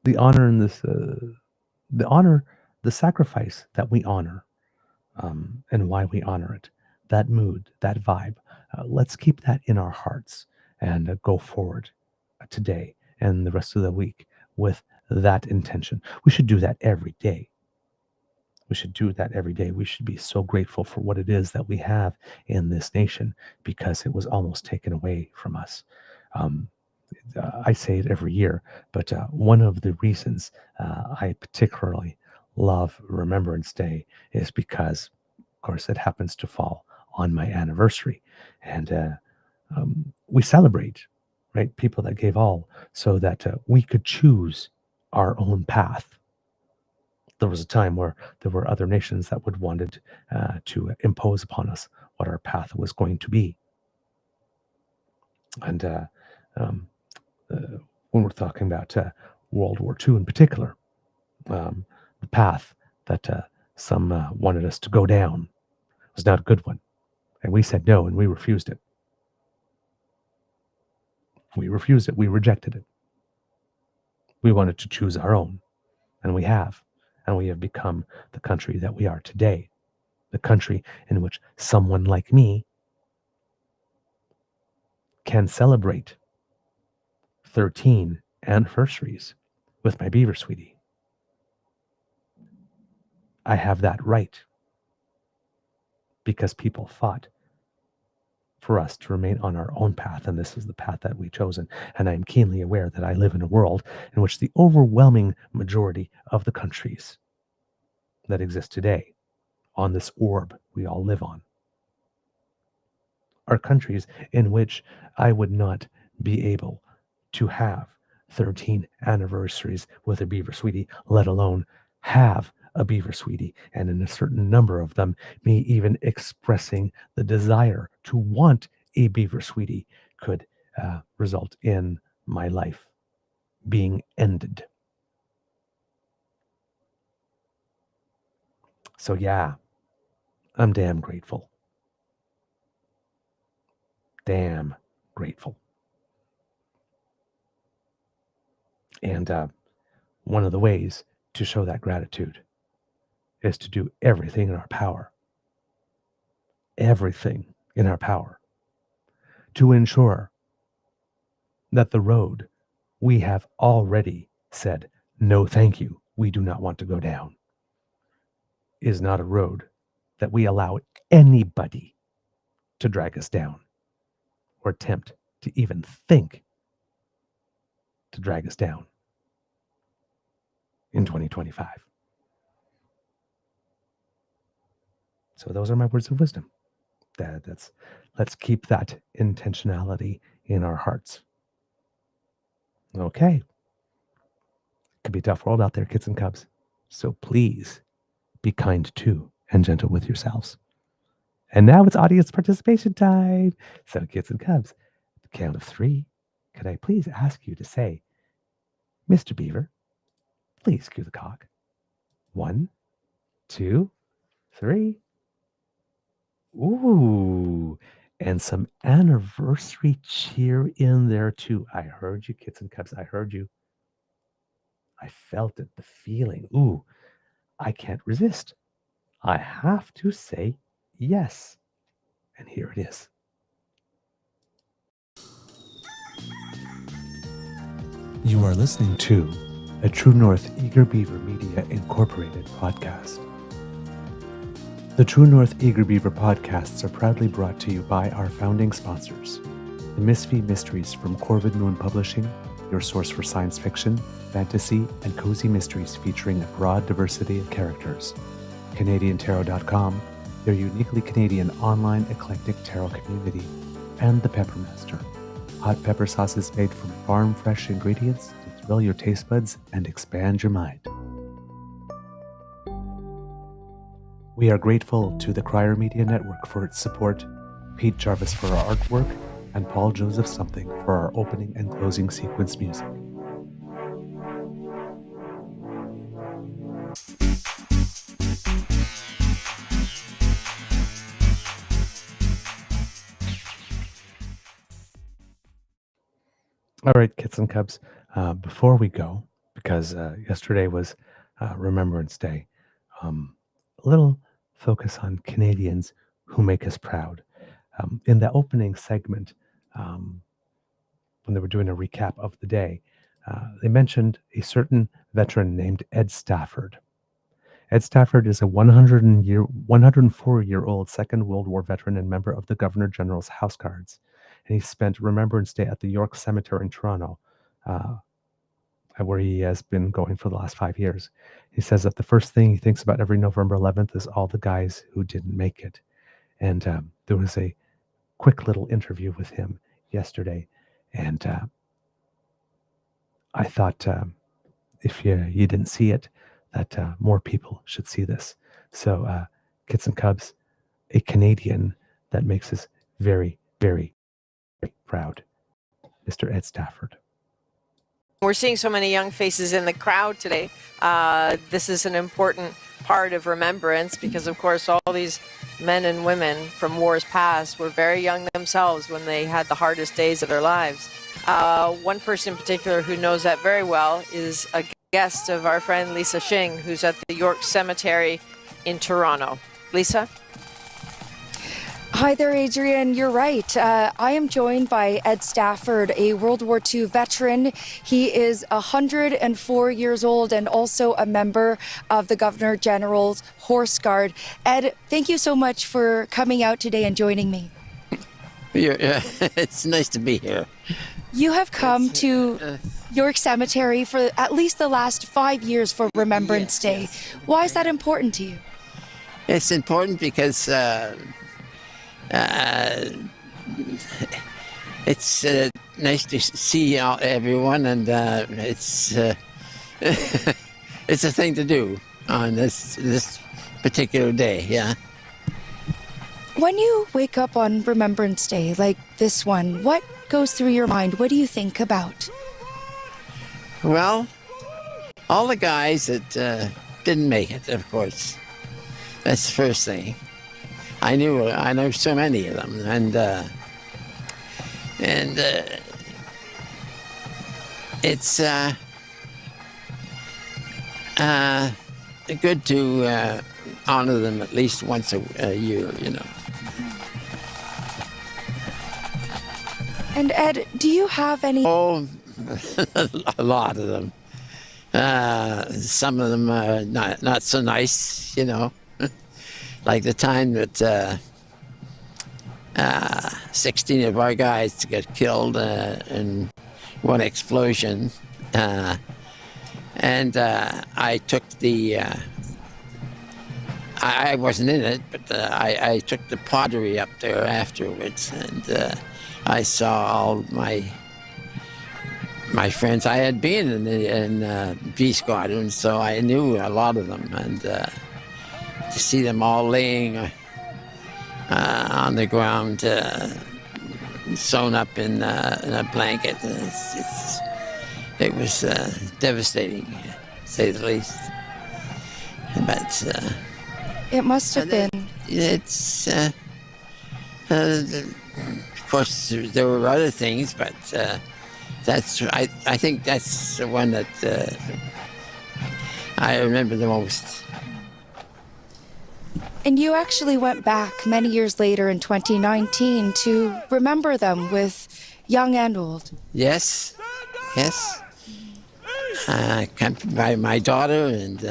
B: the honor in this, the sacrifice that we honor and why we honor it, that mood, that vibe. Let's keep that in our hearts and go forward today and the rest of the week with that intention. We should do that every day. We should do that every day. We should be so grateful for what it is that we have in this nation because it was almost taken away from us. I say it every year, but one of the reasons I particularly love Remembrance Day is because, of course, it happens to fall on my anniversary. And we celebrate, right? People that gave all so that we could choose our own path. There was a time where there were other nations that would wanted to impose upon us what our path was going to be. And when we're talking about World War II in particular, the path that some wanted us to go down was not a good one. And we said no, and we refused it. We refused it. We rejected it. We wanted to choose our own, and we have. And we have become the country that we are today, the country in which someone like me can celebrate 13 anniversaries with my Beaver sweetie. I have that right because people fought for us to remain on our own path, and this is the path that we've chosen. And I am keenly aware that I live in a world in which the overwhelming majority of the countries that exist today on this orb we all live on are countries in which I would not be able to have 13 anniversaries with a Beaver sweetie, let alone have a Beaver sweetie, and in a certain number of them, me even expressing the desire to want a Beaver sweetie could result in my life being ended. So yeah, I'm damn grateful. Damn grateful. And one of the ways to show that gratitude is to do everything in our power, to ensure that the road we have already said, no, thank you, we do not want to go down, is not a road that we allow anybody to drag us down or attempt to even think to drag us down in 2025. So those are my words of wisdom. Let's keep that intentionality in our hearts. Okay. Could be a tough world out there, kids and cubs. So please be kind to and gentle with yourselves. And now it's audience participation time. So kids and cubs, at the count of 3, could I please ask you to say, Mr. Beaver, please cue the cock. 1, 2, 3. Ooh, and some anniversary cheer in there too. I heard you, kids and cubs. I heard you. I felt it, the feeling. Ooh, I can't resist. I have to say yes. And here it is. You are listening to a True North Eager Beaver Media Incorporated podcast. The True North Eager Beaver podcasts are proudly brought to you by our founding sponsors, the Misfit Mysteries from Corvid Moon Publishing, your source for science fiction, fantasy, and cozy mysteries featuring a broad diversity of characters. CanadianTarot.com, their uniquely Canadian online eclectic tarot community, and the Peppermaster, hot pepper sauces made from farm fresh ingredients to thrill your taste buds and expand your mind. We are grateful to the Crier Media Network for its support, Pete Jarvis for our artwork, and Paul Joseph Something for our opening and closing sequence music. All right, kids and cubs, before we go, because yesterday was Remembrance Day, a little focus on Canadians who make us proud. In the opening segment, when they were doing a recap of the day, they mentioned a certain veteran named Ed Stafford. Ed Stafford is a 104-year-old Second World War veteran and member of the Governor General's House Guards. And he spent Remembrance Day at the York Cemetery in Toronto, where he has been going for the last 5 years. He says that the first thing he thinks about every November 11th is all the guys who didn't make it. And there was a quick little interview with him yesterday. And I thought if you didn't see it, that more people should see this. So kids and cubs, a Canadian that makes us very, very, very proud, Mr. Ed Stafford.
D: We're seeing so many young faces in the crowd today. This is an important part of Remembrance because, of course, all these men and women from wars past were very young themselves when they had the hardest days of their lives. One person in particular who knows that very well is a guest of our friend Lisa Shing, who's at the York Cemetery in Toronto. Lisa?
K: Hi there, Adrian. You're right. I am joined by Ed Stafford, a World War II veteran. He is 104 years old and also a member of the Governor General's Horse Guard. Ed, thank you so much for coming out today and joining me.
L: It's nice to be here.
K: You have come to York Cemetery for at least the last 5 years for Remembrance Day. Why is that important to you?
L: It's important because it's nice to see everyone, and it's it's a thing to do on this particular day. Yeah.
K: When you wake up on Remembrance Day like this one, what goes through your mind? What do you think about?
L: Well, all the guys that didn't make it, of course. That's the first thing. I know so many of them, and it's good to honor them at least once a year, you know.
K: And Ed, do you have any?
L: Oh, a lot of them. Some of them are not so nice, you know. like the time that 16 of our guys got killed in one explosion. And I took the, I wasn't in it, but I took the pottery up there afterwards, and I saw all my friends. I had been in B Squadron, so I knew a lot of them, and to see them all laying on the ground, sewn up in a blanket, it was devastating, to say the least. But
K: it must have been.
L: It's of course there were other things, but I think that's the one that I remember the most.
K: And you actually went back many years later in 2019 to remember them with young and old.
L: Yes. Accompanied by my daughter, and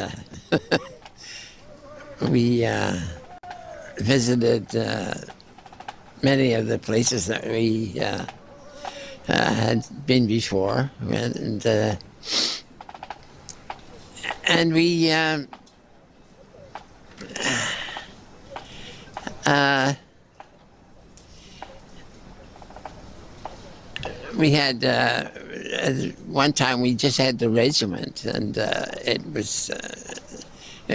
L: we visited many of the places that we had been before, and we we had one time we just had the regiment, and it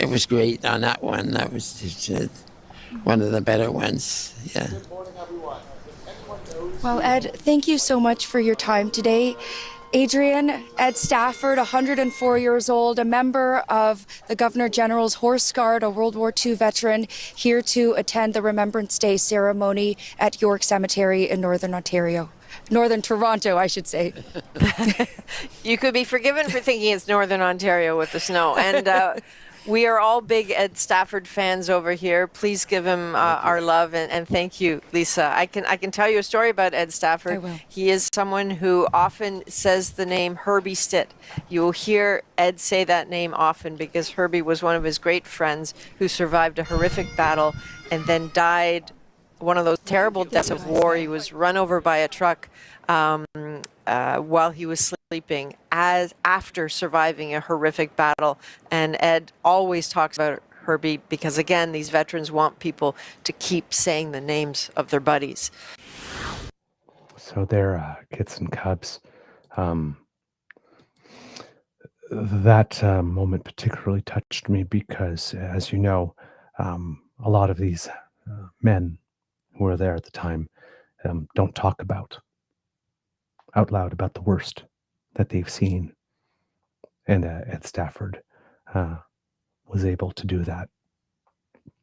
L: was great on that one. That was just, one of the better ones. Yeah.
K: Well, Ed, thank you so much for your time today. Adrian, Ed Stafford, 104 years old, a member of the Governor General's Horse Guard, a World War II veteran, here to attend the Remembrance Day ceremony at York Cemetery in Northern Ontario. Northern Toronto, I should say.
D: You could be forgiven for thinking it's Northern Ontario with the snow. And we are all big Ed Stafford fans over here. Please give him our love, and thank you, Lisa. I can tell you a story about Ed Stafford.
K: I will.
D: He is someone who often says the name Herbie Stitt. You will hear Ed say that name often because Herbie was one of his great friends who survived a horrific battle and then died one of those terrible deaths of war. He was run over by a truck while he was sleeping, after surviving a horrific battle. And Ed always talks about Herbie because, again, these veterans want people to keep saying the names of their buddies.
B: So they're kids and cubs. That moment particularly touched me because, as you know, a lot of these men who were there at the time don't talk out loud about the worst that they've seen. And Ed Stafford was able to do that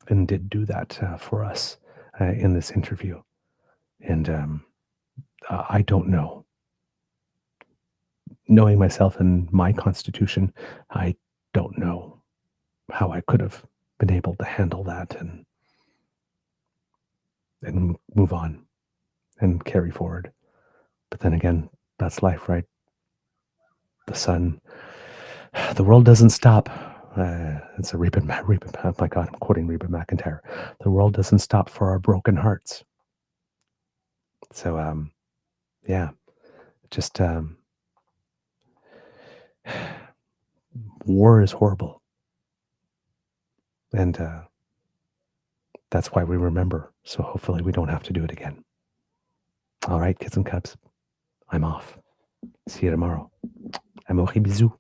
B: and did do that for us in this interview. And I don't know. Knowing myself and my constitution, I don't know how I could have been able to handle that and move on and carry forward. But then again, that's life, right? The world doesn't stop. It's a Reba, oh my God, I'm quoting Reba McEntire. The world doesn't stop for our broken hearts. So, yeah, just war is horrible. And that's why we remember. So hopefully we don't have to do it again. All right, kids and cubs, I'm off. See you tomorrow. Amour et bisous.